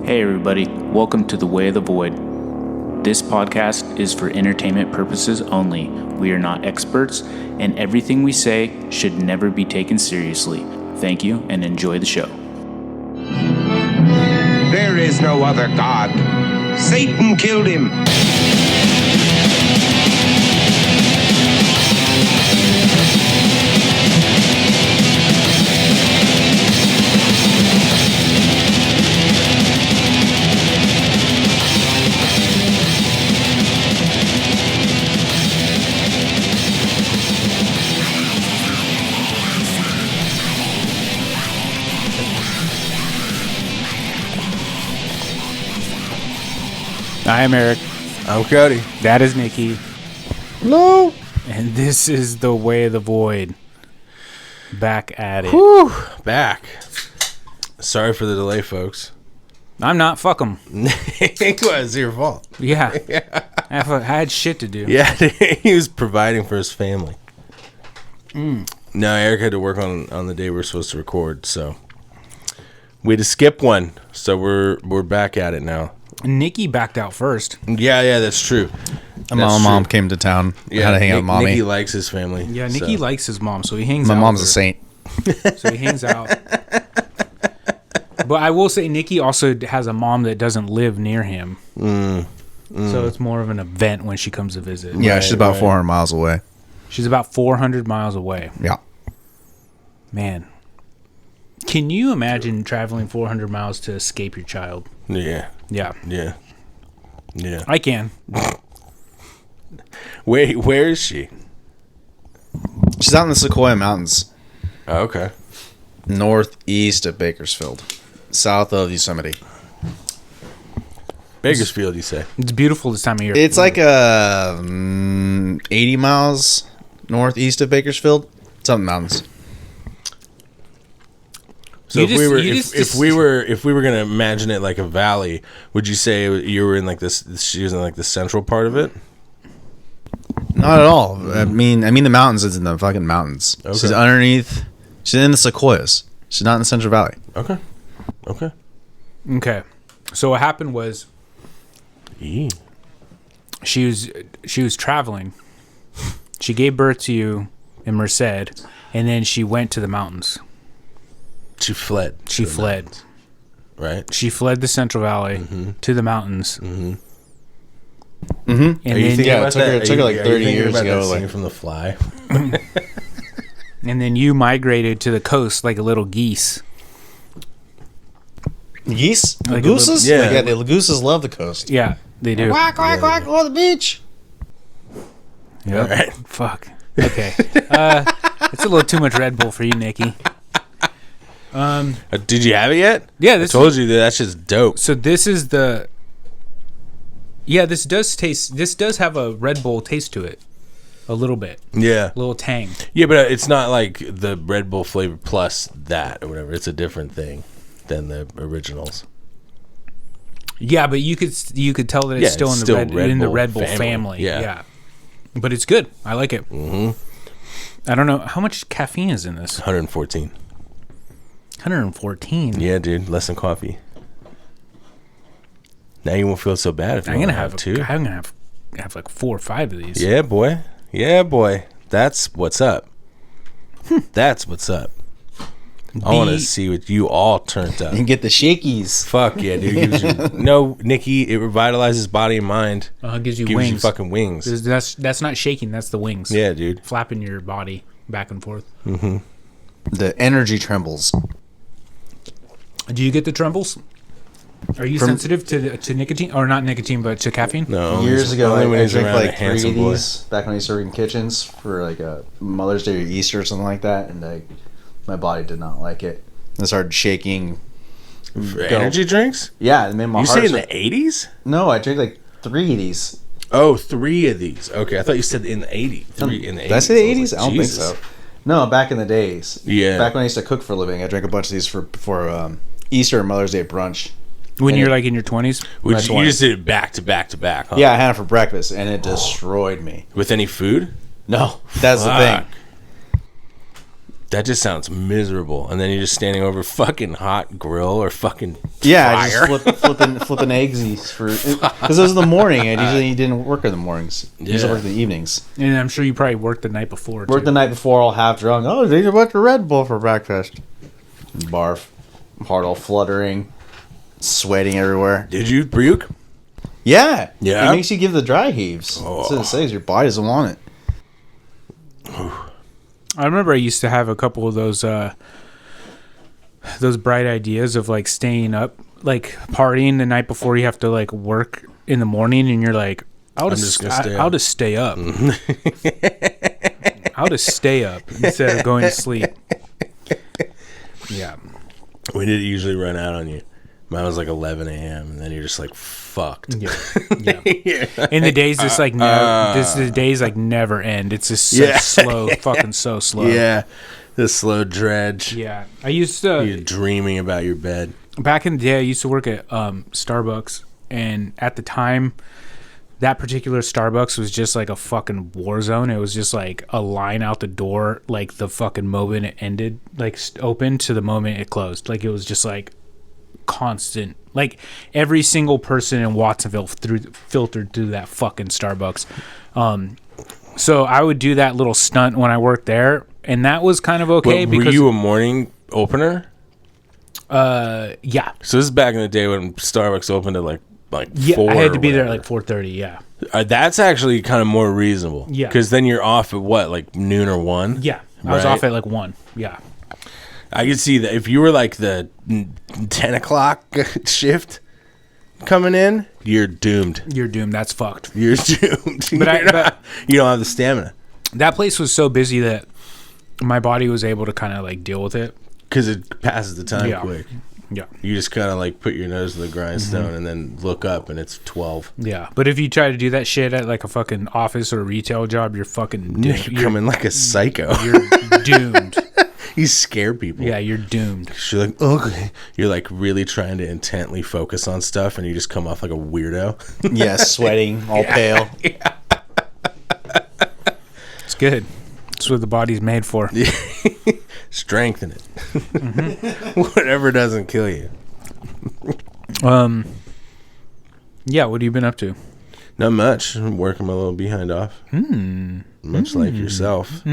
Hey everybody, welcome to The Way of the Void. This podcast is for entertainment purposes only. We are not experts, and everything we say should never be taken seriously. Thank you, and enjoy the show. There is no other God. Satan killed him. I am Eric. I'm Cody. That is Nikki. Hello. And this is The Way of the Void. Back at it. Whew. Back. Sorry for the delay, folks. I'm not. Fuck 'em. It was your fault. Yeah. I had shit to do. Yeah, he was providing for his family. No, Eric had to work on the day we were supposed to record, so we had to skip one. So we're back at it now. Nikki backed out first. Yeah, that's true. My mom came to town. Yeah, Had to hang out with mommy. Nikki likes his family. Yeah, Nikki likes his mom, so he hangs My out. mom's with a her. saint. So he hangs out. But I will say Nikki also has a mom that doesn't live near him. So it's more of an event when she comes to visit. Yeah, she's about 400 miles away. She's about 400 miles away. Yeah. Man. Can you imagine traveling 400 miles to escape your child? Yeah. Yeah. Yeah. I can. Where is she? She's out in the Sequoia Mountains, Oh, okay. northeast of Bakersfield, south of Yosemite. Bakersfield, you say? It's beautiful this time of year. It's like 80 miles northeast of Bakersfield. It's up in the mountains. So if we were gonna imagine it like a valley, would you say you were in like this? She was in like the central part of it. Not at all. I mean the mountains is in the fucking mountains. Okay. She's underneath. She's in the Sequoias. She's not in the Central Valley. Okay. Okay. So what happened was she was traveling. She gave birth to you in Merced, and then she went to the mountains. She fled. She fled. Mountains, right? She fled the Central Valley to the mountains. Mm-hmm. And Are you then, thinking about that? It took her like Are you 30 thinking years about ago. that Like, scene from The Fly. and then you migrated to the coast like a little geese. geese? Like Lagooses? yeah. Yeah, the Lagooses love the coast. Yeah, they do. Quack, quack, quack, go to the beach. Yep. All right. Fuck. Okay. It's a little too much Red Bull for you, Nikki. Did you have it yet? Yeah, I this told you that's just dope. So this is the. Yeah, this does have a Red Bull taste to it, a little bit, Yeah. a little tang. Yeah, but it's not like the Red Bull flavor plus that or whatever. It's a different thing than the originals. Yeah, but you could tell that it's still in the Red Bull family. Yeah. But it's good. I like it. Mm-hmm. I don't know how much caffeine is in this. 114. 114. Yeah, dude. Less than coffee. Now you won't feel so bad if you I'm gonna have two. I'm gonna have like 4 or 5 of these. Yeah, boy. That's what's up. That's what's up. I want to see what you all turned up. And get the shakies. Fuck yeah, dude. No, Nikki, it revitalizes body and mind. Gives you Gives wings. you fucking wings. That's not shaking. That's the wings. Yeah, dude. Flapping your body back and forth. Mm-hmm. The energy trembles. Do you get the trembles? Are you sensitive to nicotine, or not nicotine, but to caffeine? No. Years ago, only when I he's drank around a like 3 handsome of boy. these back when I used to work in kitchens for like a Mother's Day or Easter or something like that, and my body did not like it. I started shaking. Energy drinks? Yeah, it made my You heart. say in the 80s? No, I drank like 3 of these. Oh, 3 of these. Okay, I thought you said in the 80s. 3 in the 80s. Did I say the 80s? was I don't Jesus. think so. No, back in the days. Yeah. Back when I used to cook for a living, I drank a bunch of these for Easter and Mother's Day brunch. When And you're it- like in your 20s? Which That's you why. just did it back to back to back, huh? Yeah, I had it for breakfast, and it destroyed me. With any food? No, that's the thing. Fuck. That just sounds miserable. And then you're just standing over a fucking hot grill or fucking Yeah, fire. just flipping eggs for because it was in the morning. And usually you didn't work in the mornings. You usually work in the evenings. And I'm sure you probably worked the night before. Worked the night before, all half drunk. Oh, they went to Red Bull for breakfast. Barf, heart all fluttering, sweating everywhere. Did you puke? Yeah, Yeah? It makes you give the dry heaves. That's what it says. Your body doesn't want it. I remember I used to have a couple of those bright ideas of like staying up, like partying the night before you have to like work in the morning, and you're like, I'll just stay up. I'll just stay up instead of going to sleep. Yeah. When did it usually run out on you? Mine was like 11 a.m. and then you're just like fucked. Yeah. And the days just like the days like never end. It's just so slow, fucking so slow. Yeah, the slow dredge. Yeah, I used to. You're dreaming about your bed. Back in the day, I used to work at Starbucks, and at the time, that particular Starbucks was just like a fucking war zone. It was just like a line out the door, like the fucking moment it ended, like open to the moment it closed. Like it was just like constant. Like every single person in Watsonville filtered through that fucking Starbucks. So I would do that little stunt when I worked there, and that was kind of okay. Were because you a morning opener? Yeah. So this is back in the day when Starbucks opened at like Yeah, 4 I had to be there whatever. at like 4:30. Yeah. That's actually kind of more reasonable. Yeah. Because then you're off at what, like noon or 1? Yeah. I was Right. off at like 1. Yeah. I could see that if you were like the 10 o'clock shift coming in, you're doomed. You're doomed. That's fucked. You're doomed. But You don't have the stamina. that place was so busy that my body was able to kind of like deal with it. Because it passes the time Yeah. quick. Yeah. You just kind of like put your nose to the grindstone and then look up and it's 12. Yeah. But if you try to do that shit at like a fucking office or a retail job, you're fucking doomed. You're coming like a psycho. You're doomed. You scare people. Yeah, you're doomed. You're like, okay. You're like really trying to intently focus on stuff and you just come off like a weirdo. Yeah, sweating, all pale. It's good. That's what the body's made for. Strengthen it. Whatever doesn't kill you. Yeah, what have you been up to? Not much. I'm working my little behind off. Much like yourself.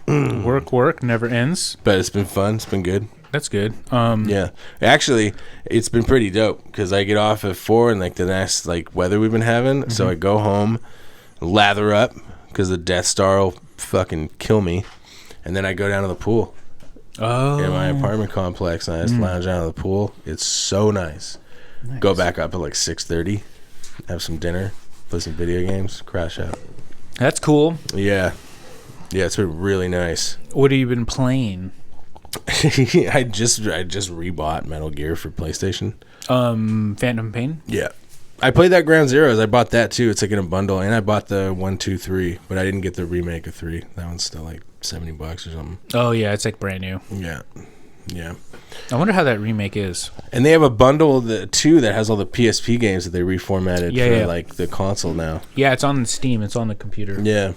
Work never ends. But it's been fun. It's been good. That's good. Yeah. Actually, it's been pretty dope because I get off at 4 and like the nice like weather we've been having. So I go home, lather up because the Death Star will fucking kill me. And then I go down to the pool in my apartment complex and I just lounge out of the pool. It's so nice. Go back up at like 6:30, have some dinner, play some video games, crash out. That's cool. Yeah. Yeah, it's been really nice. What have you been playing? I just rebought Metal Gear for PlayStation. Phantom Pain? Yeah. I played that Ground Zeroes. I bought that too. It's like in a bundle. And I bought the 1, 2, 3, but I didn't get the remake of 3. That one's still like $70 or something. Oh, yeah, it's like brand new. Yeah. Yeah. I wonder how that remake is. And they have a bundle of the 2 that has all the PSP games that they reformatted for Yeah. like the console now. Yeah, it's on Steam. It's on the computer. Yeah.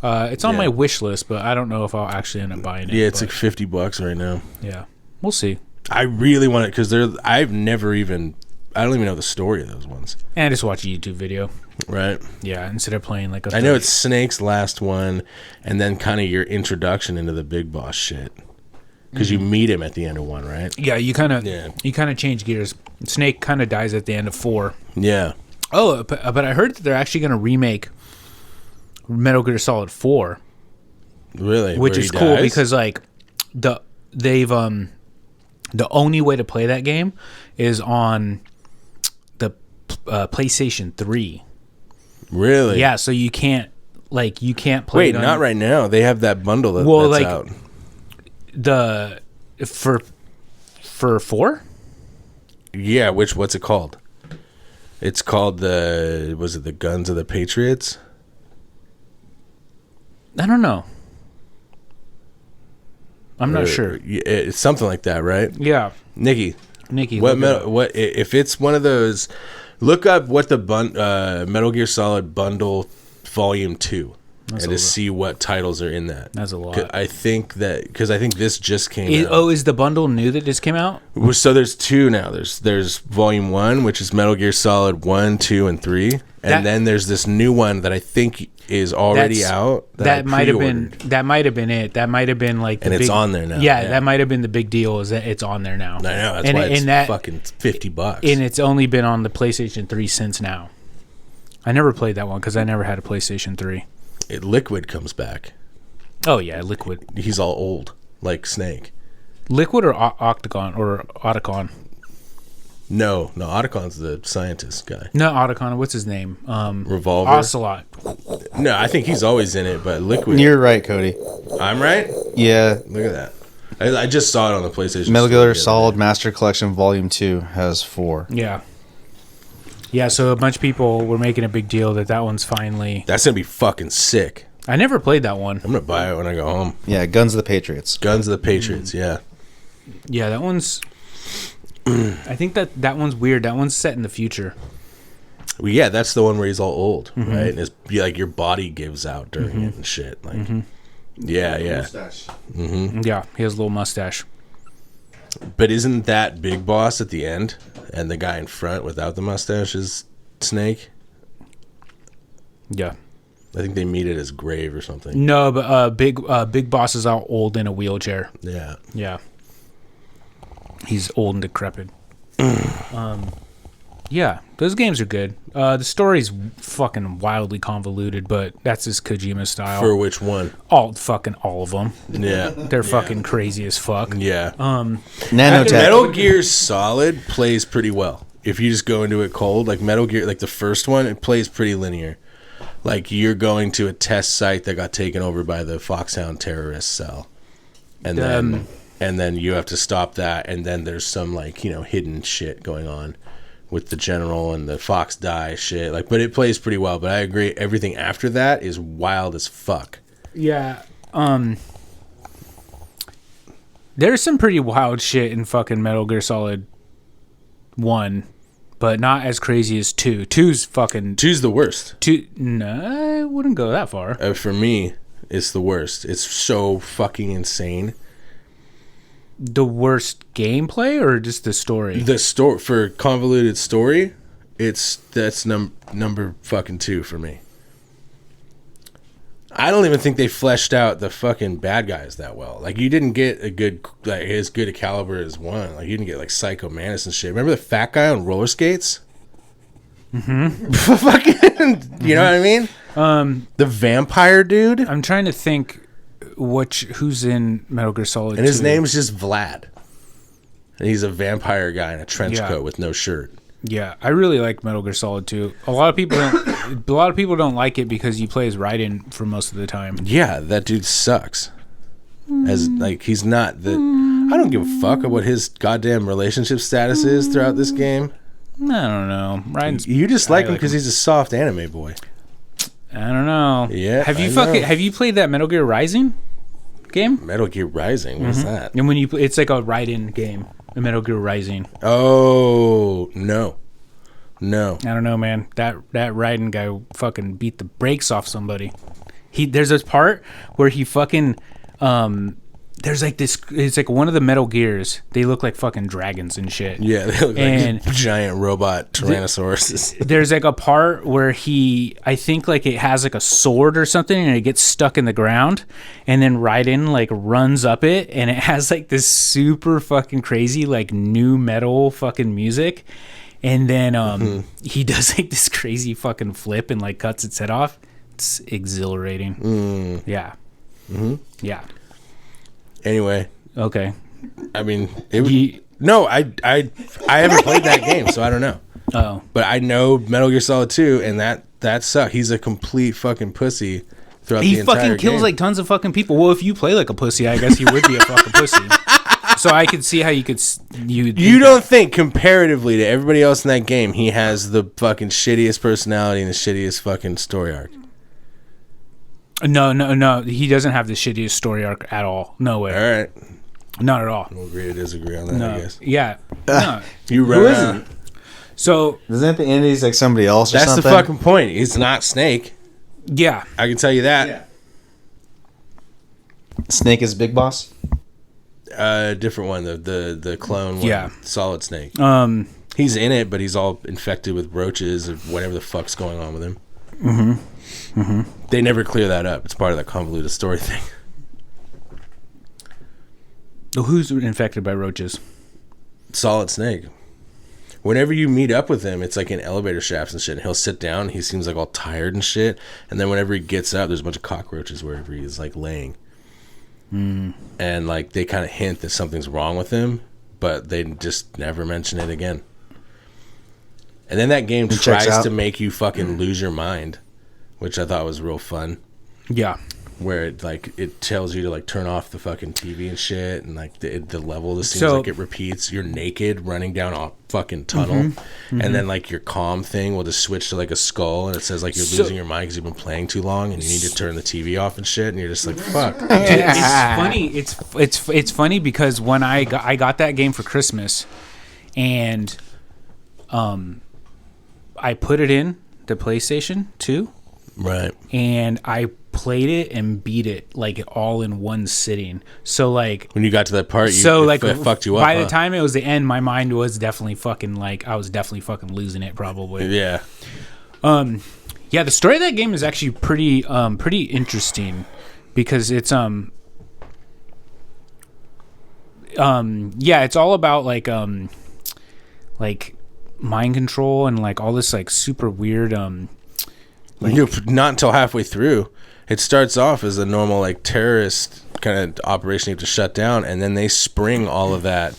It's on my wish list, but I don't know if I'll actually end up buying it. Yeah, it's but, like $50 right now. yeah, we'll see. I really want it because I don't even know the story of those ones. And just watch a YouTube video. Right. Yeah, instead of playing like a. I know it's Snake's last one, and then kind of your introduction into the big boss shit. Because you meet him at the end of 1, right? Yeah, you kind of change gears. Snake kind of dies at the end of 4. Yeah. Oh, but I heard that they're actually going to remake Metal Gear Solid 4, Really? which Where is he cool dies? because like the only way to play that game is on the PlayStation 3. Really? Yeah, so you can't play. Wait, it on, not right now. They have that bundle that's like, out. For 4. Yeah, what's it called? It's called was it the Guns of the Patriots? I don't know. I'm not sure. It's something like that, right? Yeah, Nikki, look it up. what if it's one of those? Look up what the Metal Gear Solid bundle Volume 2. and to see what titles are in that. That's a lot. I think this just came out. Oh, is the bundle new that just came out? So there's 2 now. There's Volume 1, which is Metal Gear Solid 1, 2, and 3. And then there's this new one that I think is already out. That might have been it. That might have been like the it's on there now. Yeah, that might have been the big deal, is that it's on there now. I know, that's why it's fucking $50. And it's only been on the PlayStation 3 since now. I never played that one because I never had a PlayStation 3. Liquid comes back. Oh yeah, Liquid. He's all old, like Snake. Liquid or Octagon or Otacon? No, Otacon's the scientist guy. No, Otacon. What's his name? Revolver. Ocelot. No, I think he's always in it, but Liquid. You're right, Cody. I'm right? Yeah. Look at that. I just saw it on the PlayStation. Metal Gear Solid Master Collection Volume 2 has 4. Yeah. Yeah, so a bunch of people were making a big deal that one's finally... That's going to be fucking sick. I never played that one. I'm going to buy it when I go home. Yeah, Guns of the Patriots. Guns of the Patriots, yeah. Yeah, that one's... I think that one's weird. That one's set in the future. Well, yeah, that's the one where he's all old, right? And it's like your body gives out during it and shit. Like, yeah. Yeah, he has a little mustache. But isn't that Big Boss at the end, and the guy in front without the mustache is Snake? Yeah. I think they meet at his grave or something. No, but Big Boss is all old in a wheelchair. Yeah. Yeah. He's old and decrepit. Yeah, those games are good. The story's fucking wildly convoluted, but that's his Kojima style. For which one? All of them. Yeah. They're fucking crazy as fuck. Yeah. Nanotech. Metal Gear Solid plays pretty well. If you just go into it cold, like Metal Gear, like the first one, it plays pretty linear. Like you're going to a test site that got taken over by the Foxhound terrorist cell. And then you have to stop that, and then there's some like, hidden shit going on with the general and the Fox die shit. Like, but it plays pretty well. But I agree, everything after that is wild as fuck. Yeah. There's some pretty wild shit in fucking Metal Gear Solid 1, but not as crazy as 2. 2's the worst. 2, no, I wouldn't go that far. For me, it's the worst. It's so fucking insane. The worst gameplay or just the story? The story, for convoluted story, that's number fucking 2 for me. I don't even think they fleshed out the fucking bad guys that well. Like, you didn't get as good a caliber as 1. Like, you didn't get like Psycho Mantis and shit. Remember the fat guy on roller skates? Mm-hmm. Fucking, you know what I mean? The vampire dude. I'm trying to think who's in Metal Gear Solid 2. And his name's just Vlad. And he's a vampire guy in a trench coat with no shirt. Yeah, I really like Metal Gear Solid 2. A lot of people don't like it because you play as Raiden for most of the time. Yeah, that dude sucks. As like he's not the I don't give a fuck about what his goddamn relationship status is throughout this game. I don't know. Raiden's, you just like him because he's a soft anime boy. I don't know. Yeah. Have you played that Metal Gear Rising game? Metal Gear Rising? What's that? And when it's like a Raiden game, a Metal Gear Rising. Oh, no. I don't know, man. That Raiden guy fucking beat the brakes off somebody. There's this part where he fucking there's like this. It's like one of the Metal Gears. They look like fucking dragons and shit. Yeah, they look like giant robot Tyrannosauruses. There's like a part where I think like it has like a sword or something, and it gets stuck in the ground, and then Raiden like runs up it, and it has like this super fucking crazy like new metal fucking music, and then he does like this crazy fucking flip and like cuts its head off. It's exhilarating. Yeah. Yeah. Anyway, okay. I mean, no, I haven't played that game, so I don't know. Oh, but I know Metal Gear Solid 2, and that sucks. He's a complete fucking pussy throughout the entire game. He fucking kills like tons of fucking people. Well, if you play like a pussy, I guess he would be a fucking pussy. So I could see how you could. You don't think comparatively to everybody else in that game, he has the fucking shittiest personality and the shittiest fucking story arc? No. He doesn't have the shittiest story arc at all. No way. All right. Not at all. We'll agree to disagree on that, I guess. Yeah. No. You Who is he? So doesn't at the end he's like somebody else or that's something? the fucking point. He's not Snake. Yeah. I can tell you that. Snake is Big Boss. Different one, the clone one. Yeah. Solid Snake. He's in it, but he's all infected with roaches or whatever the fuck's going on with him. They never clear that up. It's part of that convoluted story thing. Who's infected by roaches? Solid Snake. Whenever you meet up with him, it's like in elevator shafts and shit. And he'll sit down. He seems like all tired and shit. And then whenever he gets up, there's a bunch of cockroaches wherever he is like laying. And like they kind of hint that something's wrong with him, but they just never mention it again. And then that game tries to make you fucking lose your mind, which I thought was real fun. Yeah. Where it tells you to like turn off the fucking TV and shit, and like the level just seems like it repeats. You're naked running down a fucking tunnel, and then like your calm thing will just switch to like a skull, and it says like you're losing your mind because you've been playing too long, and you need to turn the TV off and shit, and you're just like fuck. It's funny. It's funny because when I got that game for Christmas, and I put it in the PlayStation 2, Right. and I played it and beat it like all in one sitting. So like when you got to that part, it fucked you up. By the time it was the end, my mind was definitely fucking like I was definitely fucking losing it probably. Yeah. Yeah, the story of that game is actually pretty interesting because it's it's all about like mind control and like all this like super weird not until halfway through. It starts off as a normal like terrorist kind of operation you have to shut down, and then they spring all of that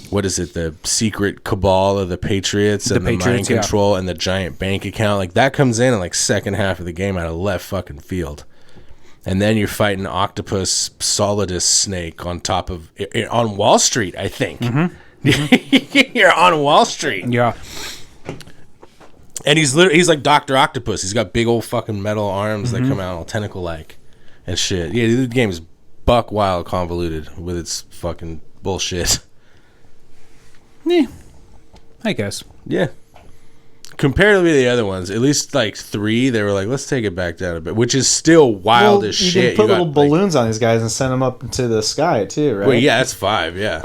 what is it, the secret cabal of the Patriots and the mind control and the giant bank account, like that comes in like second half of the game out of left fucking field. And then you're fighting Octopus Solidus Snake on top of on Wall Street, I think. You're on Wall Street. Yeah. And he's like Dr. Octopus. He's got big old fucking metal arms that come out all tentacle-like and shit. Yeah, the game is buck wild convoluted with its fucking bullshit. Yeah, I guess. Yeah. Comparatively to the other ones, at least like 3, they were like, let's take it back down a bit, which is still wild as shit. You can put little balloons on these guys and send them up into the sky too, right? Well, yeah, that's 5. Yeah.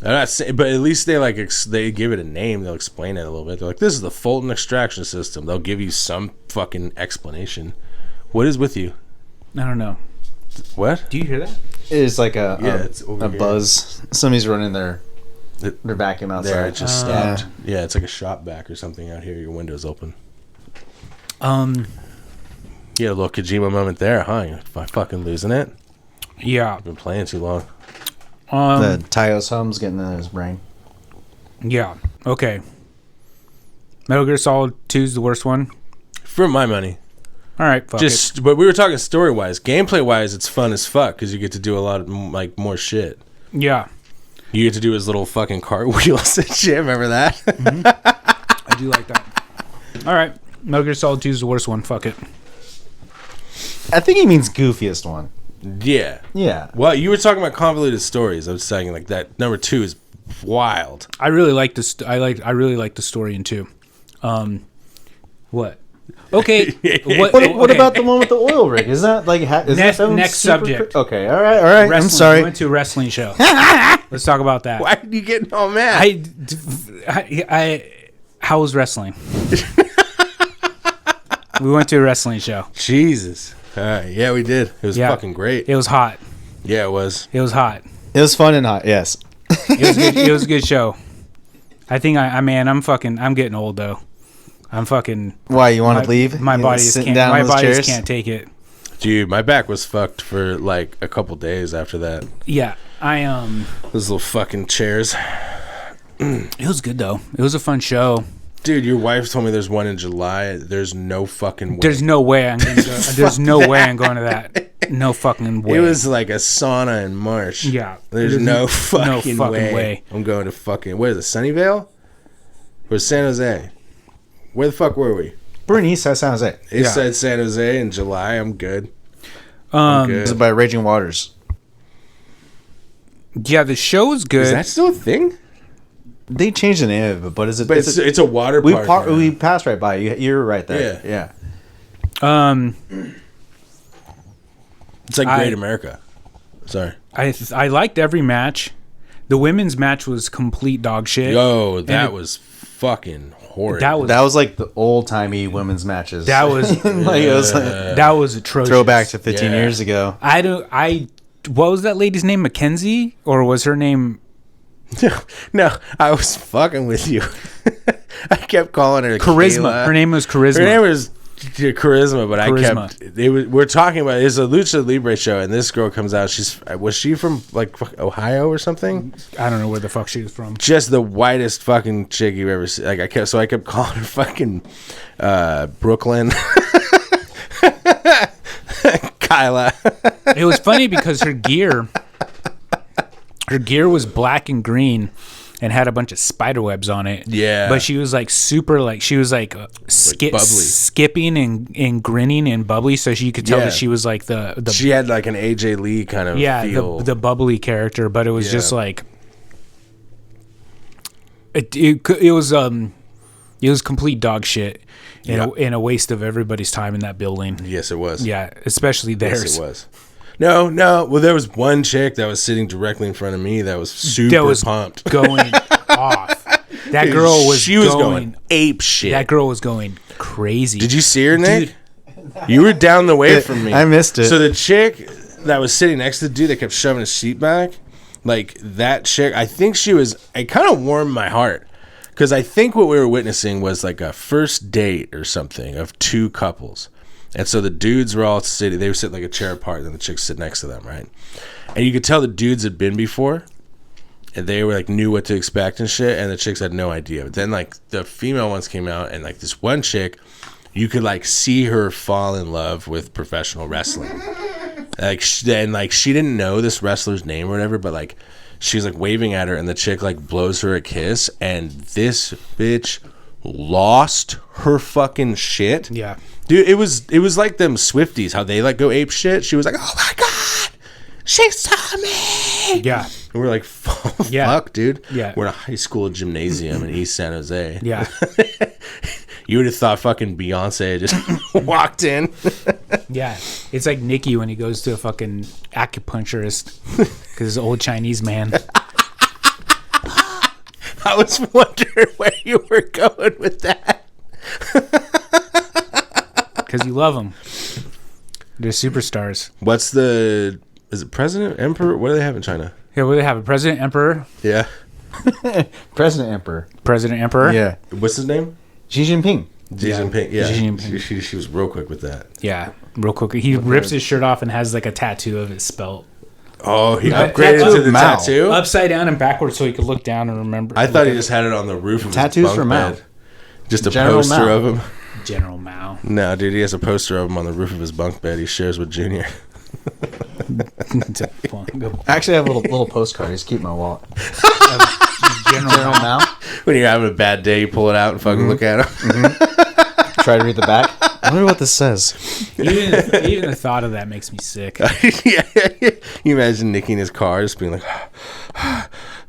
I'm not saying, but at least they give it a name. They'll explain it a little bit. They're like, this is the Fulton extraction system. They'll give you some fucking explanation. What is with you? I don't know. What? Do you hear that? It's like it's over a here. Buzz. Somebody's running their vacuum outside. There, it just stopped. Yeah, it's like a shop vac or something out here. Your window's open. You had a little Kojima moment there, huh? You're fucking losing it. Yeah. You've been playing too long. The Taos hum's getting in his brain. Yeah. Okay. Metal Gear Solid 2 is the worst one. For my money. All right. Fuck it. But we were talking story wise, gameplay wise, it's fun as fuck because you get to do a lot of like more shit. Yeah. You get to do his little fucking cartwheels and shit. Remember that? I do like that. All right. Metal Gear Solid 2 is the worst one. Fuck it. I think he means goofiest one. Yeah. Yeah. Well, you were talking about convoluted stories. I was saying like that number 2 is wild. I really like this. I really like the story in 2. What? Okay. What about the one with the oil rig? Is that like next subject? Okay. All right. I'm sorry. We went to a wrestling show. Let's talk about that. Why are you getting all mad? How was wrestling? We went to a wrestling show. Jesus. All right. Yeah, we did. It was fucking great. It was hot. Yeah, it was. It was hot. It was fun and hot. Yes. It was good. It was a good show. I think I'm getting old though. I'm fucking. Why you want to leave? My body just can't. My body just can't take it. Dude, my back was fucked for like a couple days after that. Yeah, Those little fucking chairs. It was good though. It was a fun show. Dude, your wife told me there's one in July. There's no fucking way. There's no way I'm going to go. There's no way I'm going to that. No fucking way. It was like a sauna in March. Yeah. There's no fucking way. I'm going to fucking... What is it, Sunnyvale? Or San Jose? Where the fuck were we? We're in East San Jose. It said San Jose in July. I'm good. I'm good. It was by Raging Waters. Yeah, the show was good. Is that still a thing? They changed the name of it, but is it? But it's a water park. We passed right by. You're right there. Yeah. It's like Great America. Sorry. I liked every match. The women's match was complete dog shit. Yo, that was fucking horrid. That was like the old timey women's matches. That was that was atrocious. Throwback to 15 years ago. What was that lady's name? Mackenzie, or was her name? No, I was fucking with you. I kept calling her Charisma. Kayla. Her name was Charisma. Her name was Charisma, but Charisma. we're talking about it's a Lucha Libre show, and this girl comes out. Was she from like Ohio or something? I don't know where the fuck she was from. Just the whitest fucking chick you've ever seen. Like I kept calling her fucking Brooklyn. Kyla. It was funny because her gear was black and green and had a bunch of spider webs on it. Yeah. But she was like super, like she was like, bubbly. skipping and grinning and bubbly, so you could tell that she was like the she had like an AJ Lee kind of feel. the bubbly character, but it was just like it was complete dog shit and a waste of everybody's time in that building. Yes, it was. Yeah, especially theirs. Yes, it was. No. Well, there was one chick that was sitting directly in front of me that was super pumped, going off. That girl was going ape shit. That girl was going crazy. Did you see her, Nick? You were down the way from me. I missed it. So the chick that was sitting next to the dude that kept shoving his seat back, like that chick, I think she was. It kind of warmed my heart because I think what we were witnessing was like a first date or something of two couples. And so the dudes were all sitting, they were sitting like a chair apart, and then the chicks sit next to them, right? And you could tell the dudes had been before, and they were like knew what to expect and shit, and the chicks had no idea. But then like the female ones came out, and like this one chick, you could like see her fall in love with professional wrestling. Like she didn't know this wrestler's name or whatever, but like she's like waving at her, and the chick like blows her a kiss, and this bitch lost her fucking shit. Yeah. Dude, it was like them Swifties, how they like go ape shit. She was like, "Oh my god, she saw me!" Yeah, and we're like, "Fuck, dude." Yeah, we're in a high school gymnasium in East San Jose. Yeah, you would have thought fucking Beyonce just walked in. Yeah, it's like Nicky when he goes to a fucking acupuncturist because he's an old Chinese man. I was wondering where you were going with that. Because you love them. They're superstars. Is it president, emperor? What do they have in China? Yeah, what do they have? A president, emperor? Yeah. President Emperor. President, emperor? Yeah. What's his name? Xi Jinping. Xi Jinping. Yeah. Xi Jinping. She was real quick with that. Yeah, real quick. He rips his shirt off and has like a tattoo of it spelt. Oh, he upgraded to the tattoo? Upside down and backwards so he could look down and remember. I thought he just had it on the roof of tattoos his bunk for Mao. bed. Just a General poster Mao. of him. General Mao. No, dude, he has a poster of him on the roof of his bunk bed. He shares with Junior. Actually, I have a little postcard. Just keep my wallet. General Mao. When you're having a bad day, you pull it out and fucking look at him. Try to read the back. I wonder what this says. Even the thought of that makes me sick. Yeah. You imagine Nicky in his car just being like,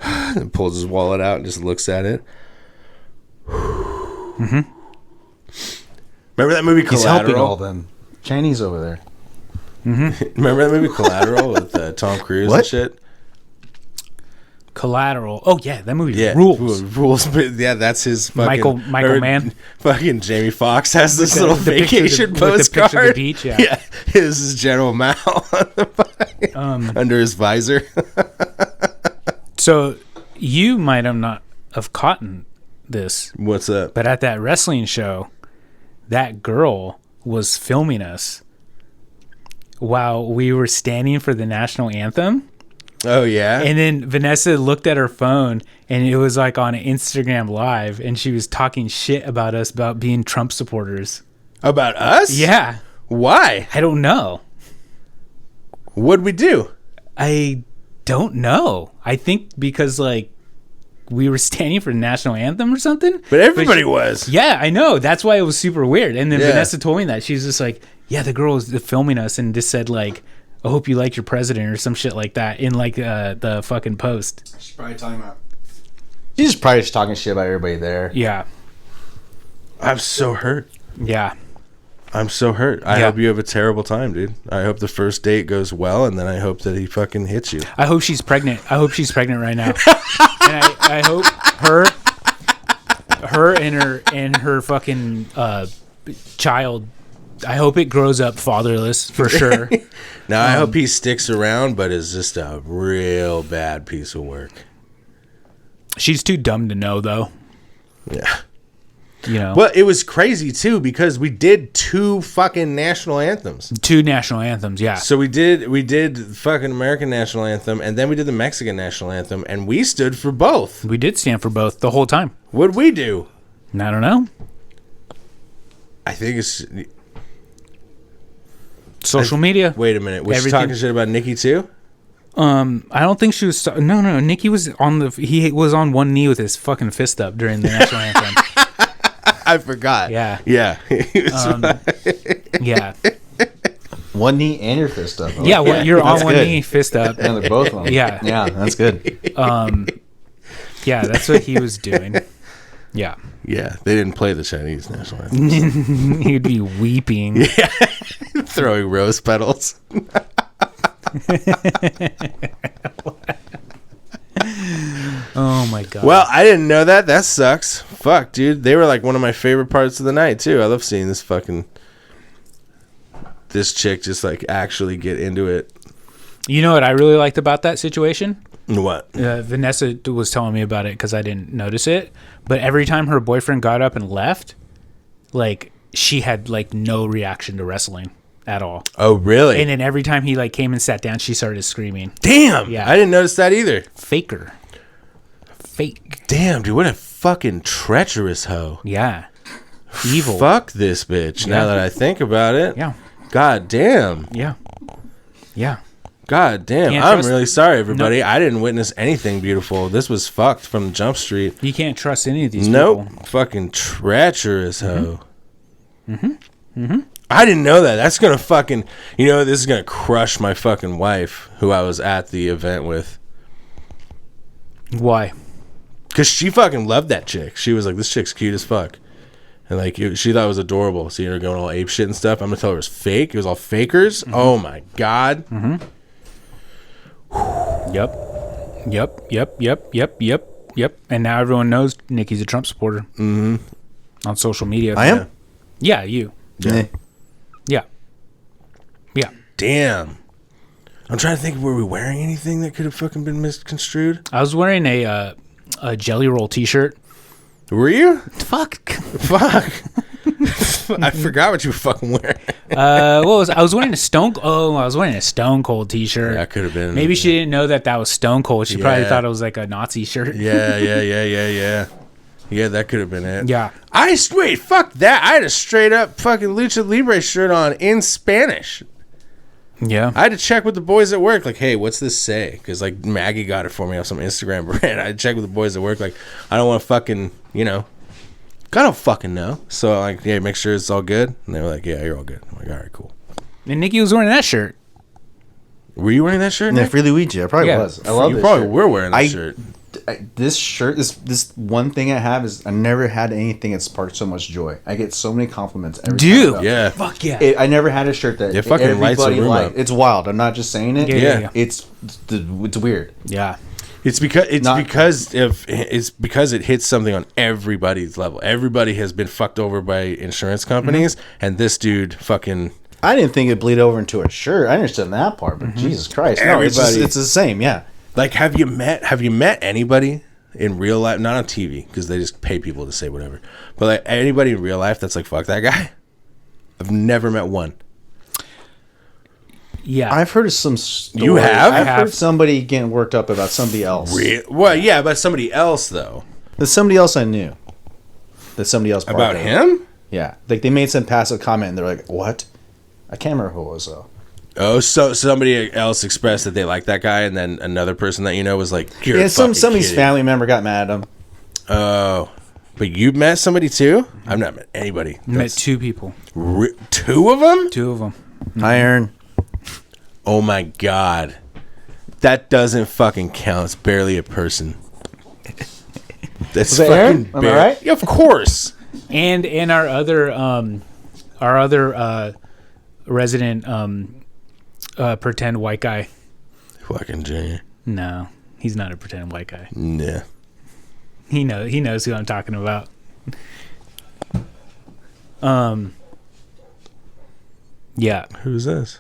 and pulls his wallet out and just looks at it. Mm-hmm. Remember that movie Collateral? He's helping all them. Chinese over there. Mm-hmm. Remember that movie Collateral with Tom Cruise and shit? Collateral. Oh yeah, that movie rules. Rules. But yeah, that's his fucking Michael Mann. Fucking Jamie Foxx has this little the vacation picture, with the postcard. picture of the beach. Yeah. Yeah, this is General Mao on the under his visor. So you might have not have caught this. What's up? But at that wrestling show, that girl was filming us while we were standing for the national anthem. Oh yeah. And then Vanessa looked at her phone and it was like on Instagram Live and she was talking shit about us about being Trump supporters. About us? Yeah. Why? I don't know. What'd we do? I don't know. I think because like we were standing for the national anthem or something. But everybody was. Yeah, I know. That's why it was super weird. And then Yeah. Vanessa told me that. She was just like, yeah, the girl was filming us and just said like, I hope you like your president or some shit like that in like the fucking post. She's probably talking about She's probably just talking shit about everybody there. Yeah. I'm so hurt. Yeah. I'm so hurt. I Yeah. hope you have a terrible time, dude. I hope the first date goes well, and then I hope that he fucking hits you. I hope she's pregnant. I hope she's pregnant right now. And I hope her and her fucking child, I hope it grows up fatherless for sure. Now, I hope he sticks around, but is just a real bad piece of work. She's too dumb to know, though. Yeah. You know, Well, it was crazy, too, because we did 2 fucking national anthems. 2 national anthems. Yeah. So we did fucking American national anthem, and then we did the Mexican national anthem, and we stood for both. We did stand for both the whole time. What'd we do? I don't know. I think it's... Social media. Wait a minute. Was she Everything. talking shit about Nikki, too? I don't think she was. No. Nikki was he was on one knee with his fucking fist up during the national anthem. I forgot. Yeah. Yeah. Yeah. One knee and your fist up. Yeah. Well, you're on That's one good. knee, fist up. And they're both of them. Yeah. Yeah, that's good. Yeah, that's what he was doing. Yeah. Yeah, they didn't play the Chinese national anthem. He'd be weeping. Throwing rose petals. Oh my god. Well, I didn't know that. That sucks. Fuck, dude. They were like one of my favorite parts of the night, too. I love seeing this chick just like actually get into it. You know what I really liked about that situation? What? Vanessa was telling me about it because I didn't notice it. But every time her boyfriend got up and left, like she had like no reaction to wrestling at all. Oh, really? And then every time he like came and sat down, she started screaming. Damn. Yeah. I didn't notice that either. Faker. Fake. Damn, dude. What a fucking treacherous hoe. Yeah. Evil. Fuck this bitch. Yeah. Now that I think about it. Yeah. God damn. Yeah. Yeah. God damn. Can't I'm trust- really sorry, everybody. I didn't witness anything beautiful. This was fucked from Jump Street. You can't trust any of these Nope. people. Fucking treacherous hoe. I didn't know that. That's gonna fucking, this is gonna crush my fucking wife, who I was at the event with, Why? because she fucking loved that chick. She was like, "This chick's cute as fuck," and like she thought it was adorable. Seeing her going all ape shit and stuff. I'm gonna tell her it was fake. It was all fakers. Oh my god. Yep. And now everyone knows Nikki's a Trump supporter. On social media. I am? Yeah, you. Yeah. Yeah. Yeah. Damn. I'm trying to think. Were we wearing anything that could have fucking been misconstrued? I was wearing a Jelly Roll t-shirt. Were you? Fuck. Fuck. I forgot what you were fucking wearing. I was wearing a Stone Cold t-shirt. That could have been. Maybe she didn't know that was Stone Cold. She probably Yeah. thought it was like a Nazi shirt. Yeah. Yeah, that could have been it. Yeah. Wait, fuck that. I had a straight up fucking Lucha Libre shirt on in Spanish. Yeah. I had to check with the boys at work, like, hey, what's this say? Because, like, Maggie got it for me off some Instagram brand. I had to check with the boys at work, like, I don't want to fucking, I don't fucking know. So, I'm like, yeah, make sure it's all good. And they were like, yeah, you're all good. I'm like, all right, cool. And Nikki was wearing that shirt. Were you wearing that shirt, Yeah, Nick? Free Luigi. I probably Yeah. was. I love You this probably shirt. were wearing that I- shirt. This shirt, this one thing I have is I never had anything that sparked so much joy. I get so many compliments every time. Dude. I go. Yeah. Fuck yeah. I never had a shirt that It fucking lights the everybody room liked. up. It's wild. I'm not just saying it. Yeah. It's weird. Yeah. It's because Not- it's because it hits something on everybody's level. Everybody has been fucked over by insurance companies, and this dude fucking. I didn't think it'd bleed over into a shirt. I understood that part, but Jesus Christ, no, Everybody- it's the same. Yeah. Like, have you met anybody in real life? Not on TV, because they just pay people to say whatever. But like anybody in real life that's like, fuck that guy. I've never met one. Yeah. I've heard of some stories. You have? I've I have. heard somebody getting worked up about somebody else. Well, yeah, but somebody else though. There's somebody else I knew. That somebody else About barked at. him? Yeah. Like they made some passive comment and they're like, what? I can't remember who it was though. Oh, so somebody else expressed that they like that guy, and then another person that you know was like, "You're Yeah, fucking somebody's kidding." family member got mad at him. Oh, but you met somebody too? I've not met anybody. Met 2 people. Two of them? 2 of them. Iron. Oh my god, that doesn't fucking count. It's barely a person. That's Was it fucking Aaron? Am I right? Yeah, of course. And our other resident pretend white guy. Fucking Junior. No, he's not a pretend white guy. Yeah. He knows who I'm talking about. Yeah, Who's this?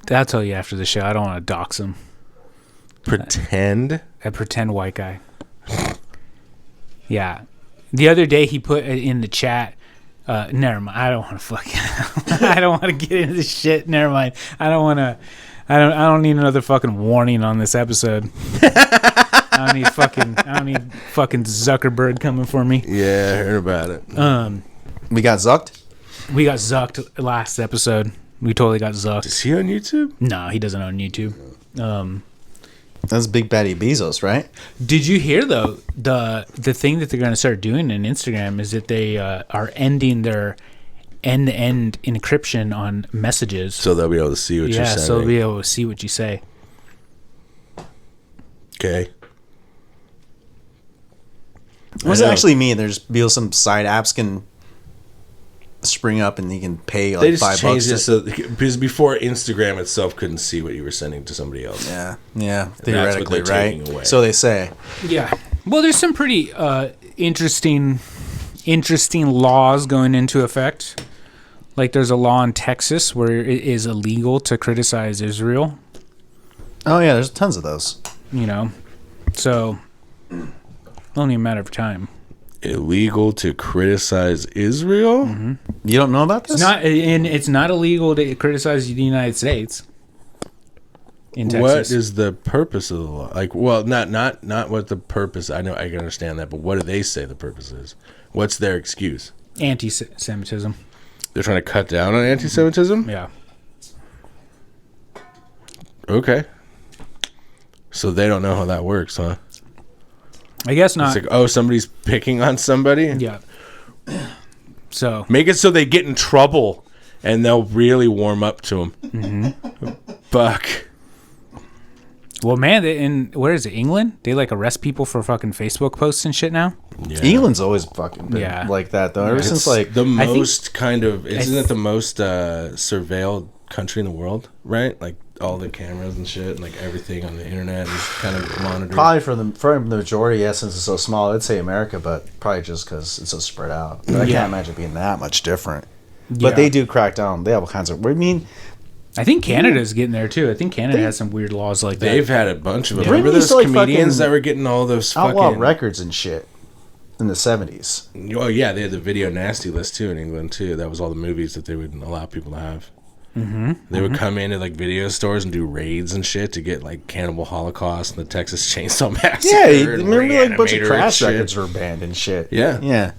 I'll tell you after the show. I don't want to dox him. Pretend? A pretend white guy. Yeah. The other day he put in the chat. Never mind. I don't want to fucking. I don't want to get into this shit. Never mind. I don't want to. I don't need another fucking warning on this episode. I don't need fucking Zuckerberg coming for me. Yeah, I heard about it. We got zucked? We got zucked last episode. We totally got zucked. Is he on YouTube? No, he doesn't own YouTube. That's Big Baddie Bezos, right? Did you hear though the thing that they're going to start doing in Instagram is that they are ending their end-to-end encryption on messages. So they'll be able to see what you're saying. Yeah, so they'll be able to see what you say. Okay. What does it actually mean? There's be some side apps can spring up and you can pay like They just $5 changed it to- so because before Instagram itself couldn't see what you were sending to somebody else. Yeah, theoretically, they're right? taking away. So they say. Yeah. Well, there's some pretty interesting laws going into effect. Like there's a law in Texas where it is illegal to criticize Israel. Oh yeah, there's tons of those. You know, so only a matter of time. Illegal to criticize Israel? Mm-hmm. You don't know about this? It's not illegal to criticize the United States. In Texas. What is the purpose of the law? Like, well, not what the purpose. I know I can understand that, but what do they say the purpose is? What's their excuse? Anti-Semitism. They're trying to cut down on anti-Semitism? Yeah. Okay. So they don't know how that works, huh? I guess not. It's like, oh, somebody's picking on somebody? Yeah. So Make it so they get in trouble and they'll really warm up to them. Mm-hmm. Fuck. Well, man, where is it? England? They like arrest people for fucking Facebook posts and shit now. Yeah. England's always fucking been Yeah. like that though. Ever since like the I think- most kind of isn't it the most surveilled country in the world, right? Like all the cameras and shit and like everything on the internet is kind of monitored. probably for the majority, yeah, since it's so small, I'd say America, but probably just because it's so spread out. But I Yeah. can't imagine it being that much different. Yeah. But they do crack down. They have all kinds of. I mean, I think Canada's getting there too. I think Canada has some weird laws like that. They've had a bunch of them. Yeah. Remember Britain used those to, like, comedians fucking that were getting all those outlaw fucking records and shit in the 70s. Oh yeah, they had the video nasty list too in England too. That was all the movies that they would allow people to have. Mm-hmm. They would come into like video stores and do raids and shit to get like Cannibal Holocaust and the Texas Chainsaw Massacre. Yeah, and remember like a bunch of Reanimator crash and shit. records were banned and shit. Yeah. Yeah.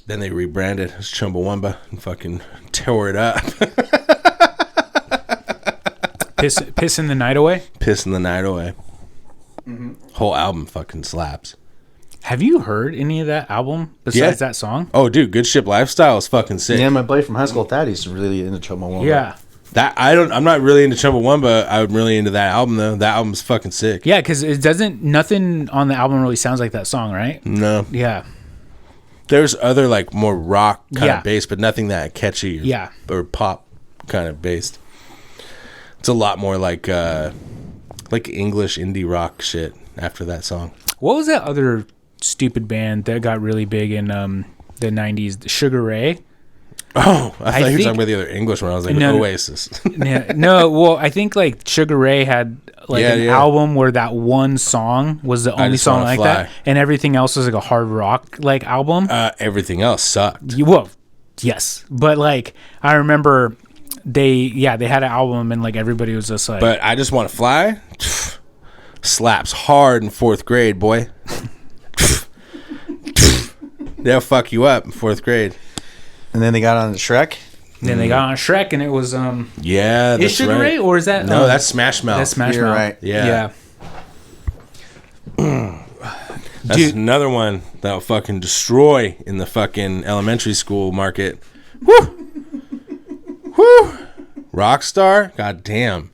Then they rebranded as Chumbawamba and fucking tore it up. Pissing the night away. Pissing the night away. Whole album fucking slaps. Have you heard any of that album besides that song? Oh, dude, Good Ship Lifestyle is fucking sick. Yeah, my buddy from high school, Thaddeus, is really into Chumbawamba. Yeah. That I'm not really into Chumbawamba. I'm really into that album though. That album's fucking sick. Yeah, because nothing on the album really sounds like that song, right? No, Yeah. there's other like more rock kind Yeah. of bass, but nothing that catchy. Yeah. Or pop kind of based. It's a lot more like English indie rock shit after that song. What was that other stupid band that got really big in the 90s? Sugar Ray? Oh, I thought you were think- talking about the other English one. I was like, No, no. Oasis. Yeah, no, well, I think like Sugar Ray had like Yeah, an yeah. album where that one song was the only Just song Wanna like Fly. that, and everything else was like a hard rock like album. Everything else sucked. Well, yes, but like I remember they had an album and like everybody was just like, But I Just Want to Fly slaps hard in 4th grade, boy. They'll fuck you up in 4th grade. And then they got on the Shrek. then they got on Shrek and it was Yeah, that's is Sugar right. Ray or is that No, that's Smash Mouth. that's Smash You're Mouth. right. Yeah. That's Dude. another one that'll fucking destroy in the fucking elementary school market. Woo! Woo! Rockstar? God damn.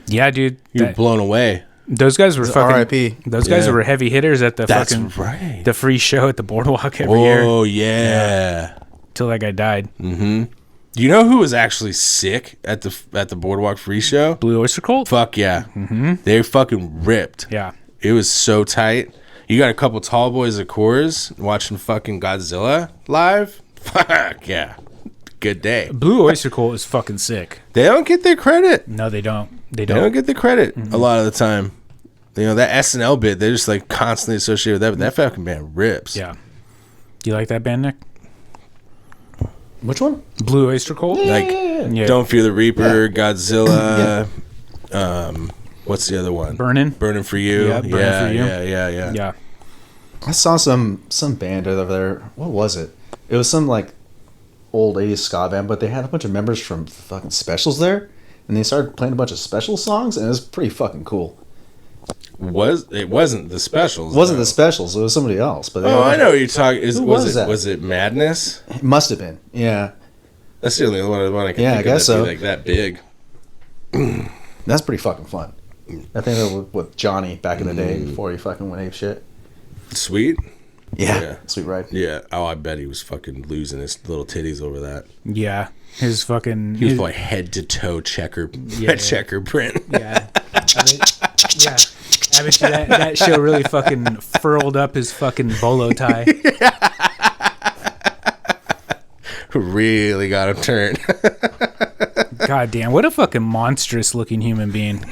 Yeah, dude. You're That- blown away. Those guys were fucking. R.I.P. Those guys were heavy hitters at the That's fucking right. the free show at the Boardwalk every year. Oh yeah. Till that guy died. You know who was actually sick at the Boardwalk free show? Blue Oyster Cult. Fuck yeah. They fucking ripped. Yeah. It was so tight. You got a couple tall boys at Coors watching fucking Godzilla live. Fuck yeah. Good day. Blue Oyster Cult is fucking sick. They don't get their credit. No, they don't. They don't get the credit a lot of the time. You know, that SNL bit, they're just like constantly associated with that, but that fucking band rips. Yeah. Do you like that band, Nick? Which one? Blue Oyster Cult? Like, Yeah. Don't Fear the Reaper, Godzilla, what's the other one? Burnin'? Burning for You. Yeah, Burnin' For You. Yeah. Yeah. I saw some band over there. What was it? It was some like old 80s ska band, but they had a bunch of members from fucking Specials there, and they started playing a bunch of Special songs, and it was pretty fucking cool. It wasn't the Specials. It wasn't though. the Specials. It was somebody else. But I know what you're talking. was that? Was it Madness? It must have been. Yeah, That's the only one I can Yeah, think I of guess that'd so. be like that big. that's pretty fucking fun. I think that was with Johnny back in the day before he fucking went ape shit. Sweet. Yeah, sweet ride. Yeah. Oh, I bet he was fucking losing his little titties over that. Yeah. His fucking. He was probably head to toe checker print. Yeah. I bet you that show really fucking furled up his fucking bolo tie. Really got him turned. God damn, what a fucking monstrous looking human being.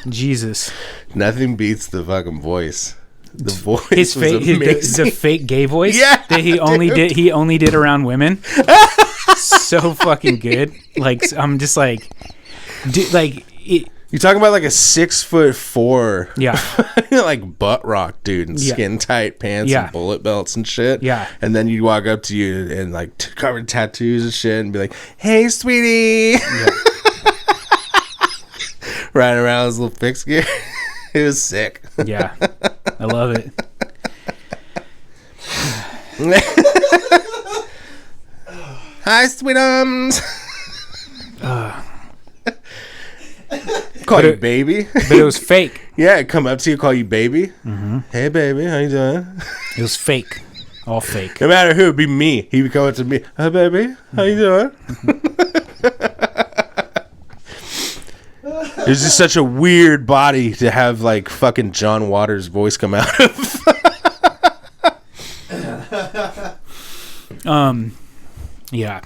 Jesus. Nothing beats the fucking voice. The voice His was fake, amazing. the fake gay voice Yeah, that he only did around women. So fucking good. Like I'm just like, You're talking about like a 6'4", yeah, like butt rock dude in Yeah. skin tight pants Yeah. and bullet belts and shit. Yeah. And then you walk up to you and like covered in tattoos and shit and be like, "Hey, sweetie," riding around his little fixed gear. It was sick. yeah. I love it. Hi, sweetums. Call you baby. But it was fake. Yeah, come up to you, call you baby. Hey, baby, how you doing? It was fake. All fake. No matter who, it'd be me. He would come up to me. Hey, baby, how you doing? It was just such a weird body to have like fucking John Waters' voice come out of. Yeah.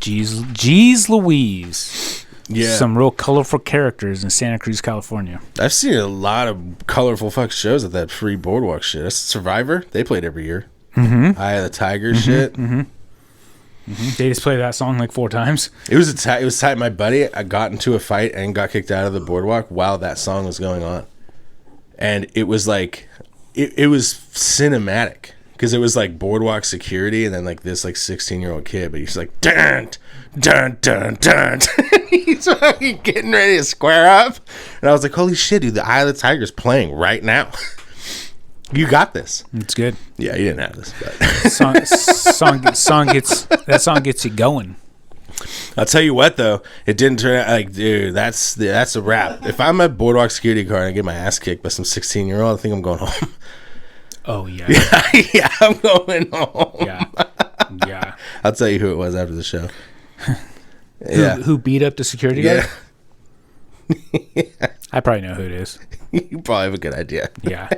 Jeez Louise. Yeah, Some real colorful characters in Santa Cruz, California. I've seen a lot of colorful fuck shows at that free boardwalk shit. That's Survivor. They played every year. Eye of the Tiger shit. They just played that song like 4 times. It was tight. My buddy, I got into a fight and got kicked out of the boardwalk while that song was going on, and it was like, it was cinematic because it was like boardwalk security and then like this like 16-year-old kid, but he's like dun dun dun dun. He's fucking getting ready to square up, and I was like, holy shit, dude! The Eye of the Tiger's playing right now. You got this. It's good. Yeah, you didn't have this, but Song gets you going. I'll tell you what though, it didn't turn out like, dude, that's a wrap. If I'm at boardwalk security guard and I get my ass kicked by some 16-year-old, I think I'm going home. Oh yeah. Yeah, I'm going home. Yeah. I'll tell you who it was after the show. Yeah. Who beat up the security guard? I probably know who it is. You probably have a good idea. Yeah.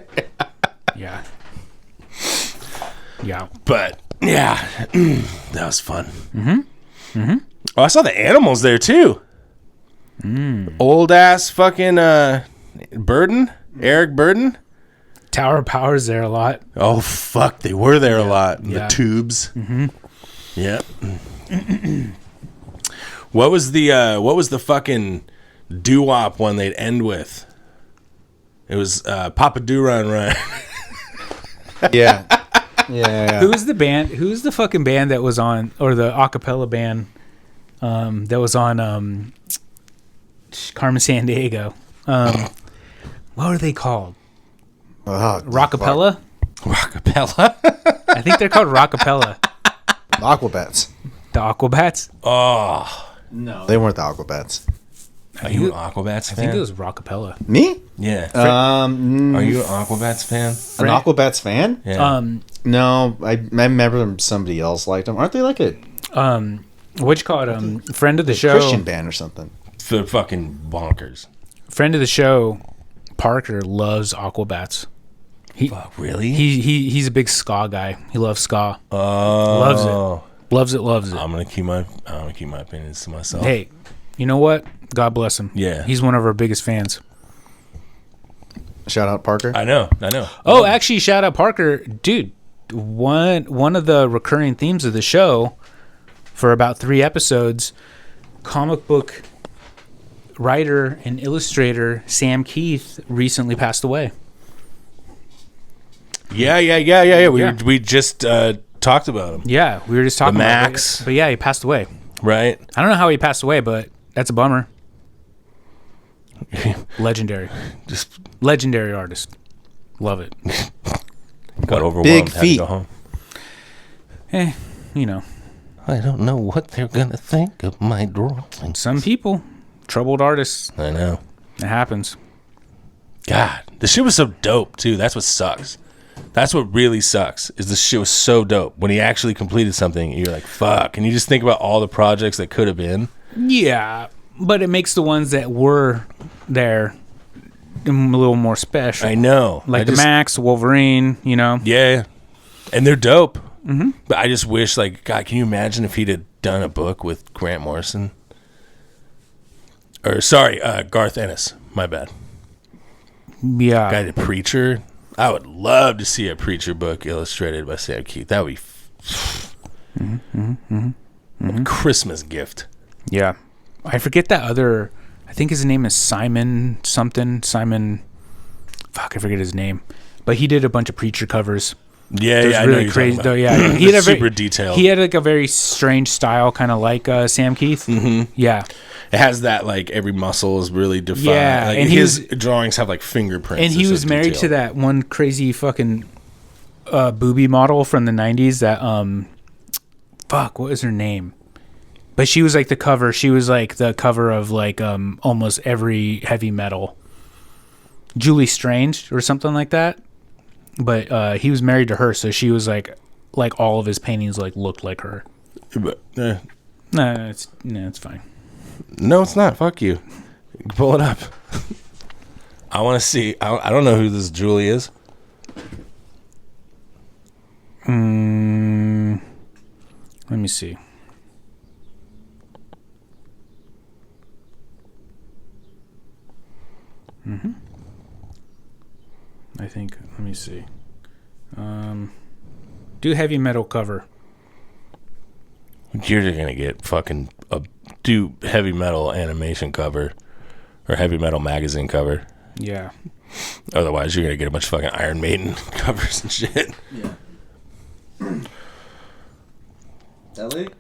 But yeah, that was fun. Oh, I saw the animals there too. Old ass fucking Burden, Eric Burden. Tower of Power's there a lot. Oh fuck, they were there a lot. Yeah. The tubes. Yep. What was the fucking doo-wop one they'd end with? It was Papa Doo Run Run. Yeah. Who's the fucking band that was on, or the acapella band that was on Carmen Sandiego? What were they called? Rockapella? Rockapella. I think they're called Rockapella. Aquabats. The Aquabats? Oh. No, they weren't the Aquabats. Are you an Aquabats fan? I think it was Rockapella. Me? Yeah. Are you an Aquabats fan? An Aquabats fan? Yeah. No, I remember somebody else liked them. Aren't they like a What'd you call it? Friend of the show. Christian band or something? They're fucking bonkers. Friend of the show, Parker loves Aquabats. Fuck, really? He's a big ska guy. He loves ska. Loves it. Loves it. I'm gonna keep my opinions to myself. Hey, you know what? God bless him. Yeah. He's one of our biggest fans. Shout out Parker. I know. Oh, actually, shout out Parker, dude. One of the recurring themes of the show for about 3 episodes, comic book writer and illustrator Sam Keith recently passed away. Yeah. We just talked about him. Yeah, we were just talking about Max. it. But yeah, he passed away. Right? I don't know how he passed away, but that's a bummer. Legendary. Just Legendary artist. Love it. got overwhelmed. Big had feet. to go home. You know, I don't know what they're gonna think of my drawing. some people, troubled artists. I know. It happens. God, the shit was so dope too. That's what sucks. That's what really sucks. Is the shit was so dope. When he actually completed something, you're like, fuck. And you just think about all the projects that could have been. Yeah, but it makes the ones that were there a little more special. I know. Like the Max, Wolverine, you know? Yeah. And they're dope. Mm-hmm. But I just wish, like, God, can you imagine if he'd have done a book with Grant Morrison? Or, sorry, Garth Ennis. My bad. Yeah. Guy did Preacher. I would love to see a Preacher book illustrated by Sam Keith. That would be a Christmas gift. Yeah. I forget that other, I think his name is Simon something. Simon, fuck, I forget his name. But he did a bunch of Preacher covers. Yeah, It was I really know crazy. Though, yeah, yeah, he had a super detailed. He had like a very strange style, kind of like Sam Keith. Mm-hmm. Yeah, it has that like every muscle is really defined. Yeah, like, and his drawings have like fingerprints. and he was married to that one crazy fucking booby model from the '90s. That fuck, what was her name? But she was like the cover. She was like the cover of like almost every heavy metal. Julie Strange or something like that. But he was married to her, so she was like all of his paintings like looked like her. But, No, it's fine. no, it's not. Fuck you. Pull it up. I want to see. I don't know who this Julie is. Let me see. I think. Let me see. Do heavy metal cover. You're just gonna get fucking do heavy metal animation cover or heavy metal magazine cover. Yeah. Otherwise, you're gonna get a bunch of fucking Iron Maiden covers and shit. Yeah. That lady?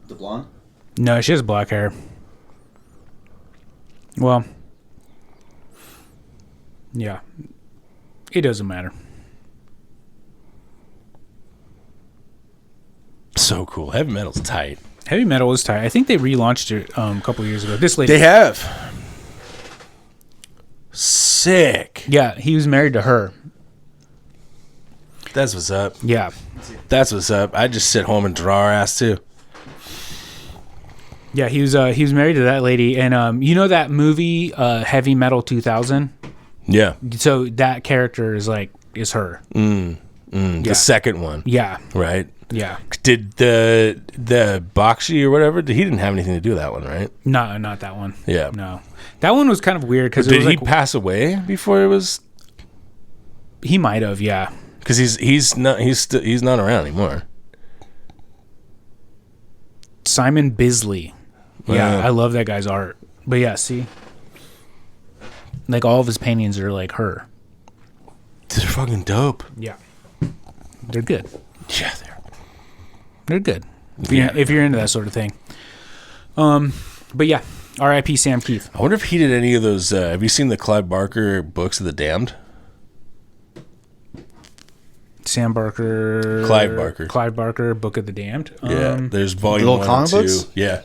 The blonde? No, she has black hair. Well. Yeah. It doesn't matter. So cool. Heavy metal's tight. Heavy metal is tight. I think they relaunched it a couple years ago. This lady. They have. Sick. Yeah, he was married to her. That's what's up. Yeah. That's what's up. I just sit home and draw our ass too. Yeah, he was married to that lady, and you know that movie Heavy Metal 2000? Yeah. So that character is her. Yeah. The second one. Yeah. Right. Yeah. Did the Bakshi or whatever? He didn't have anything to do with that one, right? No, not that one. Yeah. No. That one was kind of weird because Did he pass away before it was? He might have, yeah. Because he's not around anymore. Simon Bisley. Yeah, Wow. I love that guy's art. But yeah, see, like all of his paintings are like her. They're fucking dope. Yeah, they're good. Yeah, They're good. Yeah. If you're into that sort of thing. But yeah, R.I.P. Sam Keith. I wonder if he did any of those. Have you seen the Clive Barker Books of the Damned? Sam Barker. Clive Barker. Clive Barker, Book of the Damned. Yeah, there's volume little 1 comic and 2. books? Yeah.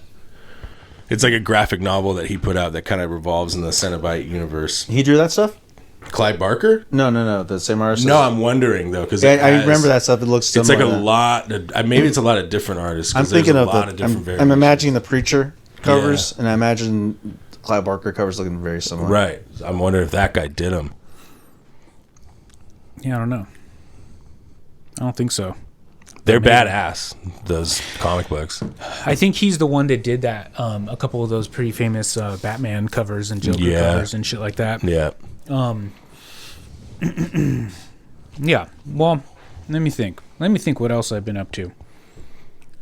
It's like a graphic novel that he put out that kind of revolves in the Cenobite universe. He drew that stuff? Clive Barker? No. The same artist. No, I'm wondering though because I remember that stuff. It looks it's similar. like a lot. Maybe it's a lot of different artists. I'm thinking of different I'm imagining the Preacher covers, and I imagine Clive Barker covers looking very similar. Right. I'm wondering if that guy did them. Yeah, I don't know. I don't think so. They're badass, those comic books. I think he's the one that did that. A couple of those pretty famous Batman covers and Joker covers and shit like that. Yeah. Yeah. Well, let me think. What else I've been up to.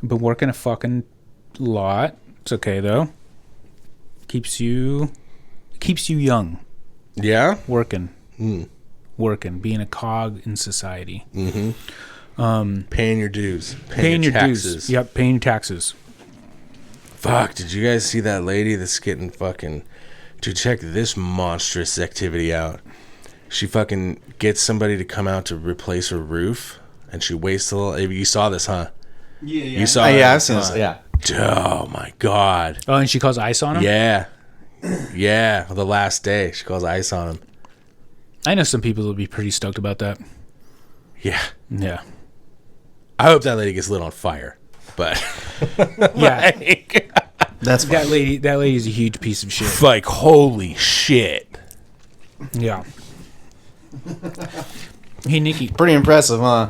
I've been working a fucking lot. It's okay though. Keeps you young. Yeah? Working. Working. Being a cog in society. Paying your dues. Paying your taxes. dues. Yep, paying your taxes. Fuck, did you guys see that lady that's getting fucking... Dude, check this monstrous activity out. She fucking gets somebody to come out to replace her roof, and she waits till... You saw this, huh? Yeah. You saw Yeah, it? I've seen this. Yeah. Oh, my God. Oh, and she calls ice on him? Yeah. Yeah, the last day. She calls ice on him. I know some people will be pretty stoked about that. Yeah. Yeah. I hope that lady gets lit on fire. But... Yeah. That's That lady's a huge piece of shit. Like, holy shit. Yeah. Hey, Nikki, pretty impressive, huh?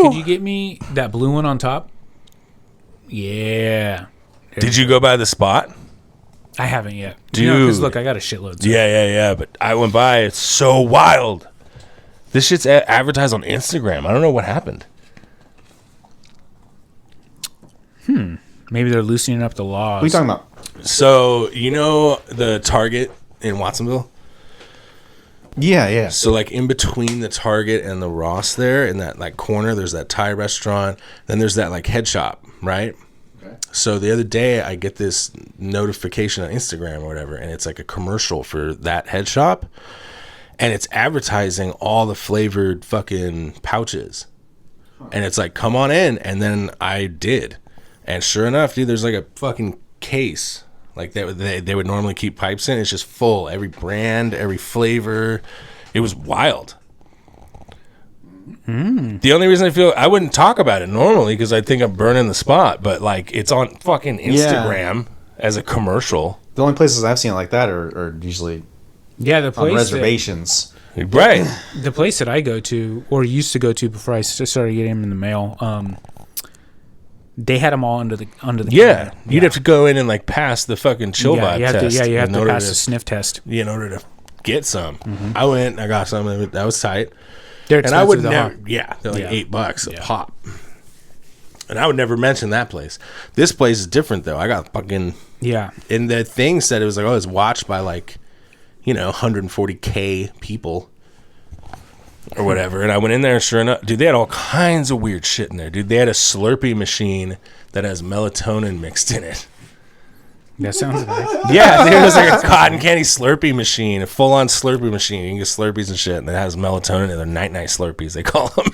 could you get me that blue one on top? Yeah. Did you go by the spot? I haven't yet. Dude. Because look, I got a shitload. So. Yeah. But I went by. It's so wild. This shit's advertised on Instagram. I don't know what happened. Maybe they're loosening up the laws. What are you talking about? So, you know the Target in Watsonville? Yeah. So, like, in between the Target and the Ross there, in that, like, corner, there's that Thai restaurant. Then there's that, like, head shop, right? Okay. So, the other day, I get this notification on Instagram or whatever, and it's, like, a commercial for that head shop. And it's advertising all the flavored fucking pouches. And it's like, come on in. And then I did. And sure enough, dude, there's like a fucking case. Like they would normally keep pipes in. It's just full. Every brand, every flavor. It was wild. The only reason I wouldn't talk about it normally because I think I'm burning the spot. But like it's on fucking Instagram as a commercial. The only places I've seen it like that are usually the place on reservations. Right. The place that I go to, or used to go to before I started getting them in the mail, they had them all under the Yeah. You'd have to go in and like pass the fucking chill vibe test. You have to pass the sniff test. In order to get some. I went, I got some, and that was tight. They're and I would expensive, never, they're like $8 a Yeah. pop. And I would never mention that place. This place is different though. I got fucking and the thing said it was like, oh, it's watched by like, 140K people or whatever. And I went in there and sure enough, dude, they had all kinds of weird shit in there, dude. They had a Slurpee machine that has melatonin mixed in it. That sounds nice. Yeah, there was like a cotton candy Slurpee machine, a full-on Slurpee machine. You can get Slurpees and shit, and it has melatonin in. They're night-night Slurpees, they call them.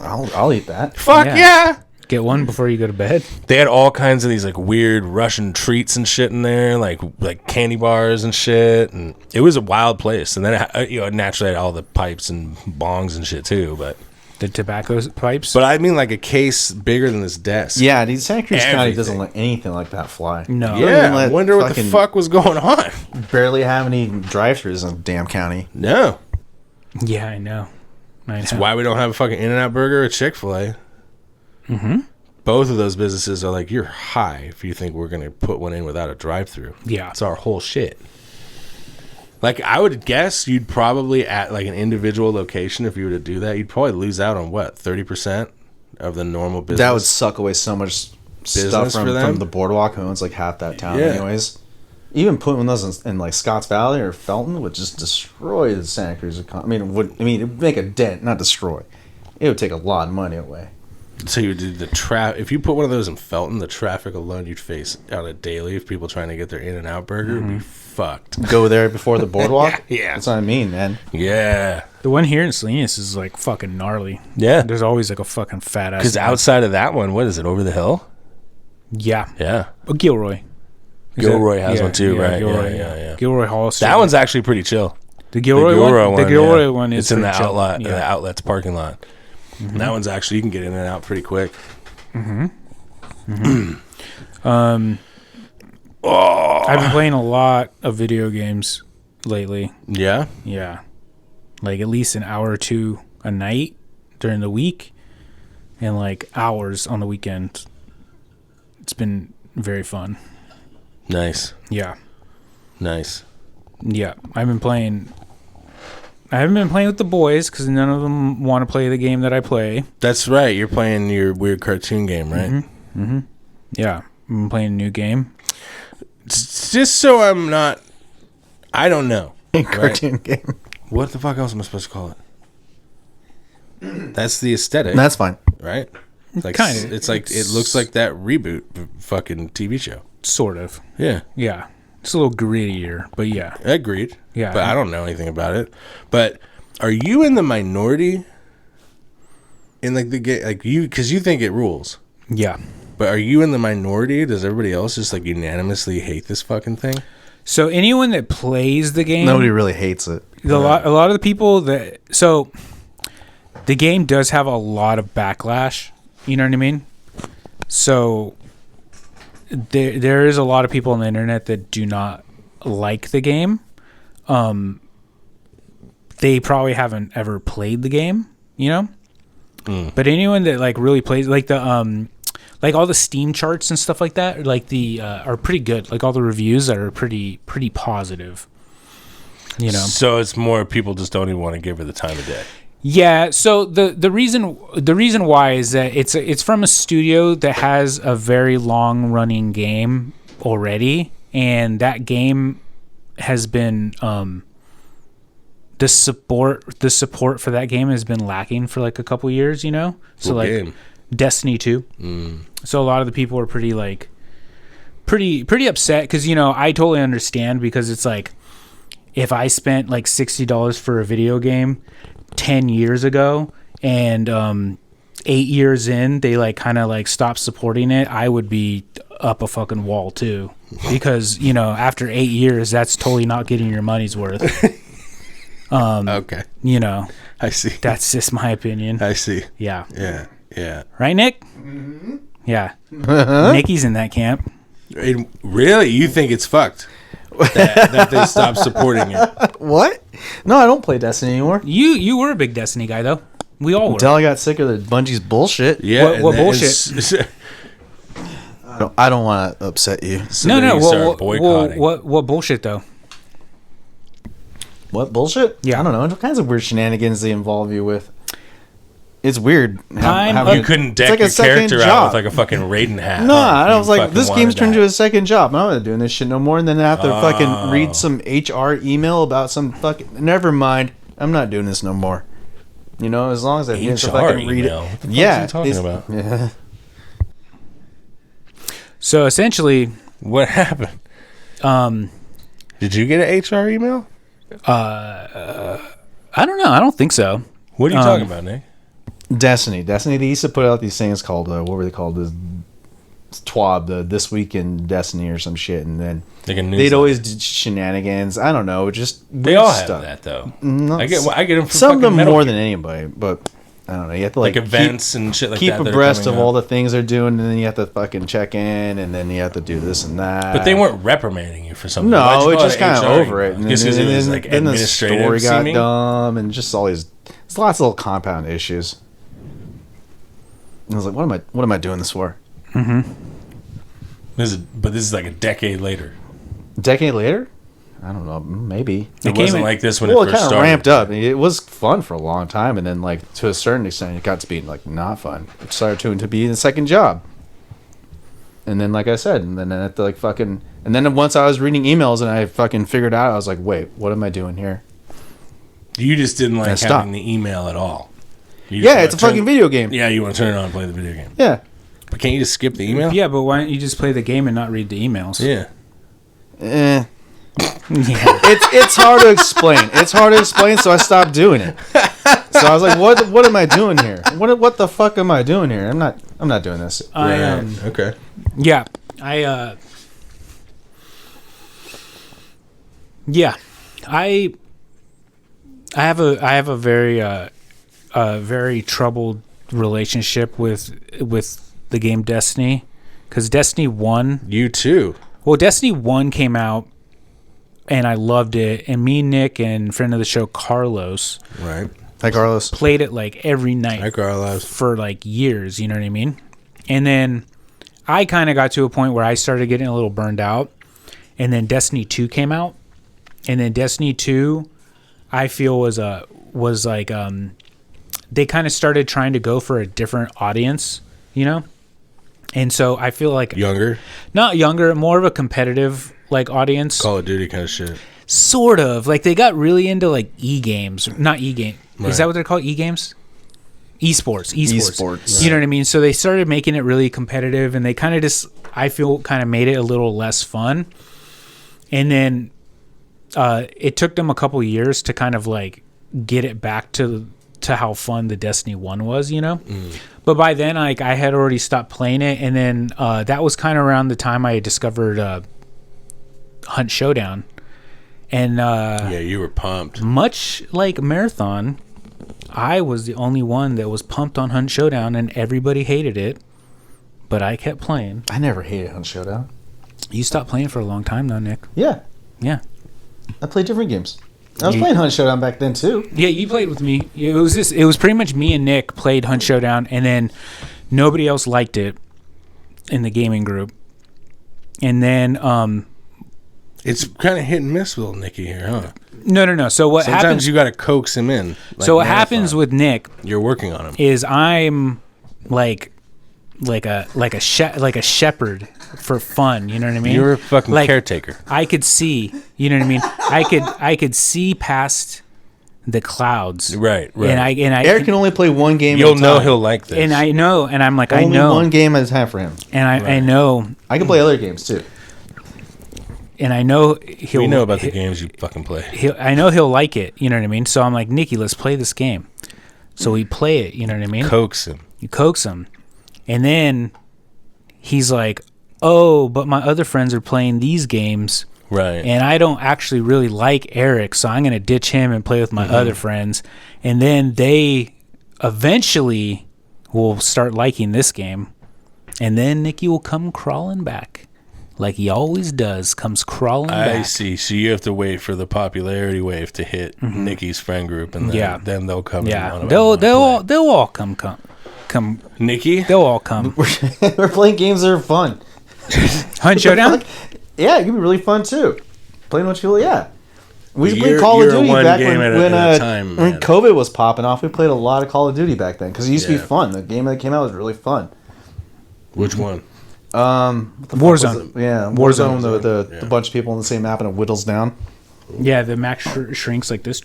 I'll eat that. Fuck yeah. Get one before you go to bed. They had all kinds of these like weird Russian treats and shit in there, like candy bars and shit, and it was a wild place. And then it naturally had all the pipes and bongs and shit too, but the tobacco pipes. But I mean like a case bigger than this desk. Yeah, dude, Santa Cruz County doesn't let anything like that fly. No. Yeah, I wonder what the fuck was going on. Barely have any drive-thrus in the damn county. No. Yeah, I know. That's why we don't have a fucking In-N-Out Burger or Chick-fil-A. Both of those businesses are like, you're high if you think we're going to put one in without a drive-thru. Yeah. It's our whole shit. Like, I would guess you'd probably, at like an individual location, if you were to do that, you'd probably lose out on what, 30% of the normal business? That would suck away so much stuff from the boardwalk, who owns like half that town anyways. Even putting one of those in like Scotts Valley or Felton would just destroy the Santa Cruz economy. It would make a dent, not destroy. It would take a lot of money away. So you would do the traffic. If you put one of those in Felton, the traffic alone you'd face on a daily of people trying to get their In-N-Out Burger would be fucked. Go there before the boardwalk? Yeah. That's what I mean, man. Yeah. The one here in Salinas is like fucking gnarly. Yeah. There's always like a fucking fat ass. Because outside of that one, what is it, over the hill? Yeah. Yeah. Gilroy. Gilroy has one too, right? Gilroy, Yeah. Gilroy Hall. That one's actually pretty chill. The Gilroy one. The Gilroy one is it's in the chill. outlet, the outlet's parking lot. And that one's actually you can get in and out pretty quick. I've been playing a lot of video games lately. Yeah. Yeah, like at least an hour or two a night during the week, and like hours on the weekend. It's been very fun. Nice. Yeah. Nice. Yeah, I haven't been playing with the boys because none of them want to play the game that I play. That's right. You're playing your weird cartoon game, right? Yeah, I'm playing a new game. Just so I'm not... I don't know. Cartoon game. What the fuck else am I supposed to call it? That's the aesthetic. That's fine. Right? Like, Kinda. It's like... It looks like that reboot fucking TV show. Sort of. Yeah. Yeah, it's a little grittier, but yeah. Agreed. Yeah. But I don't know anything about it. But are you in the minority in like the game? Like you, because you think it rules. Yeah. But are you in the minority? Does everybody else just like unanimously hate this fucking thing? So anyone that plays the game, Nobody really hates it. a lot of the people that the game does have a lot of backlash. You know what I mean? So there is a lot of people on the internet that do not like the game. They probably haven't ever played the game, you know? But anyone that like really plays like the like all the Steam charts and stuff like that, like the are pretty good. Like all the reviews are pretty positive. You know. So it's more people just don't even want to give her the time of day. Yeah, so the reason why is that it's from a studio that has a very long running game already, and that game has been the support for that game has been lacking for like a couple years, you know. So What like game? Destiny 2. So a lot of the people are pretty upset because, you know, I totally understand, because it's like if I spent like $60 for a video game 10 years ago and 8 years in they like kind of like stopped supporting it, I would be up a fucking wall too, because, you know, after 8 years that's totally not getting your money's worth. Okay. You know, I see. that's just my opinion. I see. Yeah. Yeah. Right, Nick? Yeah. Nikki's in that camp. Really? You think it's fucked that they stopped supporting it? What? No, I don't play Destiny anymore. You were a big Destiny guy though. We all were. Until I got sick of the Bungie's bullshit. Yeah. What bullshit? I don't want to upset you. So No. then you start boycotting. What bullshit though? What bullshit? Yeah. I don't know. What kinds of weird shenanigans they involve you with? It's weird. You couldn't deck your character out with like a fucking Raiden hat. No, huh? I was You like, fucking this wanted game's turned that. into a second job. I'm not doing this shit no more. And then I have to fucking read some HR email about some fucking. Never mind. I'm not doing this no more. You know, as long as I get to HR fucking read email? it. What the fuck Yeah. is he talking about? Yeah. So essentially, What happened? Did you get an HR email? I don't know. I don't think so. What are you talking about, Nick? Destiny. They used to put out these things called, what were they called? The TWAB, the This Week in Destiny or some shit. And then Like a they'd newsletter. always do shenanigans. I don't know. Just They weird all have stuff. that though. No, I get them from some of fucking them Metal more Gear. than anybody, but I don't know. You have to like events and shit like keep that. that are abreast coming of all up. the things they're doing, and then you have to fucking check in, and then you have to do this and that. But they weren't reprimanding you for something. No, Why'd you it's call just kind of HR over it. email? Just 'cause it was like then the administrative story got seeming? dumb, and just all these. It's lots of little compound issues. And I was like, what am I doing this for? This is like a decade later. A decade later? I don't know. Maybe. It wasn't like this when Well, it it first kind of started. ramped up. It was fun for a long time, and then like to a certain extent, it got to be like not fun. It started to be the second job. And then, like I said, and then I had to like fucking. And then once I was reading emails and I fucking figured out, I was like, wait, what am I doing here? You just didn't like Messed having up. the email at all. You just Yeah, wanna it's a fucking video game. Yeah, you want to turn it on and play the video game. Yeah. But can't you just skip the email? Yeah, but why don't you just play the game and not read the emails? Yeah. Eh. Yeah. It's hard to explain. It's hard to explain, so I stopped doing it. So I was like, what am I doing here? What the fuck am I doing here? I'm not. I'm not doing this. Okay. Yeah, I have a very troubled relationship with the game Destiny, because Destiny 1. You too. Well, Destiny 1 came out, and I loved it. And me, Nick, and friend of the show Carlos, Right. Hi, Carlos. played it like every night Hi, Carlos. for like years. You know what I mean? And then I kind of got to a point where I started getting a little burned out. And then Destiny 2 came out, and then Destiny 2, I feel was like they kind of started trying to go for a different audience, you know. And so I feel like Younger. not younger, more of a competitive like audience. Call of Duty kind of shit. Sort of. Like they got really into like e-games. Not e-game. Right. Is that what they're called? E-games? Esports. Esports. You know what I mean? So they started making it really competitive, and they kind of just, I feel, kind of made it a little less fun. And then it took them a couple years to kind of like get it back to how fun the Destiny 1 was, you know? But by then, like, I had already stopped playing it, and then that was kind of around the time I discovered Hunt Showdown. And Yeah, you were pumped. much like Marathon, I was the only one that was pumped on Hunt Showdown, and everybody hated it, but I kept playing. I never hated Hunt Showdown. You stopped playing for a long time, though, Nick. Yeah, Yeah. I played different games. I was playing Hunt Showdown back then too. Yeah, you played with me. It was pretty much me and Nick played Hunt Showdown, and then nobody else liked it in the gaming group. And then It's kind of hit and miss with little Nicky here, huh? no. So what Sometimes happens? you got to coax him in. Like So what Marathon. happens with Nick You're working on him. is I'm like a shepherd for fun. You know what I mean? You're a fucking Like, caretaker. I could see. You know what I mean? I could see past the clouds. Right. And I Eric can only play one game. You'll at a know time. he'll like this. and I know, and I'm like, Only I know, one game at a time for him. and I know, I can play other games too. and I know he'll. We know about the games you fucking play. I know he'll like it. You know what I mean? So I'm like, Nikki, let's play this game. So we play it. You know what I mean? Coax him. You coax him, and then he's like, "Oh, but my other friends are playing these games, Right. and I don't actually really like Eric, so I'm going to ditch him and play with my other friends." And then they eventually will start liking this game, and then Nikki will come crawling back, like he always does. Comes crawling I back. see. So you have to wait for the popularity wave to hit Nikki's friend group, and then, then they'll come. Yeah, and they'll all come. Nikki. They'll all come. We're playing games that are fun. Hunt Showdown. Yeah, it can be really fun too. Playing what you yeah. We played You're- Call of you're Duty one back game when at a time, when man. COVID was popping off. We played a lot of Call of Duty back then because it used to be Yeah. fun. The game that came out was really fun. Which one? What the fuck Warzone. was it? Yeah, Warzone. The bunch of people in the same map and it whittles down. Yeah, the max shrinks like this.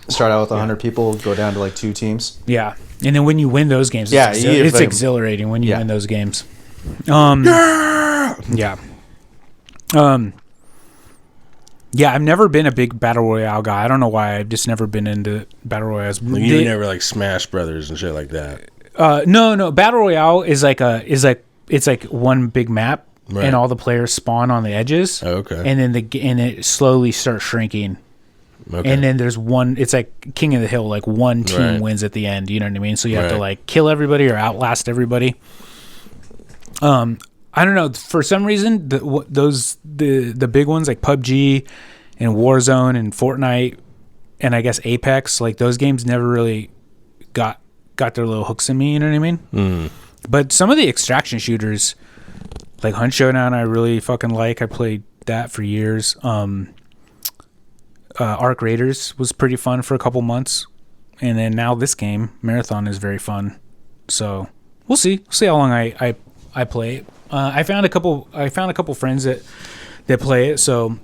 Start out with 100 people, go down to like 2 teams. Yeah, and then when you win those games, Yeah, it's like- exhilarating when you Yeah. win those games. Yeah. Yeah, I've never been a big battle royale guy. I don't know why. I've just never been into battle royales. You never like Smash Brothers and shit like that. No. Battle royale is like it's like one big map, Right. and all the players spawn on the edges. Oh, okay. And then and it slowly starts shrinking. Okay. And then there's one. It's like King of the Hill. Like one team Right. wins at the end. You know what I mean? So you have to Right. like kill everybody or outlast everybody. I don't know. For some reason, the big ones like PUBG and Warzone and Fortnite and I guess Apex, like those games never really got their little hooks in me. You know what I mean? But some of the extraction shooters, like Hunt Showdown, I really fucking like. I played that for years. Arc Raiders was pretty fun for a couple months, and then now this game Marathon is very fun. So we'll see how long I play it. I found a couple friends that play it, so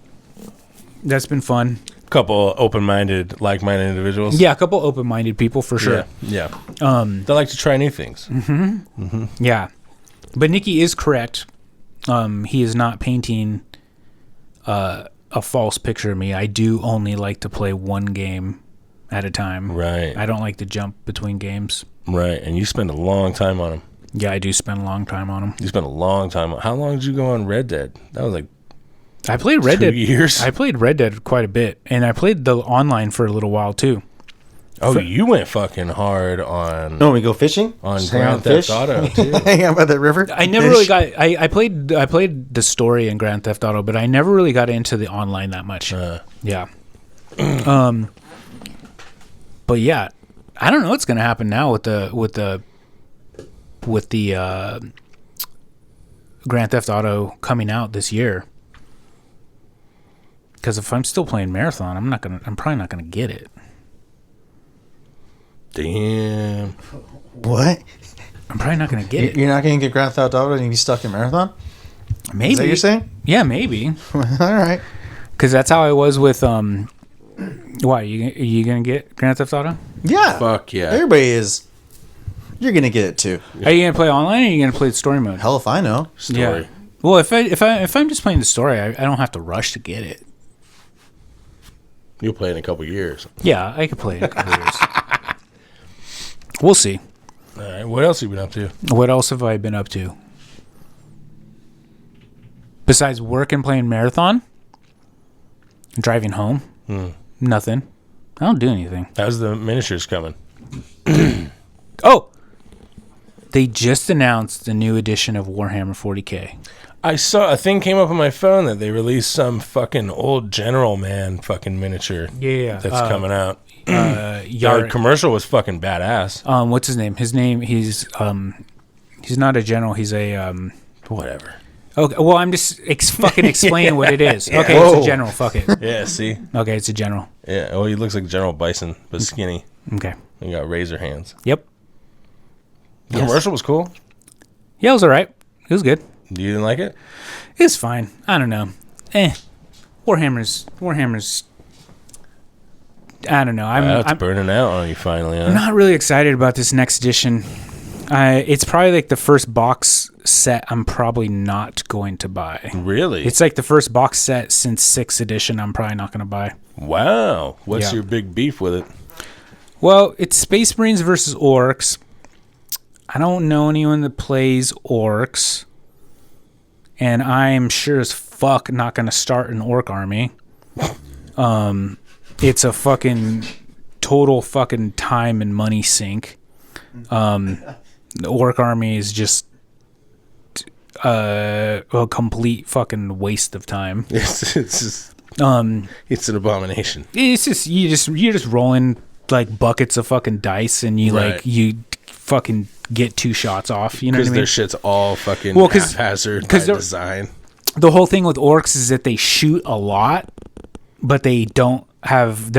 that's been fun. Couple open-minded, like-minded individuals. Yeah, a couple open-minded people for sure. Yeah. They like to try new things. Yeah, but Nikki is correct. He is not painting a false picture of me. I do only like to play one game at a time. Right. I don't like to jump between games. Right. And you spend a long time on them. Yeah, I do spend a long time on them. You spent a long time. How long did you go on Red Dead? That was like I played Red 2 Dead. years. I played Red Dead quite a bit, and I played the online for a little while too. Oh, you went fucking hard on No, we go fishing on Just hang out Grand and Theft Auto too. hang out by the river. I never fish. really got. I played the story in Grand Theft Auto, but I never really got into the online that much. Yeah. But yeah, I don't know what's gonna happen now with the Grand Theft Auto coming out this year. Because if I'm still playing Marathon, I'm probably not gonna get it. Damn. What? I'm probably not gonna get it. You're not going to get Grand Theft Auto and you be stuck in Marathon? Maybe. Is that what you're saying? Yeah, maybe. All right. Because that's how I was with Why are you gonna get Grand Theft Auto? Yeah. Fuck yeah. Everybody is. You're gonna get it too. Are you gonna play online or are you gonna play the story mode? Hell if I know. Story. Yeah. Well, if I'm just playing the story, I don't have to rush to get it. You'll play in a couple years. Yeah, I could play it in a couple years. We'll see. All right. What else have you been up to? What else have I been up to? Besides work and playing Marathon? Driving home? Nothing. I don't do anything. How's the miniatures coming? Oh! They just announced the new edition of Warhammer 40K. I saw a thing came up on my phone that they released some fucking old General Man fucking miniature. Yeah. That's coming out. Yar- The commercial was fucking badass. what's his name? He's not a general. He's a Whatever. Okay, well, I'm just fucking explaining what it is. Okay, Whoa. it's a general. Fuck it. Yeah. See. Okay, it's a general. Yeah. Oh, he looks like General Bison, but skinny. Okay. He got razor hands. Yep. The commercial was cool. Yeah, it was all right. It was good. You didn't like it? It's fine. I don't know. Warhammer's. I don't know. It's I'm burning out on you finally, huh? not really excited about this next edition. It's probably like the first box set I'm probably not going to buy. Really? It's like the first box set since 6th edition I'm probably not going to buy. Wow. What's Yeah. your big beef with it? Well, it's Space Marines versus Orcs. I don't know anyone that plays Orcs. And I'm sure as fuck not going to start an Orc army. It's a fucking total fucking time and money sink. The Orc army is just a complete fucking waste of time. It's just, it's an abomination. It's just you're just rolling like buckets of fucking dice and you fucking get 2 shots off. You know what I Because mean? their shit's all fucking haphazard by design. The whole thing with Orcs is that they shoot a lot, but they're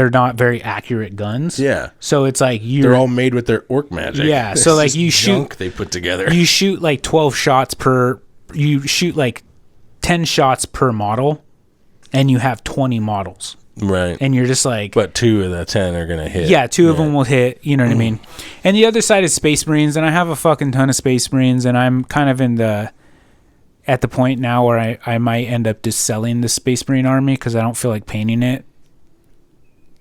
not very accurate guns. Yeah. So it's like They're all made with their orc magic. Yeah, It's so like just you junk shoot they put together. You shoot like 12 shots per. You shoot like 10 shots per model, and you have 20 models, Right. and you're just like. But 2 of the 10 are going to hit. Yeah, 2 of them will hit. You know what I mean? And the other side is Space Marines, and I have a fucking ton of Space Marines, and I'm kind of at the point now where I might end up just selling the Space Marine army because I don't feel like painting it.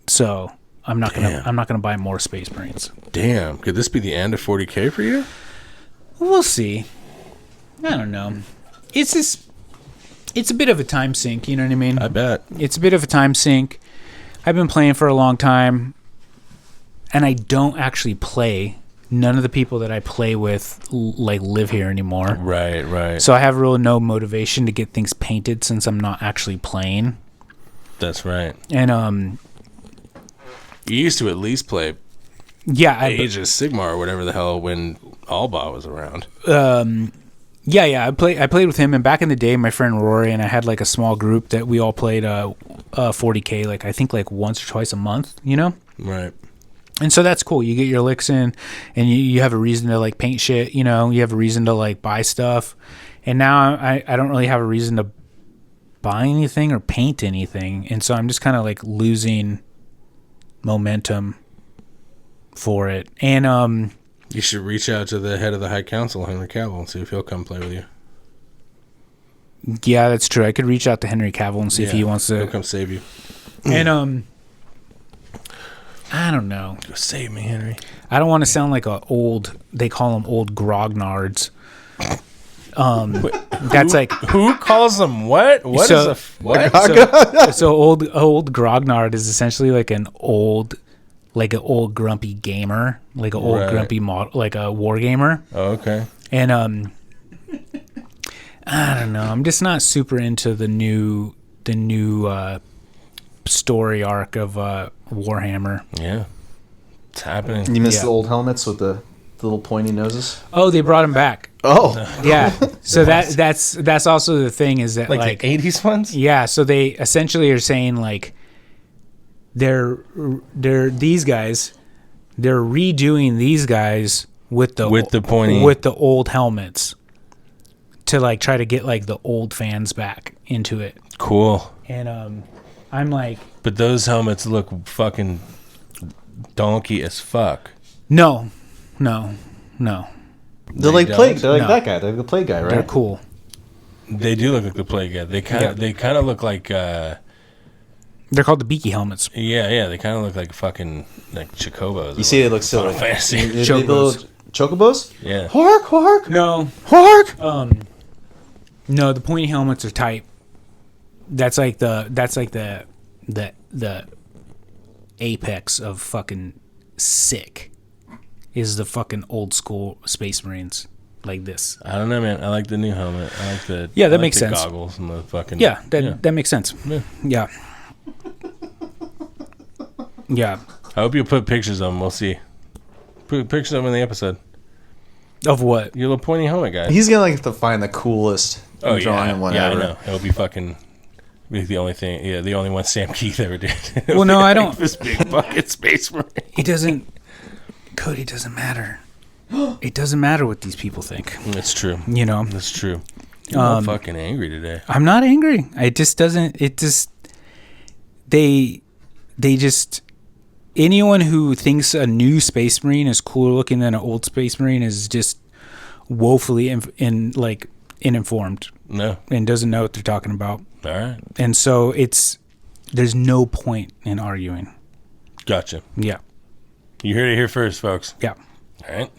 So I'm not gonna buy more Space Marines. Damn. Could this be the end of 40K for you? We'll see. I don't know. It's a bit of a time sink. You know what I mean? I bet. It's a bit of a time sink. I've been playing for a long time, and I don't actually play. None of the people that I play with live here anymore. Right. So I have really no motivation to get things painted since I'm not actually playing. That's right. And You used to at least play yeah, Age of Sigma or whatever the hell when Alba was around. Yeah. I played with him, and back in the day, my friend Rory and I had like a small group that we all played 40K, like I think like once or twice a month, you know? Right. And so that's cool. You get your licks in, and you have a reason to like paint shit, you know? You have a reason to like buy stuff. And now I don't really have a reason to buy anything or paint anything, and so I'm just kind of like losing momentum for it. And You should reach out to the head of the High Council, Henry Cavill, and see if he'll come play with you. yeah, that's true. I could reach out to Henry Cavill and see if he wants He'll to come save you. And I don't know. Save me, Henry. I don't want to sound like they call them old grognards. That's like, Who calls them what? What So- is a what? so old grognard is essentially like an old grumpy gamer, like an old Right. grumpy like a war gamer. Oh, okay. And I don't know. I'm just not super into the new story arc of Warhammer. Yeah. It's happening. You miss Yeah. the old helmets with the little pointy noses? Oh, they brought him back. Oh, Yeah. So that's also the thing is that Like the 80s ones? yeah. So they essentially are saying like they're these guys. They're redoing these guys with the pointy- with the old helmets to like try to get like the old fans back into it. Cool. And I'm like, But those helmets look fucking donkey as fuck. no. they're like plague. They're like No. that guy. They're the plague guy, right? They're cool. They do look like the plague guy. They kind of look like They're called the beaky helmets. yeah, they kind of look like fucking like chocobos. You see, they look silly. Final Fantasy. Chocobos? Yeah. Hork, hork, No. hork. No, the pointy helmets are tight. That's like the apex of fucking sick. Is the fucking old school Space Marines like this? I don't know, man. I like the new helmet. I like the Yeah, that I like makes the sense. Goggles and the fucking Yeah, that makes sense. Yeah. Yeah. Yeah. I hope you put pictures of them. We'll see. Put pictures of them in the episode. Of what? Your little pointy helmet guy. He's gonna like have to find the coolest drawing yeah, and whatever. I know. It'll be fucking be the only thing. Yeah, the only one Sam Keith ever did. Well, no, I don't. This big bucket Space Marine. It doesn't. Cody, doesn't matter. It doesn't matter what these people think. That's true. You know. That's true. I'm fucking angry today. I'm not angry. It just doesn't. It just. They just. Anyone who thinks a new Space Marine is cooler looking than an old Space Marine is just woefully uninformed No. and doesn't know what they're talking about. All right. And so there's no point in arguing. Gotcha. Yeah. You heard it here first, folks. Yeah. All right.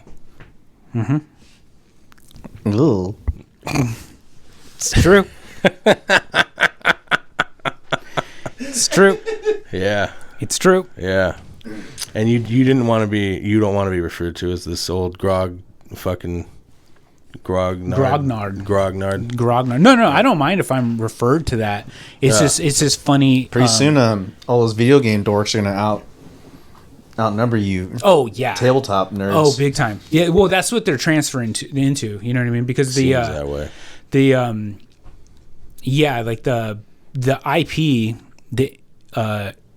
Ooh. It's true. It's true. Yeah. It's true. Yeah. And you don't want to be referred to as this old grognard. Grognard. Grognard. No, I don't mind if I'm referred to that. It's just funny. Pretty soon, all those video game dorks are gonna outnumber you. Oh yeah. Tabletop nerds. Oh, big time. Yeah. Well, that's what they're transferring into. You know what I mean? Because Seems that way. Like the IP, the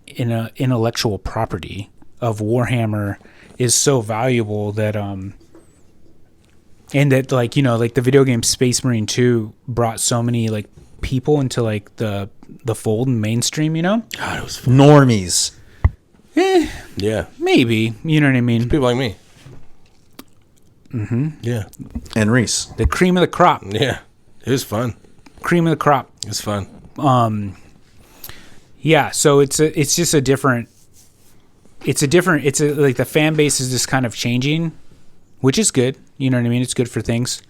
intellectual property of Warhammer is so valuable that and that like the video game Space Marine 2 brought so many like people into like the fold and mainstream. God, it was fun. Normies. Yeah. Maybe, you know what I mean? People like me. Mm-hmm. Yeah. And Reese. The cream of the crop. Yeah. It was fun. Cream of the crop. It was fun. Yeah, so it's just a different. It's like the fan base is just kind of changing, which is good. You know what I mean? It's good for things.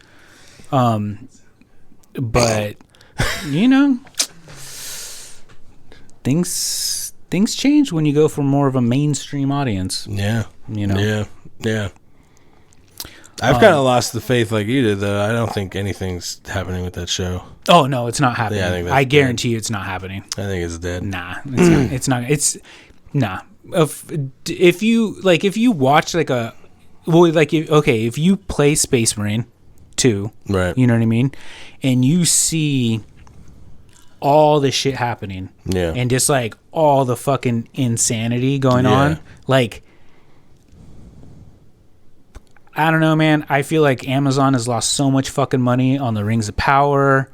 But things change when you go for more of a mainstream audience. Yeah. Yeah. I've kind of lost the faith like you did, though. I don't think anything's happening with that show. Oh no, it's not happening. Yeah, I think that's I guarantee you, it's not happening. I think it's dead. Nah, it's not. It's nah. If you watch like a if you play Space Marine 2, Right. you know what I mean, and you see all the shit happening, Yeah. and just like all the fucking insanity going on, like I don't know, man. I feel like Amazon has lost so much fucking money on the Rings of Power.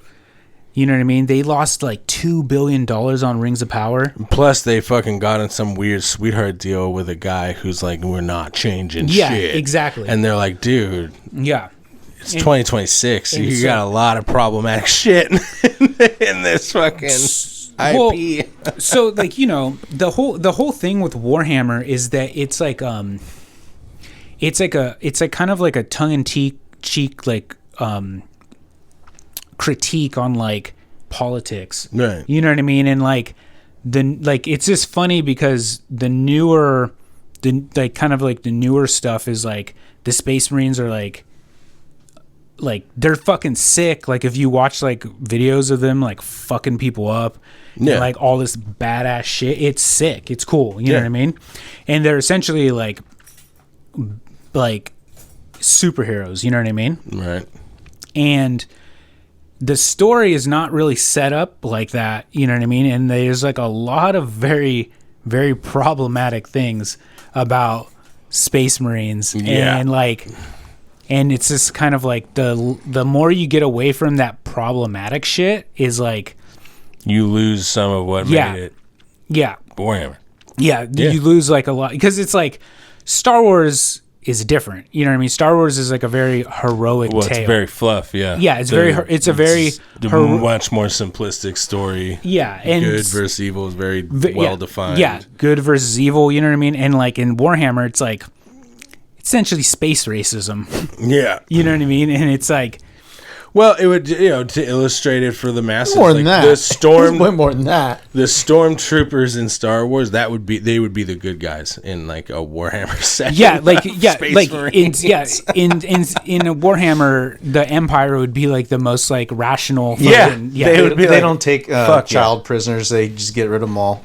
You know what I mean? They lost like $2 billion on Rings of Power. Plus, they fucking got in some weird sweetheart deal with a guy who's like, we're not changing shit. Yeah, exactly. And they're like, dude, Yeah. it's 2026. and You so- got a lot of problematic shit in this fucking... Well, IP. so like the whole thing with Warhammer is that it's like kind of like a tongue-in-cheek like critique on like politics, Right. You know what I mean? And like it's just funny because the newer stuff is like the Space Marines are like they're fucking sick. Like if you watch like videos of them like fucking people up, Yeah. and, like all this badass shit, it's sick. It's cool. You know what I mean? And they're essentially like superheroes. You know what I mean? Right. And the story is not really set up like that. You know what I mean? And there's like a lot of very, very problematic things about Space Marines. Yeah. And it's just kind of like the more you get away from that problematic shit is like, You lose some of what Yeah. made it yeah, Warhammer. yeah, you lose like a lot because it's like Star Wars is different. You know what I mean? Star Wars is like a very heroic Well, tale. it's very fluff, yeah. Yeah, it's a very much more simplistic story. yeah, and Good versus evil is very well defined. Yeah, good versus evil. You know what I mean? And like in Warhammer, it's like essentially space racism. Yeah. You know what I mean? And it's like, Well, it would, to illustrate it for the masses. More than that. Way more than that. The stormtroopers in Star Wars, they would be the good guys in like a Warhammer setting. yeah, like Space like Marines. in a Warhammer, the Empire would be like the most like rational. Yeah, fucking- They, would be they like, don't take fuck child prisoners. They just get rid of them all.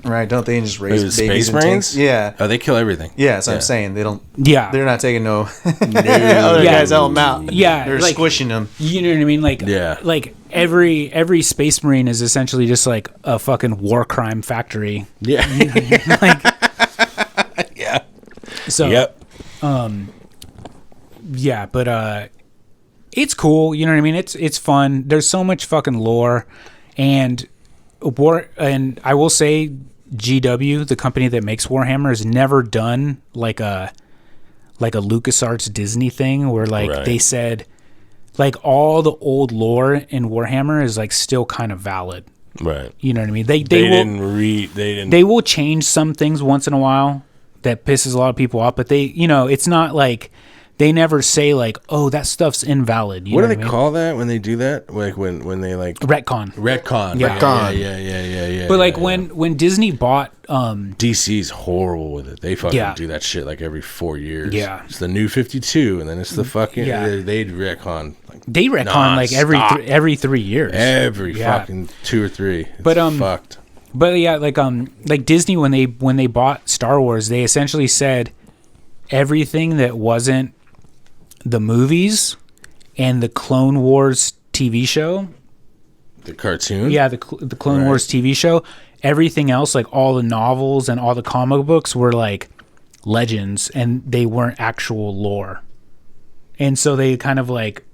Right? Don't they just raise Who's, babies Space in Marines? tanks? Yeah. Oh, they kill everything. Yeah, that's what I'm saying. They don't. Yeah, They're not taking no. Other Yeah. guys help them out. Yeah, They're like- squishing them. you know what I mean? Like Yeah. like every Space Marine is essentially just like a fucking war crime factory. Yeah. Like Yeah. so. Yep. Yeah, but it's cool. You know what I mean? It's fun. There's so much fucking lore, and I will say, GW, the company that makes Warhammer, has never done like a LucasArts Disney thing where like Right. they said like all the old lore in Warhammer is like still kind of valid. Right. You know what I mean? They didn't. They will change some things once in a while that pisses a lot of people off, but it's not like they never say like, oh, that stuff's invalid. You What know do I they mean? call that when they do that? Like when they like Retcon. retcon. Yeah. Retcon. Yeah. But like yeah. when Disney bought DC's horrible with it. They fucking Yeah. do that shit like every 4 years. Yeah. It's the new 52, and then it's the fucking Yeah. they'd retcon like they retcon like Non-stop. every 3 years. every Yeah. fucking 2 or 3. It's But, fucked. But yeah, like Disney when they bought Star Wars, they essentially said everything that wasn't the movies and the Clone Wars TV show. The cartoon. Yeah, the Clone Right. Wars TV show. Everything else, like all the novels and all the comic books, were like legends, and they weren't actual lore. And so they kind of like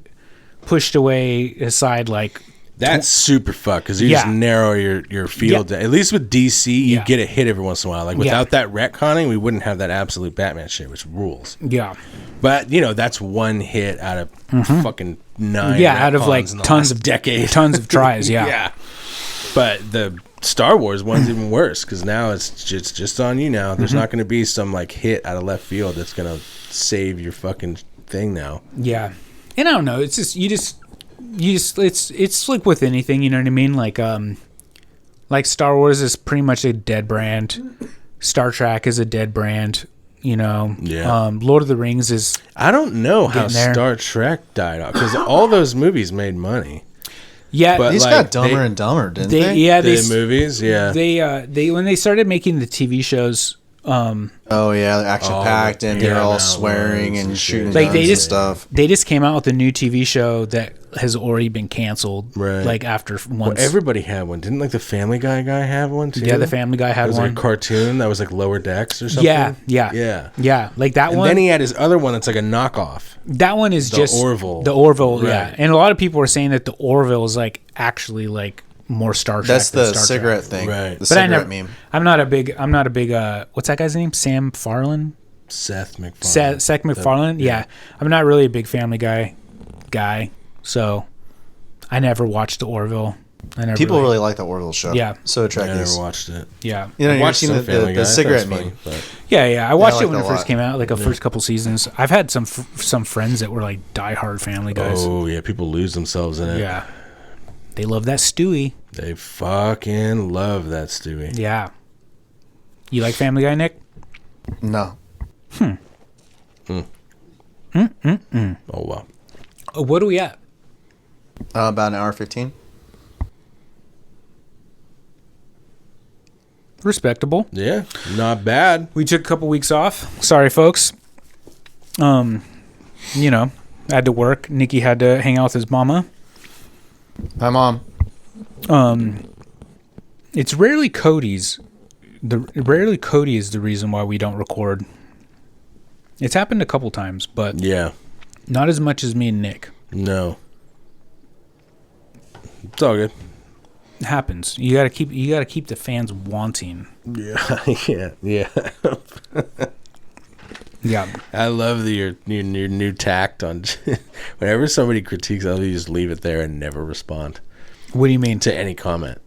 pushed aside like That's super fucked because you Yeah. just narrow your field Yeah. down. At least with DC, you Yeah. get a hit every once in a while. Like without that retconning, we wouldn't have that absolute Batman shit, which rules. yeah. But that's one hit out of fucking 9. Yeah, out of like retcons in the tons last of decade, tons of tries. Yeah. yeah. But the Star Wars one's even worse because now it's just on you. Now there's not going to be some like hit out of left field that's going to save your fucking thing now. Yeah. And I don't know. It's just you just it's like with anything. You know what I mean? Like Star Wars is pretty much a dead brand. Star Trek is a dead brand. Yeah. Lord of the Rings is. I don't know how Getting there. Star Trek died off because all those movies made money. Yeah. But These like, got dumber they- and dumber, didn't they they? yeah The they movies, yeah. they when they started making the TV shows. Oh yeah, they're action packed, and they're yeah, all man, swearing words and and shooting shit. Like, guns they and just- stuff. They just came out with a new TV show that has already been canceled. Right. Like after once. Well, everybody had one. Didn't like the Family Guy have one too? Yeah, the Family Guy It had was one. like a cartoon that was like Lower Decks or something. Yeah. Yeah. Like that And one. then he had his other one that's like a knockoff. That one is The just Orville. The Orville, yeah. Right. And a lot of people are saying that the Orville is like actually like more Star Trek. That's than the Star cigarette Trek. thing. Right. The But I cigarette never. meme. I'm not a big. What's that guy's name? Sam Farland. Seth MacFarlane. Seth MacFarlane. Yeah. I'm not really a big Family Guy. So I never watched the Orville. I never People really like the Orville show. Yeah. So I attractive. never watched it. Yeah. You know, you've Watched seen some Family Guy. the I thought it cigarette was meme. funny, but Yeah. I watched I it liked when it it a first lot. came out, like the first couple seasons. I've had some friends that were like diehard Family Guys. oh yeah, people lose themselves in it. Yeah. They love that Stewie. They fucking love that Stewie. Yeah. You like Family Guy, Nick? No. Oh wow. What are we at? About an hour 15. Respectable. Yeah, not bad. We took a couple weeks off. Sorry, folks. You know, had to work. Nikki had to hang out with his mama. Hi, Mom. It's rarely Cody is the reason why we don't record. It's happened a couple times, but Yeah. not as much as me and Nick. No. It's all good. It happens. You gotta keep the fans wanting. Yeah. Yeah. Yeah. I love your new tact on whenever somebody critiques, I'll just leave it there and never respond What do you mean? to any comment.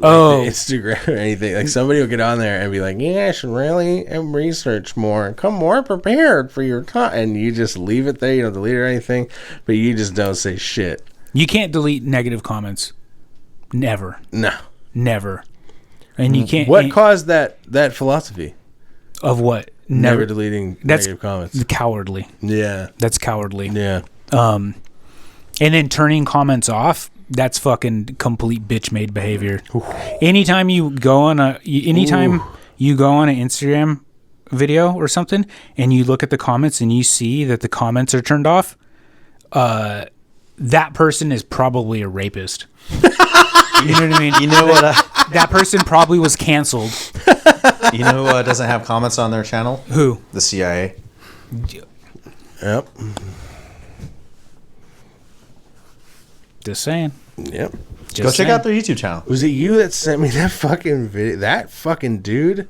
Oh, Instagram or anything. Like somebody will get on there and be like, "Yeah, I should really research more and come more prepared for your time." And you just leave it there. You don't delete it or anything, but you just don't say shit. you can't delete negative comments. Never. No. Never. And you can't. What caused that philosophy? Of what? Never deleting That's negative comments. cowardly. Yeah. That's cowardly. Yeah. And then turning comments off, that's fucking complete bitch made behavior. Anytime you go on you go on an Instagram video or something and you look at the comments and you see that the comments are turned off, that person is probably a rapist. You know what I mean? You know what? That person probably was canceled. You know who doesn't have comments on their channel? Who? The CIA. Yep. Just saying. Yep. Just Go check saying. out their YouTube channel. Was it you that sent me that fucking video? That fucking dude,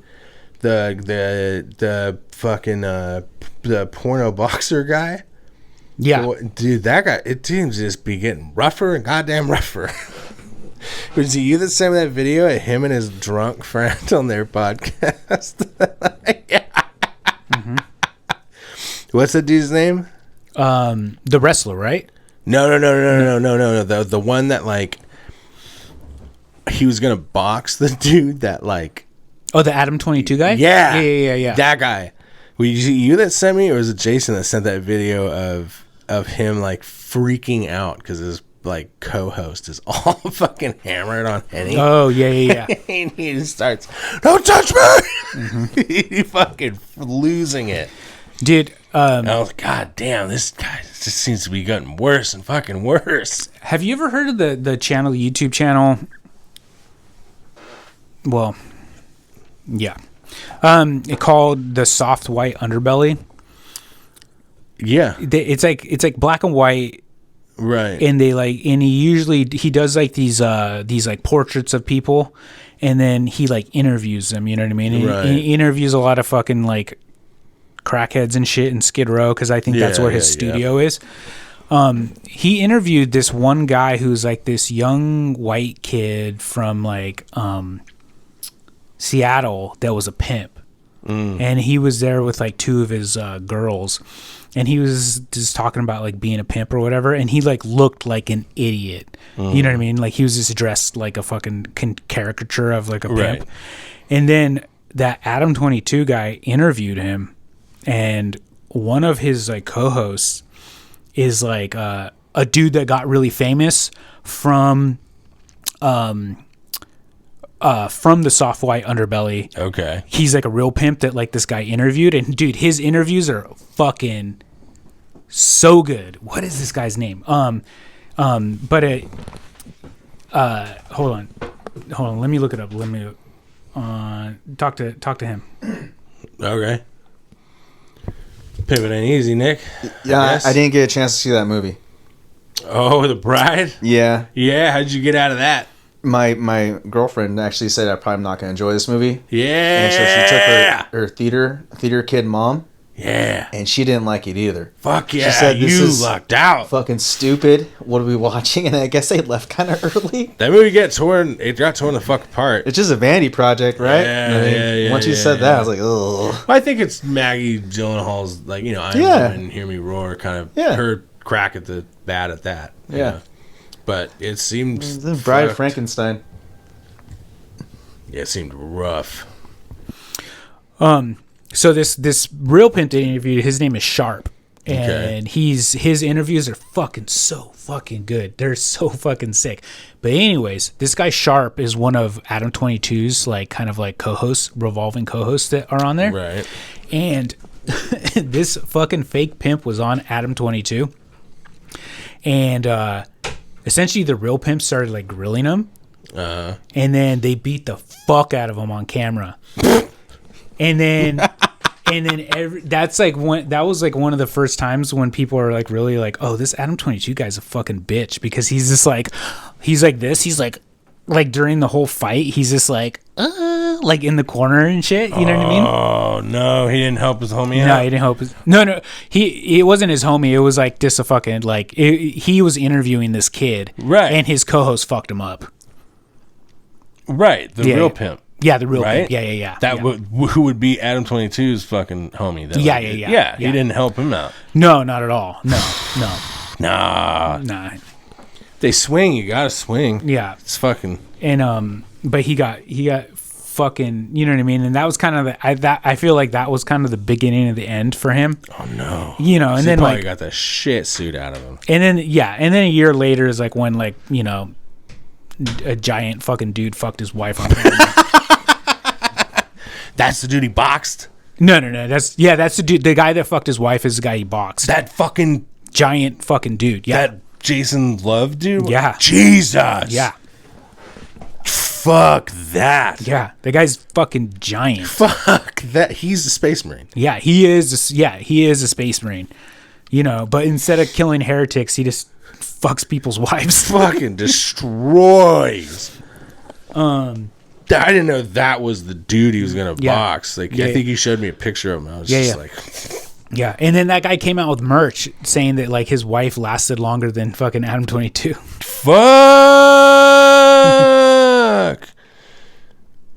the fucking the porno boxer guy. Yeah. Dude, that guy. It seems to just be getting rougher and goddamn rougher. Was it you that sent me that video of him and his drunk friend on their podcast? Mm-hmm. What's that dude's name? The wrestler, right? No. The one that like he was gonna box the dude that like. Oh, the Adam 22 guy? Yeah. Yeah. That guy. Was you that sent me, or was it Jason that sent that video of him like freaking out because his like co-host is all fucking hammered on Henny? Oh, yeah. And he just starts, "Don't touch me!" Mm-hmm. He fucking losing it. Dude, And I was like, God damn, this guy just seems to be getting worse and fucking worse. have you ever heard of the YouTube channel? Well, yeah. It called The Soft White Underbelly. Yeah. It's like black and white, Right. and he does like these like portraits of people, and then he like interviews them, you know what I mean? And Right. he interviews a lot of fucking like crackheads and shit in Skid Row, because I think that's where his studio is. He interviewed this one guy who's like this young white kid from like Seattle that was a pimp. And he was there with like two of his girls, and he was just talking about like being a pimp or whatever, and he like looked like an idiot. You know what I mean? Like he was just dressed like a fucking caricature of like a pimp. Right. And then that Adam 22 guy interviewed him, and one of his like co-hosts is like a dude that got really famous from the Soft White Underbelly. Okay. He's like a real pimp that like this guy interviewed, and dude, his interviews are fucking so good. What is this guy's name? Hold on, let me look it up. Let me talk to him. Okay. Pivot ain't easy, Nick. Yeah, Yes. I didn't get a chance to see that movie. Oh, The Bride? Yeah. Yeah, how'd you get out of that? My girlfriend actually said I'm probably not going to enjoy this movie. Yeah. And so she took her theater kid mom. Yeah. And she didn't like it either. Fuck yeah. She said, "This you is lucked out. fucking stupid. What are we watching?" And I guess they left kind of early. That movie got torn the fuck apart. It's just a vanity project, right? Yeah, Once you said that, I was like, ugh. Well, I think it's Maggie Gyllenhaal's, like, you know, Iron Man and Hear Me Roar, kind of her crack at the bat at that. Yeah. Know? But it seemed The Bride of Frankenstein. Yeah, it seemed rough. So this real pimp that interviewed, his name is Sharp. And his interviews are so fucking good. They're so fucking sick. But anyways, this guy Sharp is one of Adam 22's like kind of like co-hosts, revolving co-hosts that are on there. Right. And this fucking fake pimp was on Adam 22. And essentially the real pimp started like grilling him. And then they beat the fuck out of him on camera. And then that was like one of the first times when people are like really like, oh, this Adam 22 guy's a fucking bitch, because he's just like, he's like during the whole fight, he's just like in the corner and shit. You know what I mean? Oh no, he didn't help his homie out. No, he didn't help his. No, it wasn't his homie. It was like just a fucking like he was interviewing this kid, right? And his co-host fucked him up. Right, the real pimp. Yeah, the real right? pimp. Yeah. That who would be Adam 22's fucking homie? That Yeah. He didn't help him out. No, not at all. No. Nah. They swing. You gotta swing. Yeah, it's fucking. And but he got fucking. You know what I mean? And that was kind of I feel like that was kind of the beginning of the end for him. Oh no. You know, and so then probably like got the shit suit out of him. And then a year later is like when like, you know, a giant fucking dude fucked his wife on camera. That's the dude he boxed? No. That's the dude. The guy that fucked his wife is the guy he boxed. That fucking giant fucking dude. Yeah. That Jason Love dude? Yeah. Jesus. Yeah. Fuck that. Yeah. The guy's fucking giant. Fuck that. He's a space marine. Yeah, he is. He is a space marine. You know, but instead of killing heretics, he just fucks people's wives. Fucking destroys. I didn't know that was the dude he was gonna box. Like, I think he showed me a picture of him. I was just like, yeah. And then that guy came out with merch saying that like his wife lasted longer than fucking Adam 22. Fuck.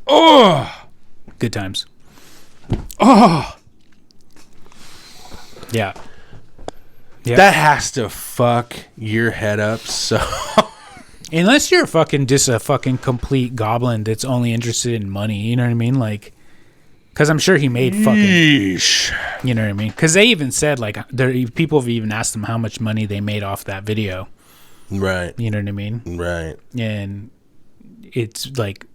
Oh, good times. Oh, yeah. That has to fuck your head up so. Unless you're just a fucking complete goblin that's only interested in money, you know what I mean? Like, because I'm sure he made fucking. Yeesh. You know what I mean? Because they even said like people have even asked them how much money they made off that video. Right. You know what I mean? Right. And it's like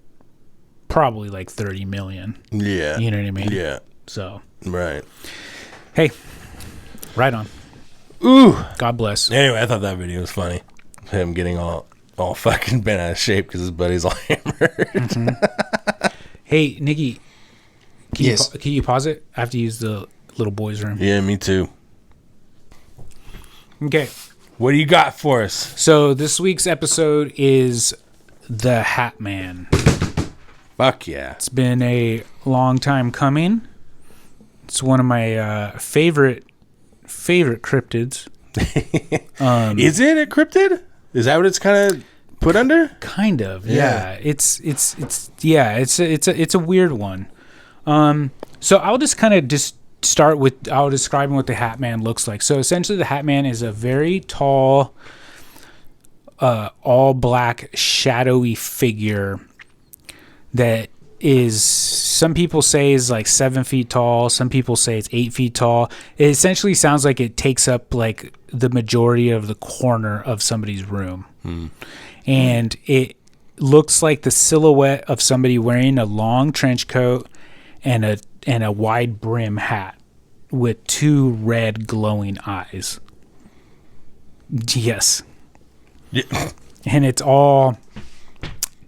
probably like 30 million. Yeah. You know what I mean? Yeah. So. Right. Hey, right on. Ooh. God bless. Anyway, I thought that video was funny. Him getting all fucking bent out of shape because his buddy's all hammered. Mm-hmm. Hey, Nikki, can you pause it? I have to use the little boy's room. Yeah, me too. Okay. What do you got for us? So this week's episode is The Hat Man. Fuck yeah. It's been a long time coming. It's one of my favorite cryptids. Is it a cryptid? Is that what it's kind of put under? Kind of, yeah. It's a weird one. So I'll just kind of start with describing what the Hat Man looks like. So essentially, the Hat Man is a very tall, all black, shadowy figure that is, some people say is like 7 feet tall. Some people say it's 8 feet tall. It essentially sounds like it takes up like the majority of the corner of somebody's room. And it looks like the silhouette of somebody wearing a long trench coat and a wide brim hat with 2 red glowing eyes. Yes. Yeah. And it's all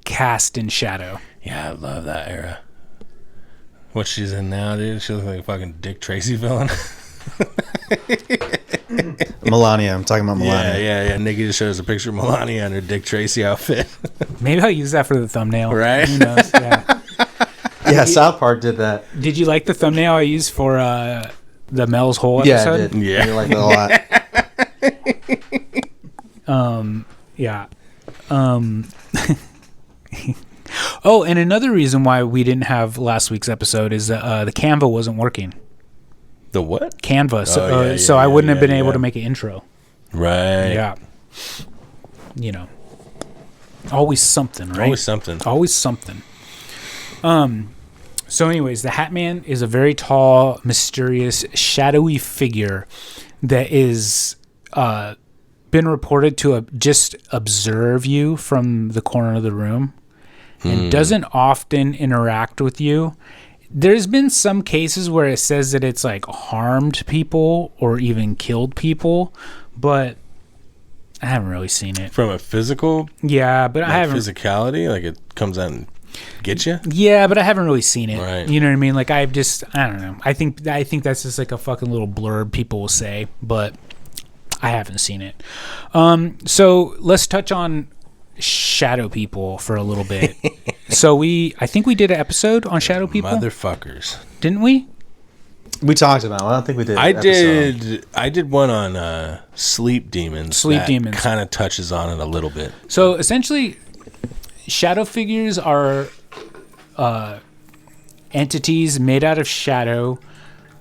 cast in shadow. Yeah, I love that era. What she's in now, dude, she looks like a fucking Dick Tracy villain. Melania. I'm talking about Melania. Yeah. Nikki just showed us a picture of Melania in her Dick Tracy outfit. Maybe I'll use that for the thumbnail. Right? Who knows? Yeah. Yeah, South Park did that. Did you like the thumbnail I used for the Mel's Hole Yeah, episode? I did. Yeah. I like that a lot. Yeah. Oh, and another reason why we didn't have last week's episode is that the Canva wasn't working. The what? Canva. So, Oh, yeah, so yeah, I wouldn't have yeah, been able yeah. to make an intro. Right. Yeah. You know. Always something, right? Always something. Always something. So anyways, the Hat Man is a very tall, mysterious, shadowy figure that is been reported to just observe you from the corner of the room and doesn't often interact with you. There's been some cases where it says that it's like harmed people or even killed people, but I haven't really seen it. From a physical Yeah, but I haven't. physicality, like it comes out and gets you. Yeah, but I haven't really seen it. Right. You know what I mean? Like I don't know. I think that's just like a fucking little blurb people will say, but I haven't seen it. So let's touch on shadow people for a little bit. So I think we did an episode on shadow people, Motherfuckers. didn't we? We talked about it. I don't think we did. I did one on sleep demons. Sleep demons. Kind of touches on it a little bit. So essentially, shadow figures are entities made out of shadow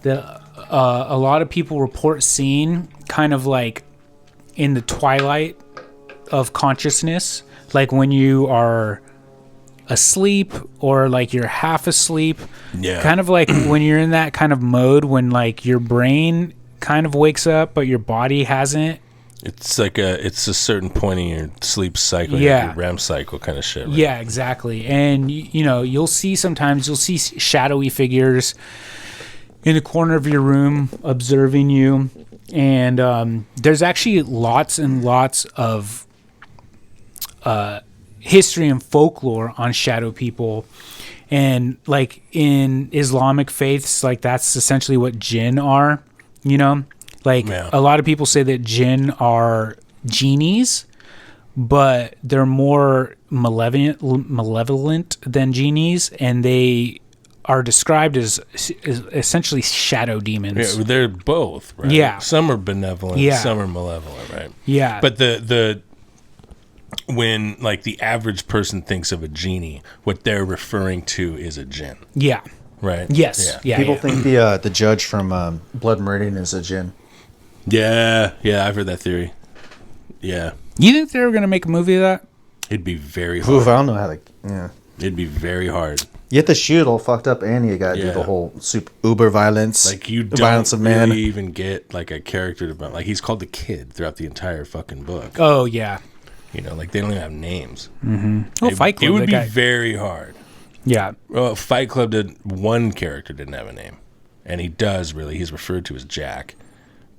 that a lot of people report seeing kind of like in the twilight of consciousness, like when you are asleep or like you're half asleep. Yeah. Kind of like when you're in that kind of mode when like your brain kind of wakes up but your body hasn't. It's like it's a certain point in your sleep cycle, Yeah. your REM cycle kind of shit. Right? Yeah, exactly. And you know, you'll see shadowy figures in the corner of your room observing you. And there's actually lots and lots of history and folklore on shadow people. And like in Islamic faiths, like that's essentially what jinn are, you know? Like a lot of people say that jinn are genies, but they're more malevolent than genies, and they are described as essentially shadow demons. Yeah, they're both, right? Yeah. Some are benevolent, Yeah. some are malevolent, right? Yeah. But when like the average person thinks of a genie, what they're referring to is a jinn, Yeah. right? Yes. Yeah. People yeah. think the judge from Blood Meridian is a djinn. Yeah, I've heard that theory. Yeah. You think they were going to make a movie of that? It'd be very hard. Oof, I don't know how to. Yeah. It'd be very hard. You have to shoot all fucked up, and you got to do Yeah. the whole uber violence. Like you the don't violence of man. really even get like a character development. Like he's called the Kid throughout the entire fucking book. Oh, yeah. You know, like they don't even have names. Well, Fight Club. It would that be guy- very hard. Yeah. Well, Fight Club did. One character didn't have a name, and he does really. He's referred to as Jack,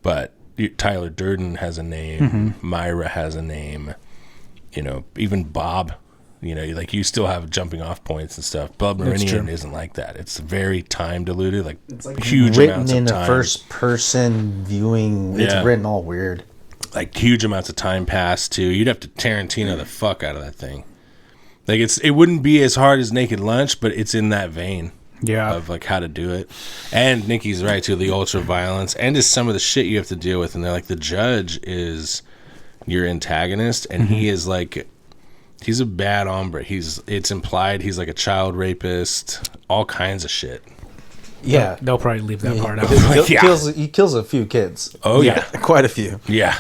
but Tyler Durden has a name. Mäyrä has a name. You know, even Bob. You know, like you still have jumping off points and stuff. Blood Meridian isn't like that. It's very time diluted. Like, It's like huge written amounts in of a time. first person viewing. Yeah. It's written all weird. Like huge amounts of time passed too. You'd have to Tarantino the fuck out of that thing. Like it wouldn't be as hard as Naked Lunch, but it's in that vein. Yeah. Of like how to do it. And Nikki's right too, the ultra violence and just some of the shit you have to deal with. And they're like, the judge is your antagonist, and he is like, he's a bad hombre. It's implied he's like a child rapist, all kinds of shit. Yeah. They'll probably leave that part out. He kills a few kids. Oh yeah. Quite a few. Yeah.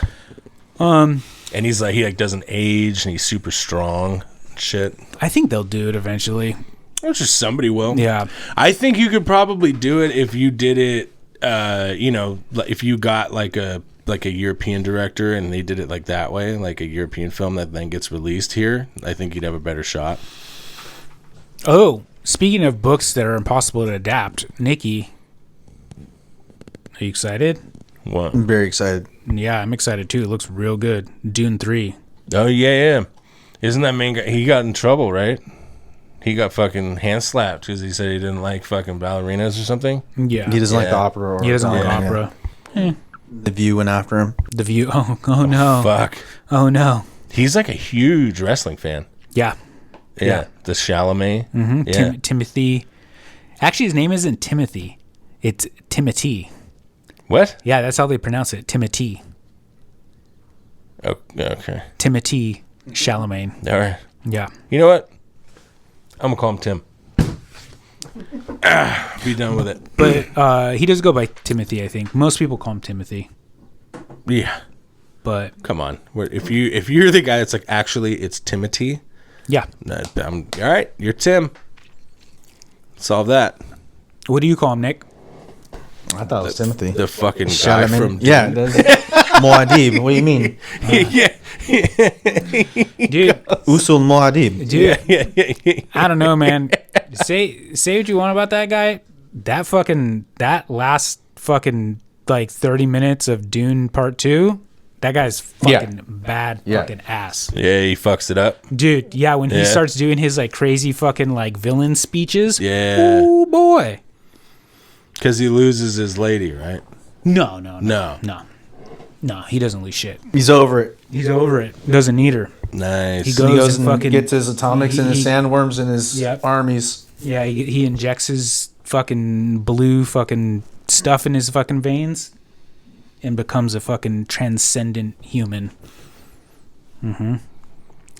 And he's like, he like doesn't age, and he's super strong and shit. I think they'll do it eventually. Or just somebody will. Yeah. I think you could probably do it if you did it, you know, if you got like a European director and they did it like that way, like a European film that then gets released here. I think you'd have a better shot. Oh, speaking of books that are impossible to adapt, Nikki, are you excited? What? I'm very excited. Yeah, I'm excited too. It looks real good. Dune 3. Oh, yeah. Isn't that main guy? He got in trouble, right? He got fucking hand slapped because he said he didn't like fucking ballerinas or something. Yeah. He doesn't like the opera. Or He doesn't like yeah. opera. The View went after him. The View. Oh no. Fuck. Oh no. He's like a huge wrestling fan. Yeah. Yeah. The Chalamet. Mm-hmm. Yeah. Timothy. Actually, his name isn't Timothy. It's Timothy. What? Yeah, that's how they pronounce it. Timothy. Oh, okay. Timothy Chalamet. All right. Yeah. You know what? I'm going to call him Tim. Be done with it. But he does go by Timothy, I think. Most people call him Timothy. Yeah. But Come on. If you're the guy that's like, actually, it's Timothy. yeah. No, all right. You're Tim. Solve that. What do you call him, Nick? I thought it was Timothy. The fucking guy Chalamet. from Yeah. Muad'Dib. What do you mean? yeah. Dude, Usul Muad'Dib. dude. I don't know, man. Say what you want about that guy. That last fucking like 30 minutes of Dune Part 2, that guy's fucking bad fucking ass. Yeah, he fucks it up. Dude, yeah, when he starts doing his like crazy fucking like villain speeches. Yeah. Oh boy. Because he loses his lady, right? No, he doesn't lose shit. He's over it. He's over it. Doesn't need her. Nice. He He goes goes and and fucking gets his atomics and his sandworms and his Yep. armies. Yeah, he injects his fucking blue fucking stuff in his fucking veins and becomes a fucking transcendent human. Mm-hmm.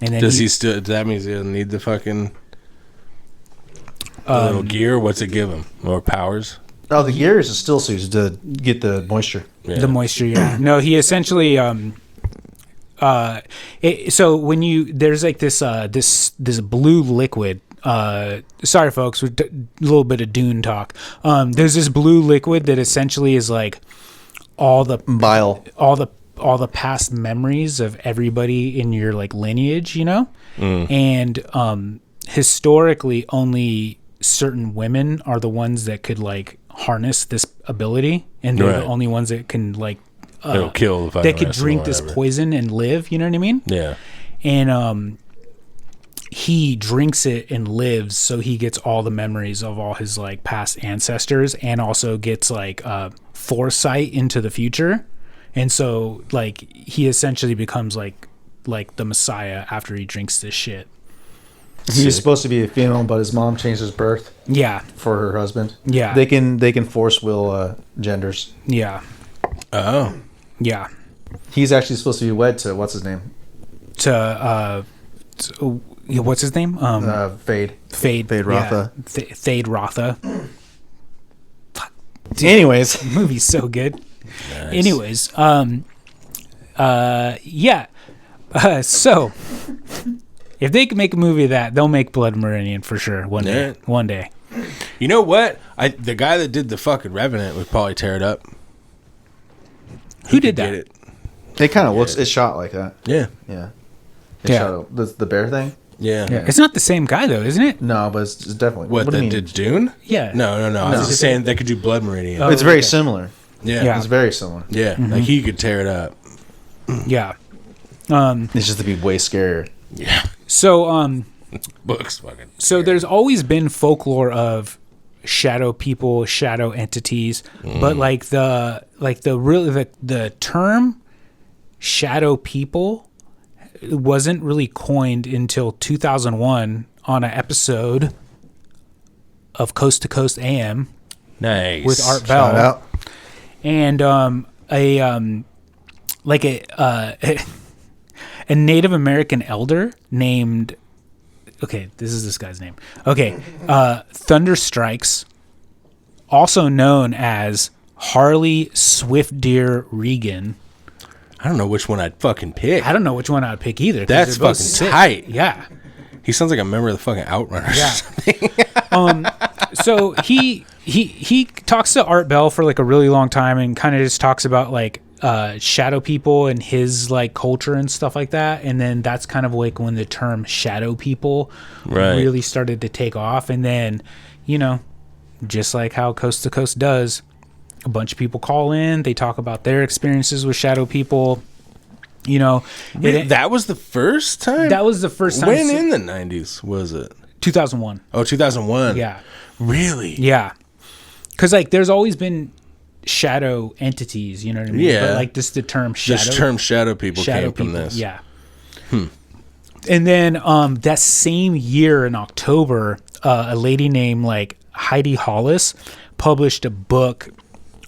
And then Does he still? That means he doesn't need the fucking little gear. What's it give him? More powers? Oh, the gear is a still suit to get the moisture. Yeah. the moisture? Yeah. No, he essentially so when you there's like this blue liquid. Sorry, folks, a little bit of Dune talk. There's this blue liquid that essentially is like all the Bile. all the past memories of everybody in your like lineage, you know? And historically only certain women are the ones that could like harness this ability, and they're Right. the only ones that can like It'll kill the they could virus or drink this whatever. poison and live, you know what I mean? Yeah. And he drinks it and lives, so he gets all the memories of all his like past ancestors, and also gets like foresight into the future. And so like he essentially becomes like the Messiah after he drinks this shit. He was supposed to be a female, but his mom changed his birth Yeah, for her husband. Yeah. They can force will genders. yeah, Oh. yeah. He's actually supposed to be wed to what's his name? Yeah, what's his name? Fade. Fade Rotha. Yeah. Fade Rotha. Anyways, The movie's so good. Nice. Anyways, yeah. So if they can make a movie of that, they'll make Blood Meridian for sure one day. Yeah. One day. You know what? The guy that did the fucking Revenant would probably tear it up. Who did Get that? it. it kind of looks. It's shot like that. Yeah. Yeah. Yeah. Shot the bear thing. Yeah. Yeah. It's not the same guy though, isn't it? No, but it's definitely. What, do that you mean? did Dune? Yeah. No. I was just saying they could do Blood Meridian. Oh. It's very okay. similar. Yeah. Yeah. It's very similar. Yeah. Like he could tear it up. Yeah. It's just to be way scarier. Yeah. So Books fucking. So there's always been folklore of shadow people, shadow entities, but like the term shadow people wasn't really coined until 2001 on an episode of Coast to Coast AM Nice. with Art Shout Bell, out. and a Native American elder named. Okay, this is this guy's name. Okay, Thunder Strikes, also known as Harley Swift Deer Regan. I don't know which one I'd fucking pick. I don't know which one I'd pick either. 'cause That's they're both fucking sick. tight. Yeah. He sounds like a member of the fucking Outrunners. Yeah. So he talks to Art Bell for like a really long time and kind of just talks about like shadow people and his like culture and stuff like that. And then that's kind of like when the term shadow people Right. really started to take off. And then, you know, just like how Coast to Coast does, a bunch of people call in, they talk about their experiences with shadow people. You know, That was the first time? that was the first time. When in the 90s was it? 2001. Oh, 2001. Yeah. Really? Yeah. Because, like, there's always been shadow entities, you know what I mean? Yeah. But, like, just the term shadow. This term shadow people shadow came from people, this. Yeah. And then that same year in October, a lady named, like, Heidi Hollis published a book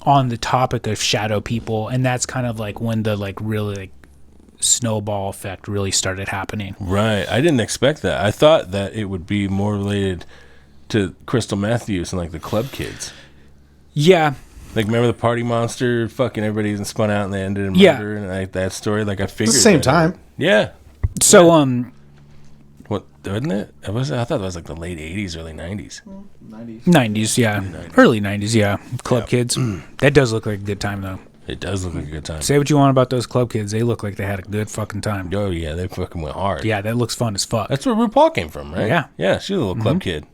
on the topic of shadow people, and that's kind of like when the like really like snowball effect really started happening. Right. I didn't expect that. I thought that it would be more related to Crystal Matthews and like the club kids. Yeah. Like, remember the Party Monster? Fucking everybody's spun out and they ended in Yeah. murder, and like that story. Like I figured It's the same that. time. Yeah. So What, wasn't it? I thought it was like the late 80s, early 90s. 90s, yeah. Early 90s, yeah. Club kids. That does look like a good time, though. It does look like a good time. Say what you want about those club kids. They look like they had a good fucking time. Oh, yeah, they fucking went hard. Yeah, that looks fun as fuck. That's where RuPaul came from, right? Yeah. Yeah, she's a little club kid.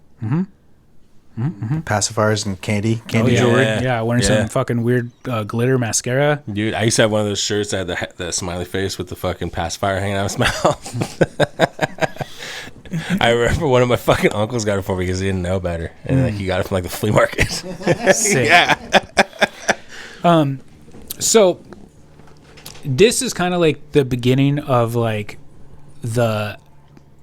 Pacifiers and candy Oh, yeah. jewelry. Yeah, wearing some fucking weird glitter mascara. Dude, I used to have one of those shirts that had the smiley face with the fucking pacifier hanging out of his mouth. I remember one of my fucking uncles got it for me because he didn't know better. And like he got it from like the flea market. Sick. Yeah. So this is kind of like the beginning of like the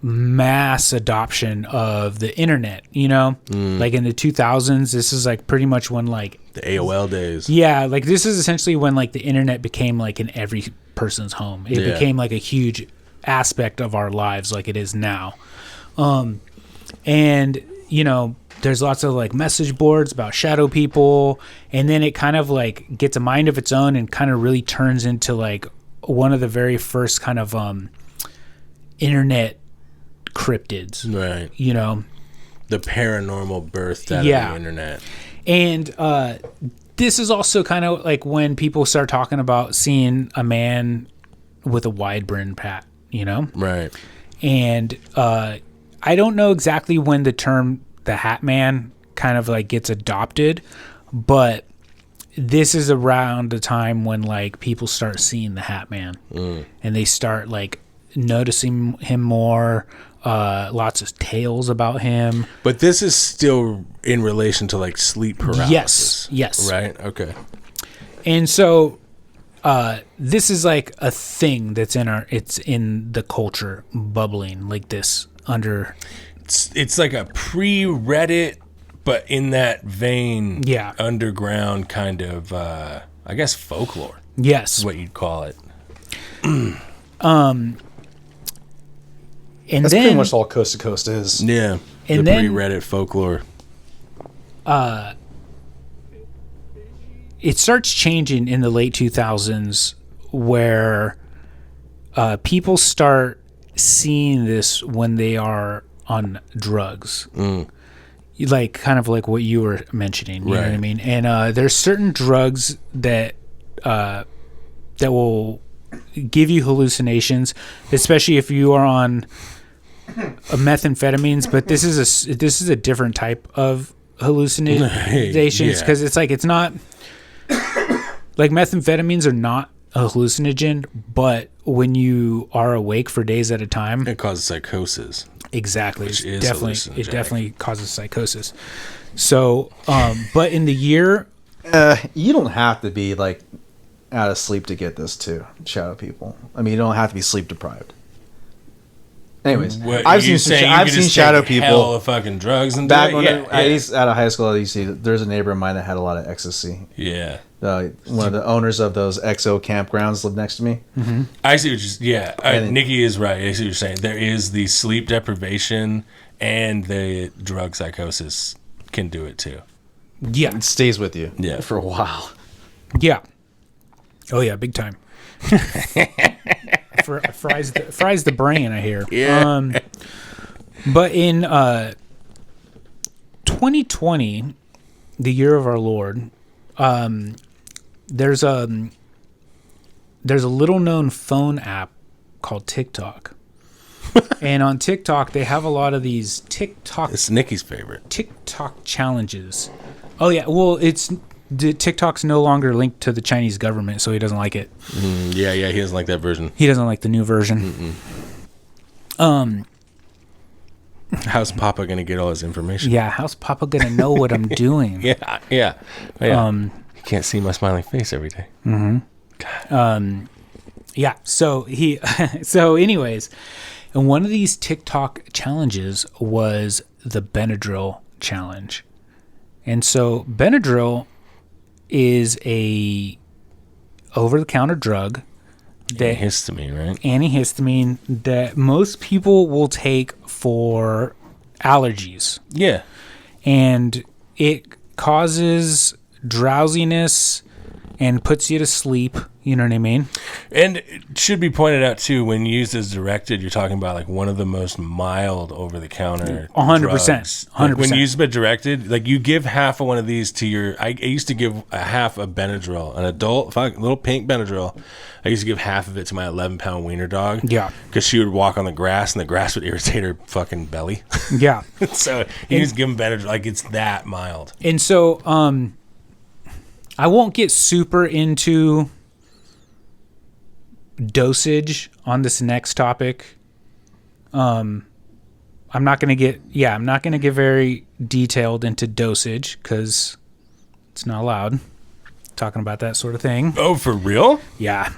mass adoption of the internet, you know? Like in the 2000s, this is like pretty much when like The AOL days. yeah, like this is essentially when like the internet became like in every person's home. It Yeah. became like a huge aspect of our lives like it is now. And you know, there's lots of like message boards about shadow people, and then it kind of like gets a mind of its own and kind of really turns into like one of the very first kind of internet cryptids, Right. you know. The paranormal birthed out Yeah. of the internet. And this is also kind of like when people start talking about seeing a man with a wide brimmed hat, you know? Right. And I don't know exactly when the term the Hat Man kind of like gets adopted, but this is around the time when like people start seeing the Hat Man and they start like noticing him more. Lots of tales about him. But this is still in relation to like sleep paralysis. Yes. Right? Okay. And so this is like a thing that's it's in the culture bubbling like this under. It's like a pre-Reddit, but in that vein, Yeah. underground kind of, I guess, folklore. Yes. Is what you'd call it. And That's then pretty much all Coast to Coast is. Yeah. And the then- pre-Reddit folklore. it starts changing in the late 2000s where people start seeing this when they are on drugs. Like kind of like what you were mentioning, you know what I Right. mean? And there's certain drugs that that will give you hallucinations, especially if you are on methamphetamines. But this is a different type of hallucinations Yeah. because it's like it's not like methamphetamines are not a hallucinogen, but when you are awake for days at a time, It causes psychosis. exactly, Which it is definitely hallucinogenic. causes psychosis. So, but in the year, You don't have to be like out of sleep to get this too, shadow people. I mean, you don't have to be sleep deprived. Anyways, What, I've you seen saying you I've could seen just shadow take hell people. of fucking drugs and Back do when it? I was out of high school, you see, there's a neighbor of mine that had a lot of ecstasy. Yeah. One of the owners of those XO campgrounds lived next to me. I see what you're And- Nikki is right. I see what you're saying. There is the sleep deprivation and the drug psychosis can do it too. yeah, It stays with you Yeah. for a while. yeah, oh yeah, big time. fries the brain, I hear. Yeah. But in 2020, the year of our Lord, there's a little known phone app called TikTok. And on TikTok, they have a lot of these It's Nikki's favorite. TikTok challenges. Oh yeah, well, TikTok's no longer linked to the Chinese government, so he doesn't like it. Yeah, he doesn't like that version. He doesn't like the new version. How's Papa gonna get all his information? Yeah, how's Papa gonna know what I'm doing? Yeah. You can't see my smiling face every day. Yeah. So anyways, and one of these TikTok challenges was the Benadryl challenge. And so Benadryl is a over-the-counter drug that antihistamine that most people will take for allergies. Yeah. And it causes drowsiness and puts you to sleep. You know what I mean? And it should be pointed out, too, when used as directed, you're talking about like one of the most mild over-the-counter 100%. drugs. 100%. Like, when used as directed, like you give half of one of these to your... I used to give a half of Benadryl, an adult, little pink Benadryl. I used to give half of it to my 11-pound wiener dog. Yeah. Because she would walk on the grass, and the grass would irritate her fucking belly. Yeah. So you just give them Benadryl. Like, it's that mild. And so I won't get super into dosage on this next topic. I'm not going to get very detailed into dosage because it's not allowed talking about that sort of thing. Oh, for real? Yeah.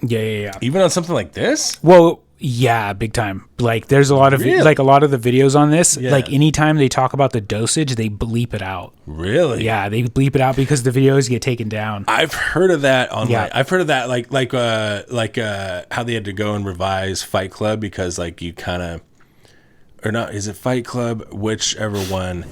Even on something like this? Well, yeah, big time. Like there's a lot of like a lot of the videos on this. Yeah. Like anytime they talk about the dosage, they bleep it out. Really? Yeah, they bleep it out because the videos get taken down. I've heard of that online. Yeah. I've heard of that like how they had to go and revise Fight Club because like you kind of or not is it Fight Club, whichever one.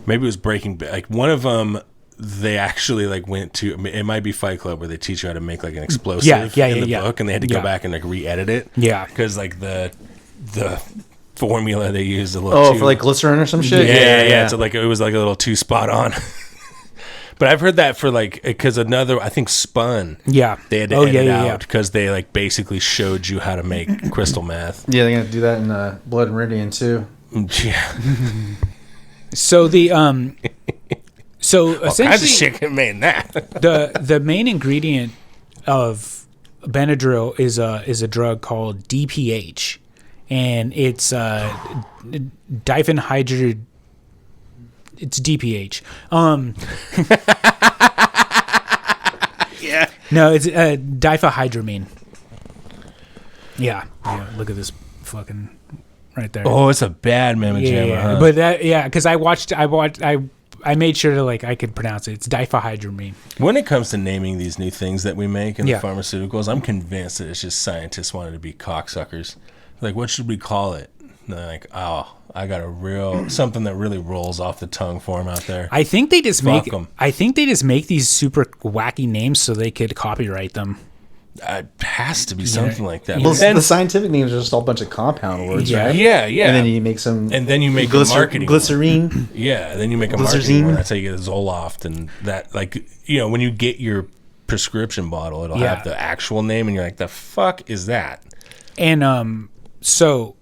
Maybe it was Breaking Bad. Like one of them they actually like went to it might be Fight Club where they teach you how to make like an explosive in the book and they had to go back and like re-edit it. Yeah. Because like the formula they used a little for like glycerin or some shit? Yeah. So like it was like a little too spot on. But I've heard that for like because another I think Spun. Yeah. They had to edit out because they like basically showed you how to make crystal meth. Yeah, they're gonna do that in Blood Meridian too. Yeah. So the so essentially kinds of shit get made in that. the main ingredient of Benadryl is a drug called DPH, and it's diphenhydramine. It's DPH. Yeah. No, it's diphenhydramine. Yeah. Look at this fucking right there. Oh, it's a bad mamma jamma, huh? But because I made sure to like I could pronounce it. It's diphenhydramine. When it comes to naming these new things that we make in Yeah. the pharmaceuticals, I'm convinced that it's just scientists wanted to be cocksuckers. Like, what should we call it? And they're like, oh, I got a real something that really rolls off the tongue for them out there. I think they just Fuck make. 'em. I think they just make these super wacky names so they could copyright them. It has to be something like that. Yeah. But Well, then, the scientific names are just all a bunch of compound words, Yeah. right? yeah. And then you make some. And then you make a marketing glycerine. Yeah, then you make a Glycerin. marketing one. That's how you get a Zoloft and that, like, you know, when you get your prescription bottle, it'll Yeah. have the actual name, and you're like, the fuck is that? And so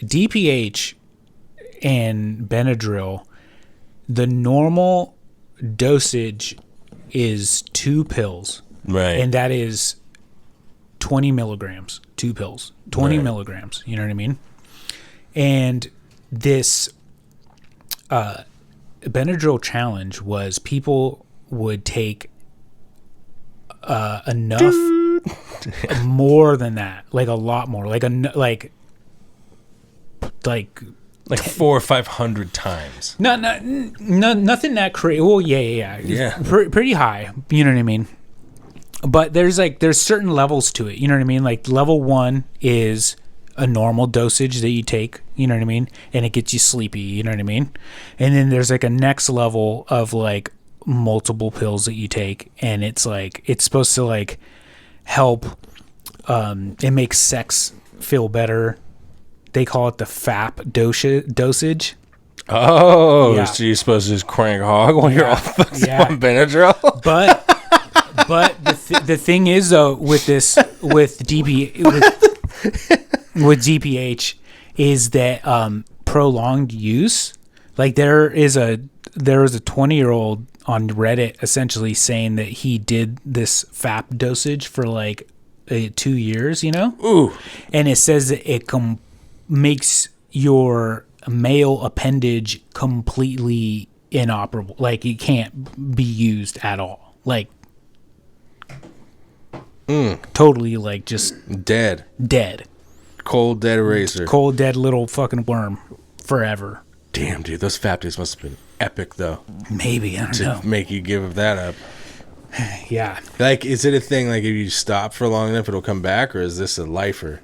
DPH and Benadryl, the normal dosage is 2 pills, Right. and that is 20 milligrams. 2 pills, 20 Right. milligrams. You know what I mean? And this Benadryl challenge was people would take enough more than that, like a lot more, like 400 or 500 times. no, nothing that crazy. Well, yeah. Pretty high. You know what I mean? But there's certain levels to it. You know what I mean? Like level 1 is a normal dosage that you take. You know what I mean? And it gets you sleepy. You know what I mean? And then there's like a next level of like multiple pills that you take, and it's like it's supposed to like help. It makes sex feel better. They call it the FAP dosage. Oh, Yeah. so you're supposed to just crank hog while you're all fucked Yeah. on Benadryl? But the thing is though with DPH is that prolonged use. Like there was a 20-year-old on Reddit essentially saying that he did this FAP dosage for like 2 years, you know? Ooh. And it says that it makes your male appendage completely inoperable. Like it can't be used at all. Like totally like just dead. Cold, dead eraser. Cold, dead little fucking worm forever. Damn, dude, those fap days must have been epic, though. Maybe, I don't To know. make you give that up. Yeah. Like, is it a thing, like, if you stop for long enough, it'll come back, or is this a lifer?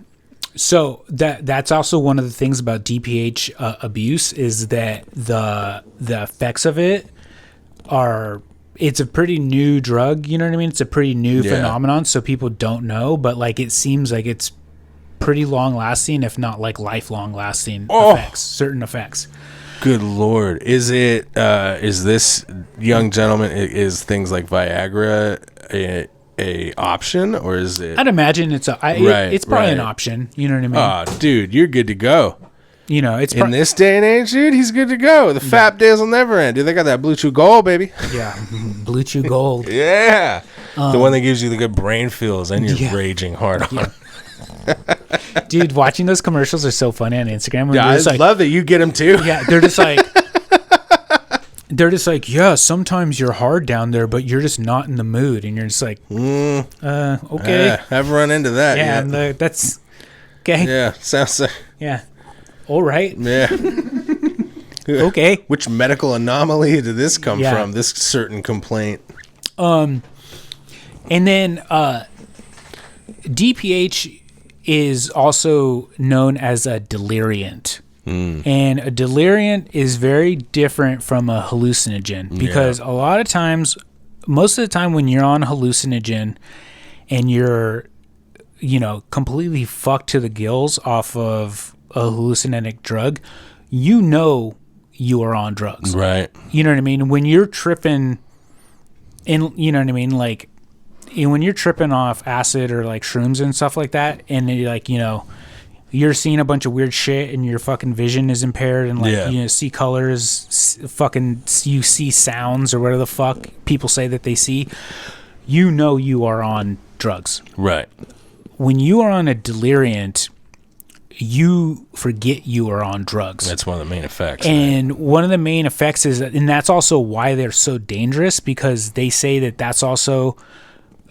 So that's also one of the things about DPH abuse is that the effects of it are, it's a pretty new drug, you know what I mean? It's a pretty new phenomenon, so people don't know, but like it seems like it's pretty long lasting, if not like lifelong lasting effects, certain effects. Good Lord. Is it, is this young gentleman, is things like Viagra a option, or is it? I'd imagine it's it's probably an option, you know what I mean? Oh, dude, you're good to go. You know, it's In this day and age, dude, he's good to go. The fap days will never end. Dude, they got that Blue Chew Gold, baby. yeah, Blue Chew Gold. Yeah. The one that gives you the good brain feels and you're yeah. raging hard on. Dude, watching those commercials are so funny on Instagram. Yeah, I love that you get them too. Yeah, they're just like, yeah, sometimes you're hard down there, but you're just not in the mood, and you're just like, okay, I've run into that. yeah, and that's okay. Yeah, sounds like, Yeah, all right, yeah. okay. Which medical anomaly did this come Yeah. from? This certain complaint. And then DPH is also known as a deliriant. And a deliriant is very different from a hallucinogen because a lot of times, most of the time when you're on a hallucinogen and you're, you know, completely fucked to the gills off of a hallucinogenic drug, you know you are on drugs. Right. You know what I mean? When you're tripping, and you know what I mean? Like, when you're tripping off acid or like shrooms and stuff like that, and you're like, you know, you're seeing a bunch of weird shit and your fucking vision is impaired and like, you know, see colors, you see sounds or whatever the fuck people say that they see, you know you are on drugs. Right. When you are on a deliriant, you forget you are on drugs. That's one of the main effects. And one of the main effects is, and that's also why they're so dangerous, because they say that that's also,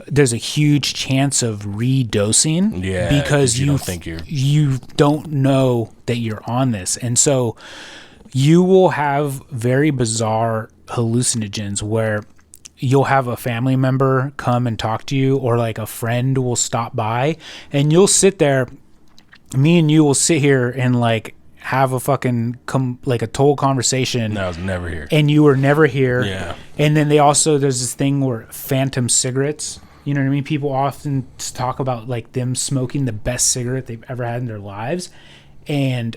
there's a huge chance of redosing because you don't know that you're on this. And so you will have very bizarre hallucinogens where you'll have a family member come and talk to you, or like a friend will stop by and you'll sit there, me and you will sit here and like have a fucking like a total conversation. And I was never here. And you were never here. Yeah. And then there's this thing where phantom cigarettes, you know what I mean? People often talk about like them smoking the best cigarette they've ever had in their lives. And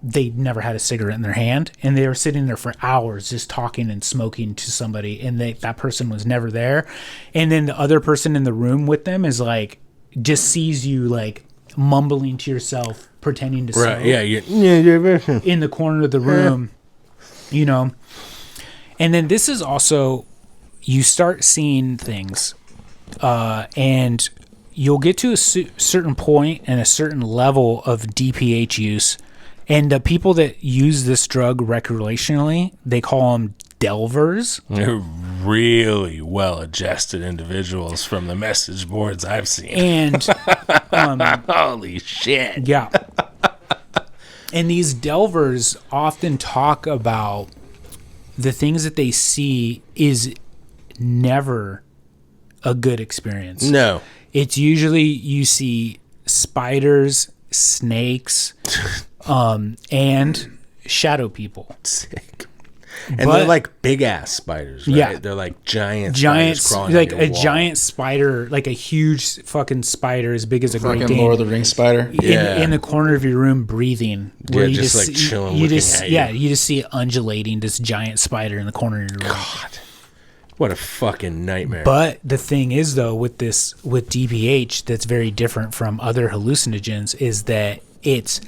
they never had a cigarette in their hand. And they were sitting there for hours just talking and smoking to somebody. And that person was never there. And then the other person in the room with them is like, just sees you like mumbling to yourself, pretending to smoke. Right, yeah. In the corner of the room, you know. And then this is also, you start seeing things. And you'll get to a certain point and a certain level of DPH use. And the people that use this drug recreationally, they call them delvers. They're really well-adjusted individuals from the message boards I've seen. And holy shit. yeah. And these delvers often talk about the things that they see is never a good experience. No. It's usually you see spiders, snakes, and shadow people. Sick. And they're like big ass spiders, right? Yeah. They're like giants crawling like on your a wall. giant spider, like a huge fucking spider as big as a Great Fucking Dane. Lord of the Rings spider. In the corner of your room breathing. Yeah, just like chilling, you looking just at you. Yeah, you just see it undulating, this giant spider in the corner of your room. God. What a fucking nightmare. But the thing is, though, with DPH, that's very different from other hallucinogens, is that it's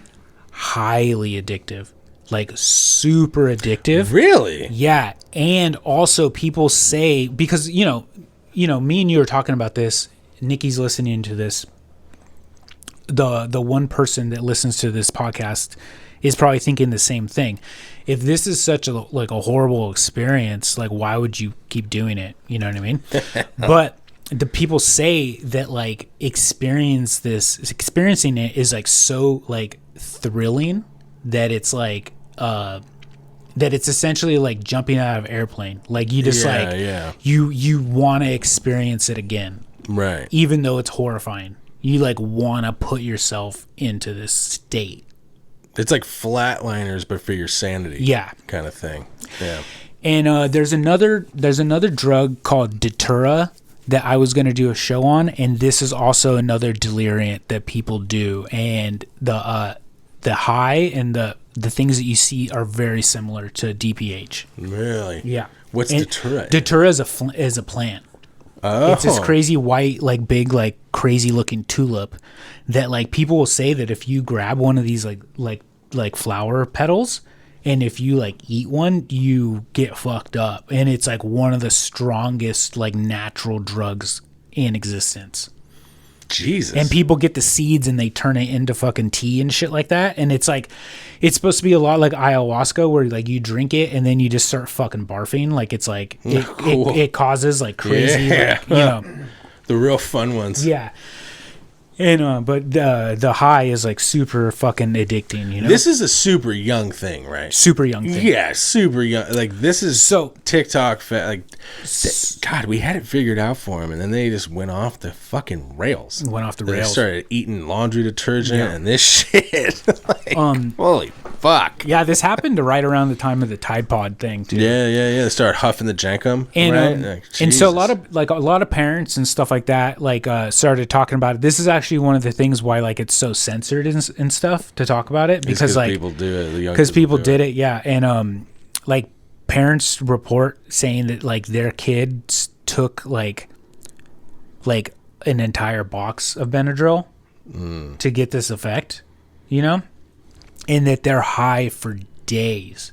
highly addictive, like super addictive. Really? Yeah, and also people say, because you know, me and you are talking about this. Nikki's listening to this. The one person that listens to this podcast is probably thinking the same thing. If this is such a horrible experience, like why would you keep doing it? You know what I mean? But the people say that like experiencing it is like so like thrilling that it's like that it's essentially like jumping out of an airplane. Like you just you want to experience it again. Right. Even though it's horrifying. You like want to put yourself into this state. It's like Flatliners, but for your sanity. Yeah. Kind of thing. Yeah. And there's another drug called Datura that I was going to do a show on, and this is also another deliriant that people do, and the high and the things that you see are very similar to DPH. Really? Yeah. What's Datura? Datura is a plant. Oh. It's this crazy white, like big, like crazy looking tulip that like people will say that if you grab one of these like flower petals, and if you like eat one, you get fucked up. And it's like one of the strongest like natural drugs in existence. Jesus. And people get the seeds and they turn it into fucking tea and shit like that. And it's like, it's supposed to be a lot like ayahuasca where like you drink it and then you just start fucking barfing. Like it's like, it causes like crazy, like, you know. The real fun ones. Yeah. And but the high is like super fucking addicting, you know. This is a super young thing, right? Super young thing. Yeah, super young. Like this is so TikTok. God, we had it figured out for him, and then they just went off the fucking rails. They started eating laundry detergent and this shit. Like, holy fuck. Yeah, this happened right around the time of the Tide Pod thing too. Yeah. They started huffing the jankum, and right? And so a lot of parents and stuff like that started talking about it. This is actually one of the things why like it's so censored and stuff to talk about it, because like people do it. Because people did it, yeah. And like parents report saying that like their kids took like an entire box of Benadryl to get this effect, you know, and that they're high for days.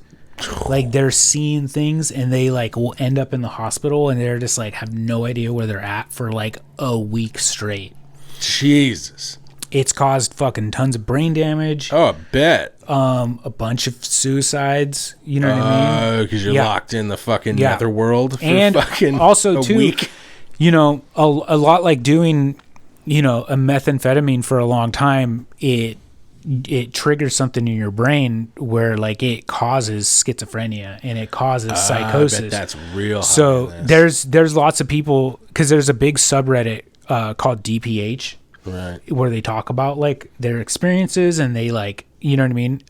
Like they're seeing things and they like will end up in the hospital and they're just like have no idea where they're at for like a week straight. Jesus. It's caused fucking tons of brain damage. Oh, I bet. A bunch of suicides. You know what I mean? Because you're locked in the fucking nether world for and fucking also a too, week. You know, a lot like doing, you know, a methamphetamine for a long time. It triggers something in your brain where like it causes schizophrenia and it causes psychosis. I bet that's real. So there's lots of people, because there's a big subreddit called DPH, right, where they talk about like their experiences and they like, you know what I mean?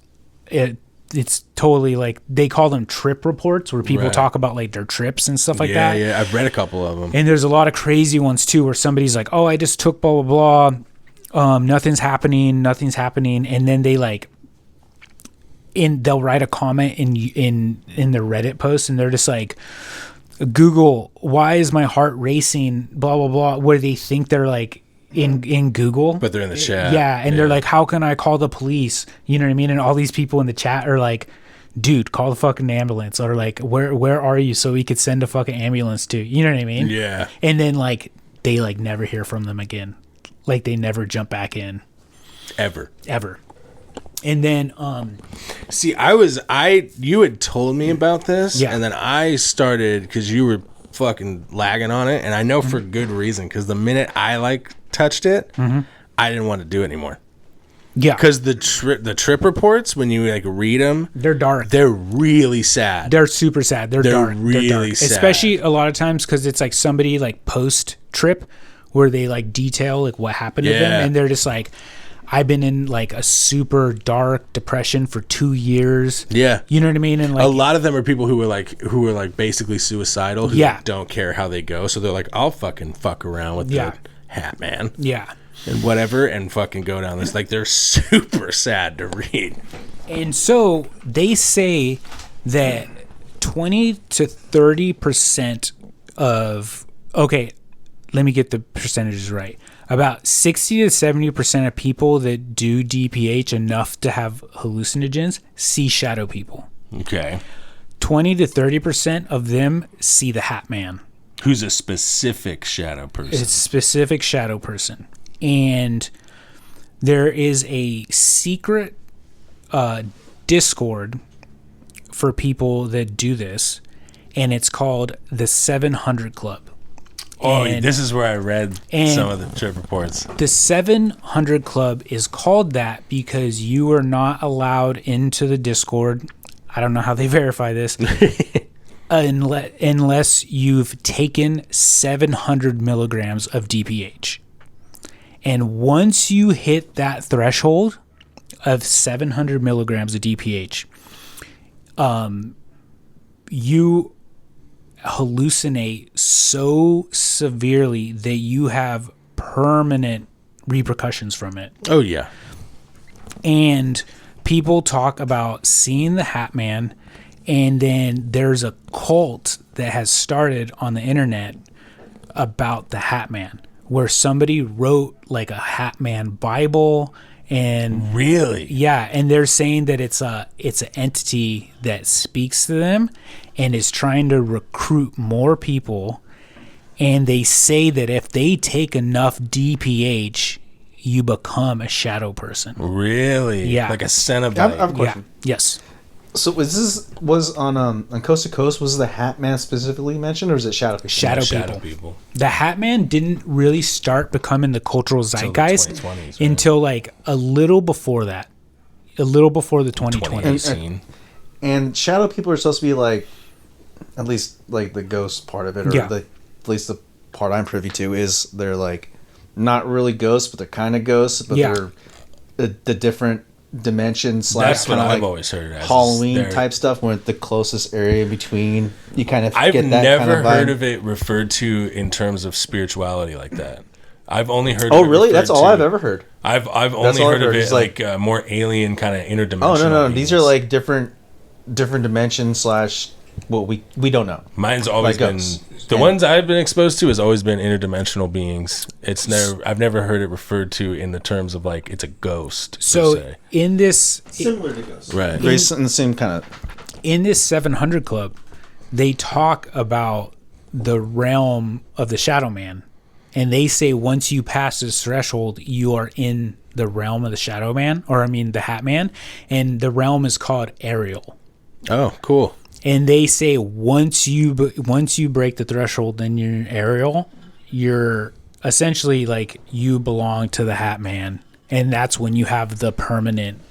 It's totally like they call them trip reports where people talk about like their trips and stuff like that. Yeah, I've read a couple of them. And there's a lot of crazy ones too where somebody's like, oh, I just took blah blah blah. Nothing's happening, and then they like they'll write a comment in the Reddit post and they're just like, Google, why is my heart racing, blah blah blah, where they think they're like in Google, but they're in the chat. Yeah, and they're like, how can I call the police? You know what I mean? And all these people in the chat are like, dude, call the fucking ambulance, or like, where are you so we could send a fucking ambulance to, you know what I mean? Yeah. And then like they like never hear from them again. Like they never jump back in. Ever. And then see, you had told me about this, and then I started, because you were fucking lagging on it, and I know for good reason, because the minute I like touched it, I didn't want to do it anymore. Yeah, because the trip reports, when you like read them, they're dark. They're really sad. They're super sad. They're dark. Really they're dark. sad. Especially a lot of times because it's like somebody like post trip where they like detail like what happened to them, and they're just like, I've been in like a super dark depression for 2 years. Yeah. You know what I mean? And like a lot of them are people who are like basically suicidal, who don't care how they go. So they're like, I'll fucking fuck around with the hat man. Yeah. And whatever, and fucking go down this. Like, they're super sad to read. And so they say that 20 to 30% of, okay, let me get the percentages right. About 60 to 70% of people that do DPH enough to have hallucinogens see shadow people. Okay. 20 to 30% of them see the Hat Man. Who's a specific shadow person. It's a specific shadow person. And there is a secret Discord for people that do this, and it's called the 700 Club. Oh, this is where I read some of the trip reports. The 700 Club is called that because you are not allowed into the Discord. I don't know how they verify this, unless you've taken 700 milligrams of DPH. And once you hit that threshold of 700 milligrams of DPH, you hallucinate so severely that you have permanent repercussions from it. Oh, yeah. And people talk about seeing the Hat Man, and then there's a cult that has started on the internet about the Hat Man, where somebody wrote like a Hat Man Bible. And really, yeah, and they're saying that it's an entity that speaks to them and is trying to recruit more people. And they say that if they take enough DPH, you become a shadow person. Really? Yeah. Like a Cenobite. I have a question. Yeah. Yes. So was on Coast to Coast, was the Hat Man specifically mentioned, or is it Shadow People? Shadow people. The Hat Man didn't really start becoming the cultural zeitgeist until like a little before that. A little before the 2020 scene. And Shadow People are supposed to be like, at least like the ghost part of it, or at least the part I'm privy to is they're like not really ghosts, but they're kind of ghosts, but they're the different dimensions. That's what I've like always heard as Halloween type stuff, where the closest area between you kind of I've get that never kind of heard vibe. of it referred to in terms of spirituality like that. I've only heard. Oh, of it really? That's referred all to- I've ever heard. I've only all heard I've of heard. it It's like more alien kind of interdimensional. Oh no, beings. these are like different dimensions / what we don't know. Mine's always like been ghosts. the ones I've been exposed to has always been interdimensional beings. I've never heard it referred to in the terms of like it's a ghost. So per se. in this Similar to ghosts, Right. Very in the same kind of. in this 700 Club, they talk about the realm of the Shadow Man, and they say once you pass this threshold, you are in the realm of the Shadow Man, the Hat Man, and the realm is called Ariel. Oh, cool. And they say once you break the threshold, then you're in Ariel. You're essentially like you belong to the Hat Man, and that's when you have the permanent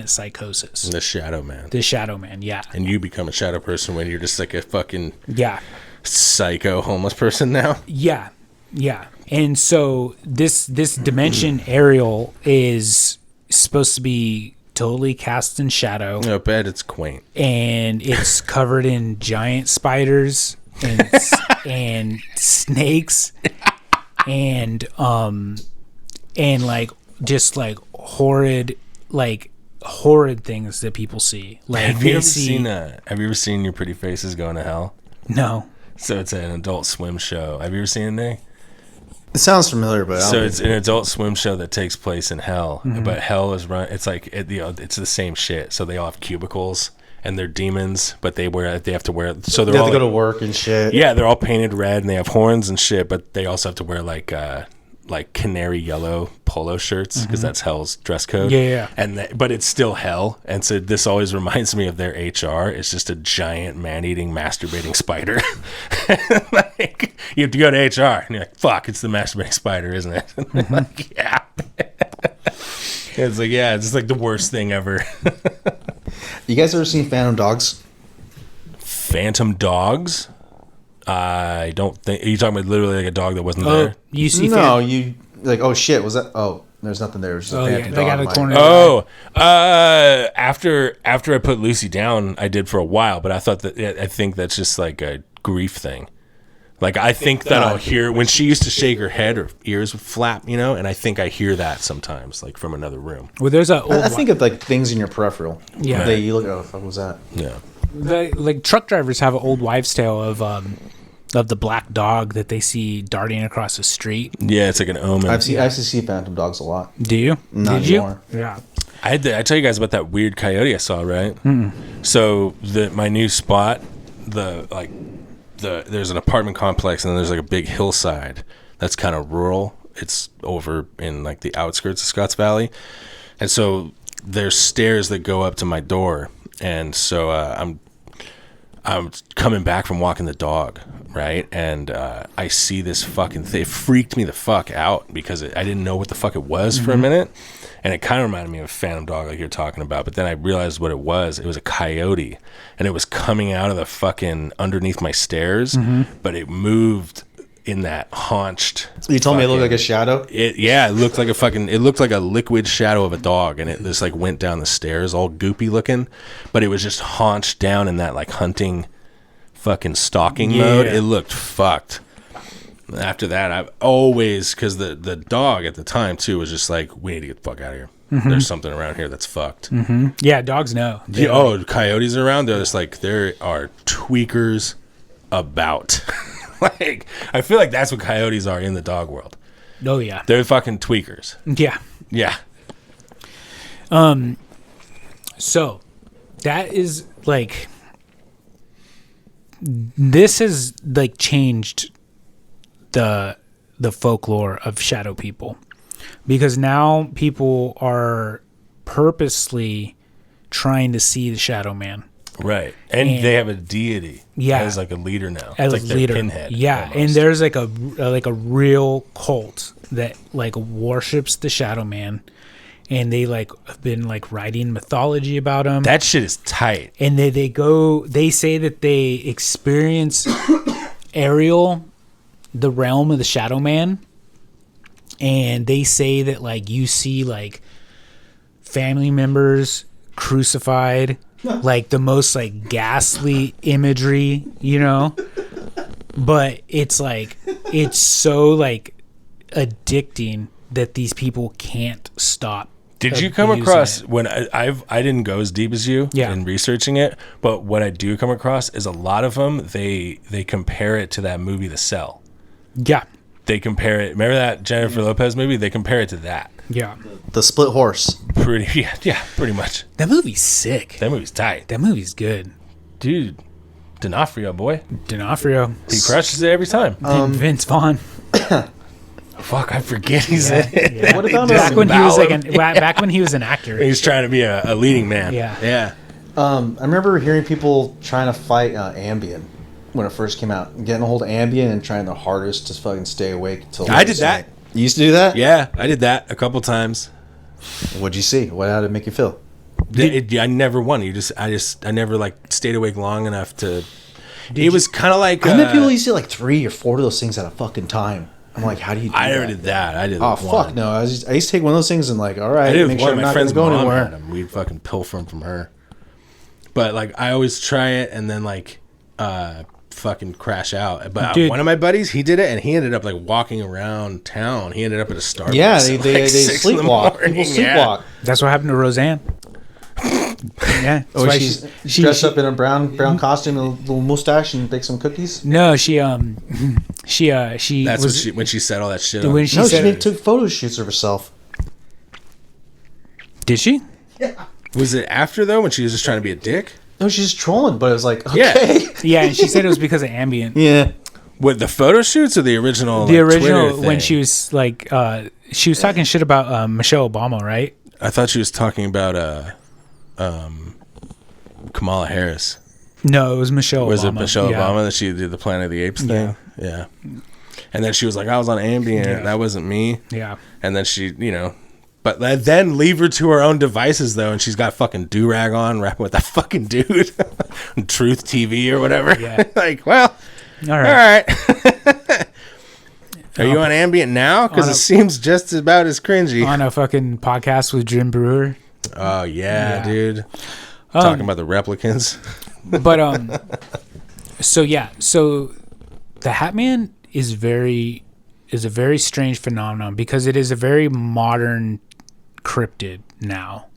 psychosis. The Shadow Man. The Shadow Man, yeah. And you become a shadow person when you're just like a fucking Yeah. psycho homeless person now. Yeah. Yeah. And so this dimension Ariel is supposed to be totally cast in shadow, I bet it's quaint. and it's covered in giant spiders and and snakes and like just like horrid things that people see. Like Have you they ever seen Your Pretty Faces Going to Hell? No. So it's an Adult Swim show. Have you ever seen it? It sounds familiar, but So it's an Adult Swim show that takes place in hell, but hell is run. It's like it's the same shit. So they all have cubicles and they're demons, but they have to wear. So they they're have all to go to work and shit. yeah, they're all painted red and they have horns and shit, but they also have to wear like canary yellow polo shirts because that's hell's dress code. Yeah. But it's still hell, and so this always reminds me of their HR. It's just a giant man-eating, masturbating spider. Like you have to go to HR, and you're like, "Fuck, it's the masturbating spider, isn't it?" Like, yeah. It's like it's like the worst thing ever. You guys ever seen Phantom Dogs? Phantom dogs. I don't think. Are you talking about literally like a dog that wasn't there? You see? You like, oh shit, was that? Oh, there's nothing there. It's just a phantom they got dog. a corner. Oh, after I put Lucy down, I did for a while, but I think that's just like a grief thing. Like I think that I'll hear when she used to shake her head, her ears would flap, and I think I hear that sometimes, like from another room. Well, there's a old. I think of like things in your peripheral. Yeah. You look. Oh, what was that? Yeah. Like truck drivers have an old wives' tale of the black dog that they see darting across the street. Yeah, it's like an omen. I actually see Phantom Dogs a lot. Do you? Not Did anymore. you? Yeah. I tell you guys about that weird coyote I saw, right? So my new spot, there's an apartment complex and then there's like a big hillside that's kind of rural. It's over in like the outskirts of Scotts Valley, and so there's stairs that go up to my door, and so I'm coming back from walking the dog, right? And I see this fucking thing. It freaked me the fuck out because I didn't know what the fuck it was for a minute. And it kind of reminded me of a phantom dog like you're talking about. But then I realized what it was. It was a coyote. And it was coming out of the fucking underneath my stairs. But it moved in that haunched. You told me it looked like a shadow? It looked like a liquid shadow of a dog, and it just like went down the stairs all goopy looking, but it was just haunched down in that like hunting fucking stalking mode. It looked fucked. After that, I've always, because the dog at the time too was just like, we need to get the fuck out of here. There's something around here that's fucked. Yeah, dogs know. Coyotes are around. They're just like, there are tweakers about. Like, I feel like that's what coyotes are in the dog world. Oh yeah, They're fucking tweakers. Yeah. So that is like, this has like changed the folklore of shadow people, because now people are purposely trying to see the shadow man. Right. And they have a deity as like a leader now. As it's like a leader. their pinhead. Yeah. Almost. And there's like a real cult that like worships the shadow man, and they like have been like writing mythology about him. That shit is tight. And they say that they experience Ariel, the realm of the shadow man, and they say that like you see like family members crucified, like the most like ghastly imagery, but it's like, it's so like addicting that these people can't stop. Did you come across when I didn't go as deep as you in researching it, but what I do come across is a lot of them they compare it to that movie The Cell. Yeah. They compare it. Remember that Jennifer Lopez movie? They compare it to that. Yeah. The Split Horse. Pretty much. That movie's sick. That movie's tight. That movie's good. Dude, D'Onofrio, boy. D'Onofrio. He crushes it every time. And Vince Vaughn. Fuck, I forget he's in it. Yeah. What about back when he was like back when he was an actor? He's trying to be a leading man. Yeah. I remember hearing people trying to fight Ambien when it first came out, getting a hold of Ambien and trying their hardest to fucking stay awake until. I did that. You used to do that? Yeah, I did that a couple times. What'd you see? How did it make you feel? I never won. I never like stayed awake long enough to. It was kind of like. I met people used to see like 3 or 4 of those things at a fucking time. I'm like, how do you do I that? never did that. I did. Oh fuck no! I used to take one of those things and like, all right, I did. make One sure of I'm my not friends' going to go mom anywhere. had them. We'd fucking pilfer them from her. But like, I always try it and then like, fucking crash out. But Dude. one of my buddies, he did it and he ended up like walking around town. He ended up at a Starbucks. Yeah, at, they like, 6 in the sleepwalk. morning. People sleepwalk. That's what happened to Roseanne. Yeah. Oh, That's why she's dressed up in a brown costume and a little mustache and baked some cookies. No, she That's was, when she said all that shit. when she No, said, she took photo shoots of herself. did she? Was it after though when she was just trying to be a dick? No, she's trolling, but it was like, okay. Yeah, and she said it was because of Ambien. Yeah. With the photo shoots or the original? The like, original, Twitter when thing? she was like, she was talking shit about Michelle Obama, right? I thought she was talking about Kamala Harris. No, it was Michelle Was Obama. it Michelle Yeah. Obama that she did the Planet of the Apes thing? Yeah. And then she was like, I was on Ambien. Yeah. That wasn't me. Yeah. And then she, but then leave her to her own devices, though, and she's got fucking do-rag on, rapping with that fucking dude on Truth TV or whatever. Yeah. Like, well, All right. Are you on Ambient now? Because it seems just about as cringy. On a fucking podcast with Jim Brewer. Oh, yeah, dude. Talking about the replicants. But so the Hat Man is a very strange phenomenon because it is a very modern cryptid now.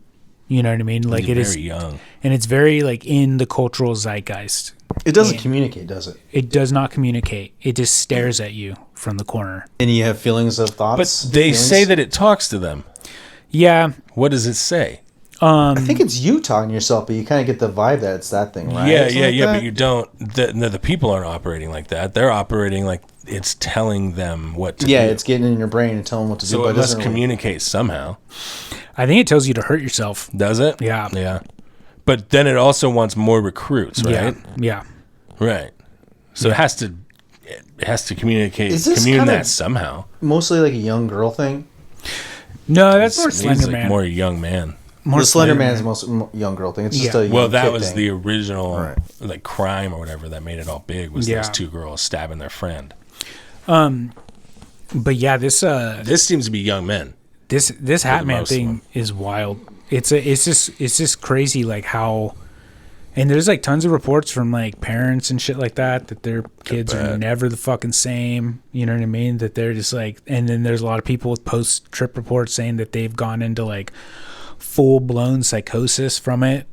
You know what I mean? Like it is very young. And it's very like in the cultural zeitgeist. It doesn't communicate, does it? It does not communicate. It just stares at you from the corner. And you have feelings of thoughts? But they feelings? say that it talks to them. Yeah. What does it say? I think it's you talking to yourself, but you kind of get the vibe that it's that thing, right? Yeah, Something like that? but you don't. The people aren't operating like that. They're operating like it's telling them what to do. Yeah, it's getting in your brain and telling them what to do. So But it must doesn't really- communicate somehow. I think it tells you to hurt yourself. Does it? Yeah. Yeah. But then it also wants more recruits, right? Yeah. Right. So it has to communicate Is this commune kind of- that somehow. Mostly like a young girl thing. No, that's more It's Slender like Man. more a young man. The Slender Man is most young girl thing. It's just a young Well, that kid was thing. the original Right. like crime or whatever that made it all big was Yeah. those two girls stabbing their friend. But yeah, this This seems to be young men. this Hat Man most thing one. is wild. It's just crazy like how, and there's like tons of reports from like parents and shit like that their kids are bet. never the fucking same. You know what I mean? That they're just like, and then there's a lot of people with post trip reports saying that they've gone into like full blown psychosis from it,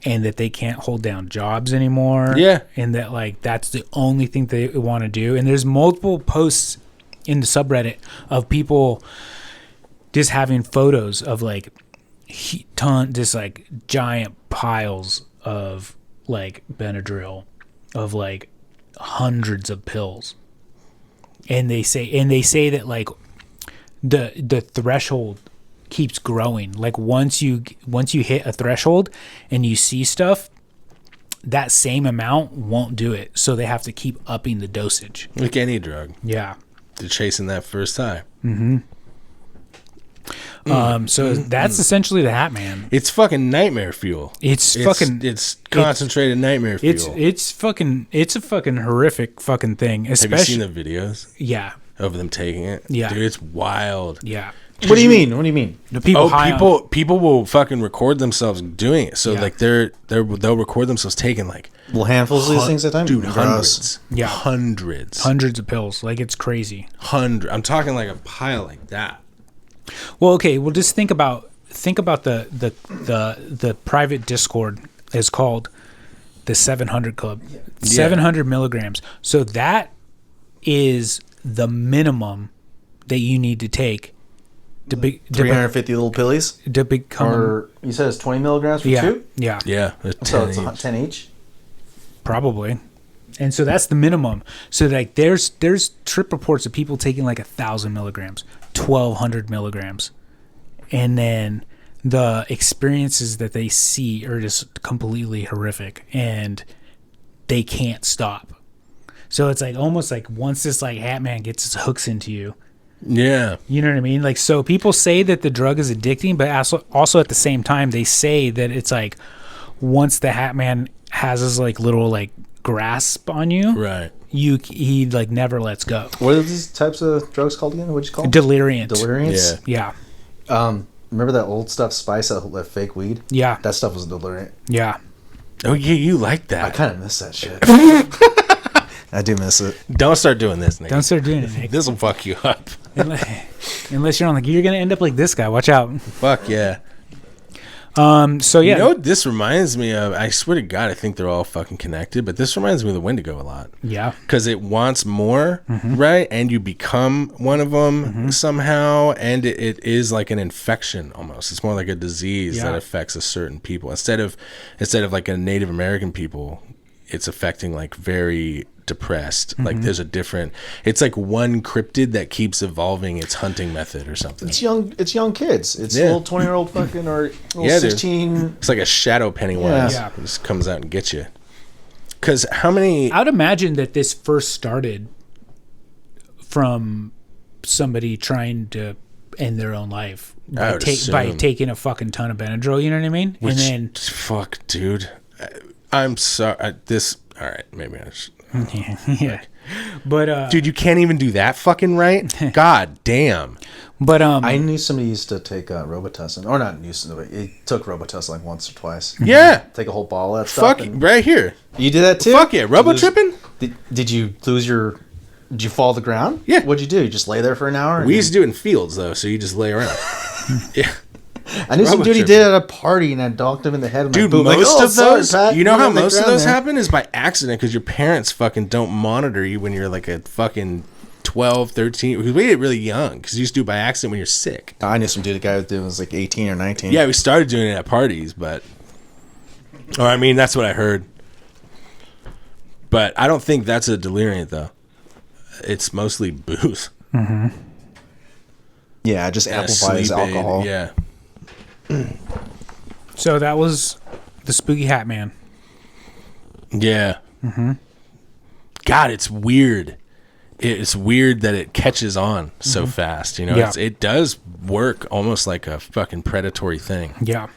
and that they can't hold down jobs anymore. Yeah. And that like that's the only thing they want to do. And there's multiple posts in the subreddit of people just having photos of like just like giant piles of like Benadryl, of like hundreds of pills. And they say that like the threshold keeps growing. Like once you hit a threshold and you see stuff, that same amount won't do it. So they have to keep upping the dosage. Like any drug. Yeah. They're chasing that first high. So that's essentially the Hat Man. It's fucking nightmare fuel. It's concentrated nightmare fuel. it's a fucking horrific fucking thing. Have Especially you seen the videos yeah. of them taking it? Yeah. Dude, it's wild. Yeah. What do you mean? What do you mean? The people People will fucking record themselves doing it. So Yeah. like they'll record themselves taking like Little handfuls of these things at a time? dude, Gross. hundreds. Yeah. Hundreds of pills. Like it's crazy. I'm talking like a pile like that. Well, okay. Well, just think about the private Discord is called the 700 Club. 700 milligrams. So that is the minimum that you need to take to 350 little pillies? to become. Or you said it's 20 milligrams for yeah, two? yeah, Yeah. So it's 10 each? probably. And so that's the minimum. So like there's trip reports of people taking like 1,000 milligrams, 1,200 milligrams, and then the experiences that they see are just completely horrific, and they can't stop. So it's like almost like once this like Hat Man gets its hooks into you, Yeah. you know what I mean? Like, so people say that the drug is addicting, but also at the same time, they say that it's like once the Hat Man has his like little like grasp on you, Right. he like never lets go. What are these types of drugs called again? What'd you call them? Deliriant. Deliriants? Yeah. Yeah. Remember that old stuff, Spice, that fake weed? Yeah. That stuff was deliriant. Yeah. Oh yeah, you like I that. kind of miss that shit. I do miss it. Don't start doing this, Nick. Don't start doing it, Nick. This will fuck you up. Unless you're on like, you're going to end up like this guy. Watch out. Fuck yeah. So yeah. You know what this reminds me of? I swear to God, I think they're all fucking connected, but this reminds me of the Wendigo a lot. Yeah. Because it wants more, right? And you become one of them somehow, and it is like an infection almost. It's more like a disease that affects a certain people. Instead of like a Native American people, it's affecting like very depressed. Like there's a different. It's like one cryptid that keeps evolving its hunting method or something. It's young kids. It's Yeah. little 20-year-old fucking or little Yeah, dude. 16. It's like a shadow Pennywise. Yeah. It just comes out and gets you. Because how many? I would imagine that this first started from somebody trying to end their own life I by, would by assume. taking a fucking ton of Benadryl. You know what I mean? Which, and then fuck, dude. I'm sorry. This. All right, maybe I should. yeah. But Dude, you can't even do that fucking right. God damn. but I knew somebody used to take Robitussin. Or not used to, but he took Robitussin like once or twice. Yeah. Take a whole bottle of that stuff. Fuck right here. You did that too? Fuck yeah. Robo tripping? Did you lose your... Did you fall to the ground? Yeah. What'd you do? You just lay there for an hour? We used to do it in fields though, so you just lay around. Yeah. I knew some Robo dude he tripping. did at a party and I donked him in the head with my Dude, boot. most Like, of sorry, those, Pat, you know how on the most of ground those there. happen is by accident because your parents fucking don't monitor you when you're like a fucking 12, 13. Because we get really young because you used to do it by accident when you're sick. I knew some dude, the guy was like 18 or 19. Yeah, we started doing it at parties, but. Or I mean, that's what I heard. But I don't think that's a deliriant though. It's mostly booze. Yeah, just And a amplifies sleep aid. alcohol. Yeah. so that was the Spooky Hat Man. Yeah. God, it's weird. It's weird that it catches on so fast. You know, Yeah. it does work almost like a fucking predatory thing. Yeah.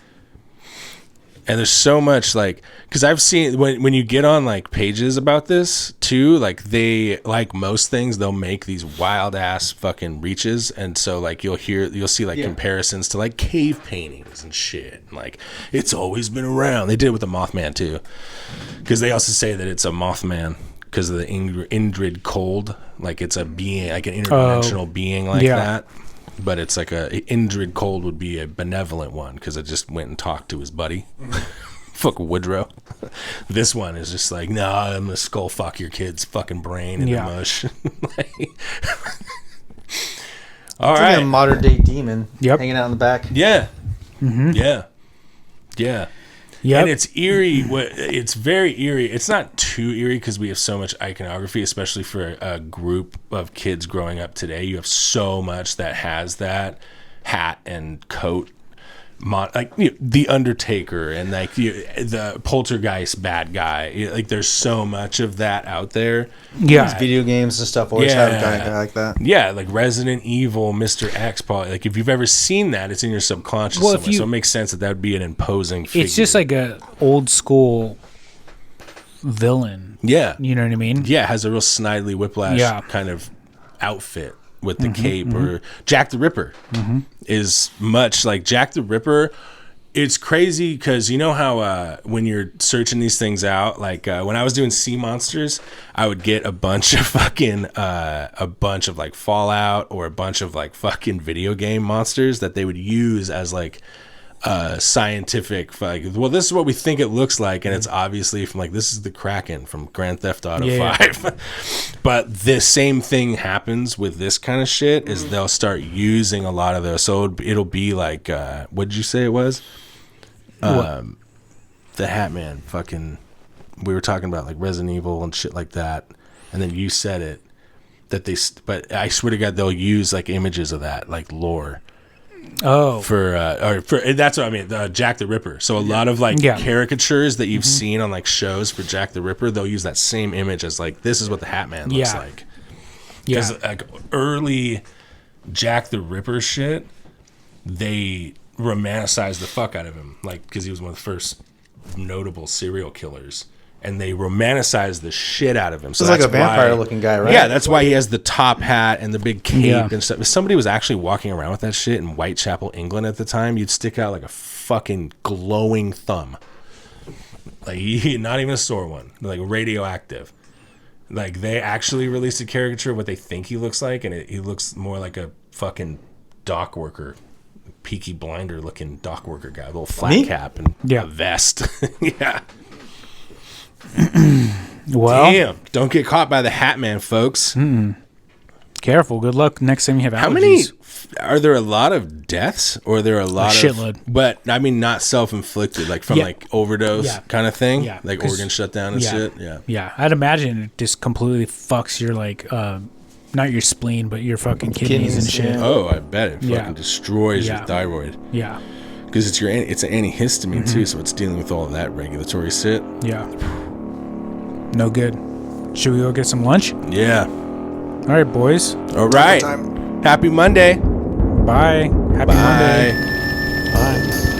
And there's so much like, because I've seen when you get on like pages about this too, like they, like most things, they'll make these wild ass fucking reaches. And so like you'll see like comparisons to like cave paintings and shit. And like it's always been around. They did it with the Mothman too, because they also say that it's a Mothman because of the Indrid cold. Like it's a being, like an interdimensional being like that. But it's like Indrid Cold would be a benevolent one because I just went and talked to his buddy. Fuck Woodrow. This one is just like, no, I'm gonna skull fuck your kid's fucking brain in the mush. All It's right. like a modern day demon Yep. hanging out in the back. Yeah. Yeah. Yep. And it's eerie. It's very eerie. It's not too eerie because we have so much iconography, especially for a group of kids growing up today. You have so much that has that hat and coat, like the Undertaker and like the Poltergeist bad guy. Like there's so much of that out there. Yeah. These video games and stuff always have a guy like that. Yeah, like Resident Evil, Mr. X, probably. Like if you've ever seen that, it's in your subconscious Well, somewhere. So it makes sense that would be an imposing figure. It's just like a old school villain. Yeah. You know what I mean? Yeah, it has a real Snidely Whiplash kind of outfit with the cape. Or Jack the Ripper is much like Jack the Ripper. It's crazy because you know how when you're searching these things out, like when I was doing sea monsters, I would get a bunch of like Fallout or a bunch of like fucking video game monsters that they would use as like scientific, like, well, this is what we think it looks like, and it's obviously from like, this is the Kraken from Grand Theft Auto 5. But the same thing happens with this kind of shit is they'll start using a lot of those. So it'll be like what did you say it was? The Hat Man. Fucking, we were talking about like Resident Evil and shit like that, and then you said it that but I swear to God, they'll use like images of that, like lore. Oh, For that's what I mean, Jack the Ripper. So a lot of like caricatures that you've seen on like shows for Jack the Ripper, they'll use that same image as like, this is what the Hat Man looks like. Because like early Jack the Ripper shit, they romanticized the fuck out of him, like because he was one of the first notable serial killers. And they romanticize the shit out of him. So He's that's like a vampire-looking guy, right? Yeah, that's why he has the top hat and the big cape and stuff. If somebody was actually walking around with that shit in Whitechapel, England at the time, you'd stick out like a fucking glowing thumb. Like, not even a sore one. Like, radioactive. Like, they actually released a caricature of what they think he looks like, and he looks more like a fucking dock worker. Peaky Blinder-looking dock worker guy. A little flat cap and a vest. Yeah. well, damn! Don't get caught by the Hat Man, folks. Careful. Good luck next time you have allergies. How many? Are there a lot of deaths, or are there a lot of shitload? But I mean, not self-inflicted, like from like overdose kind of thing, like organ shutdown and shit. Yeah. I'd imagine it just completely fucks your like, not your spleen, but your fucking kidneys and shit. Oh, I bet it fucking destroys your thyroid. Yeah. Because it's an antihistamine too, so it's dealing with all of that regulatory shit. Yeah. No good. Should we go get some lunch? Yeah. All right, boys. All right. Happy Monday. Bye. Happy Monday. Bye.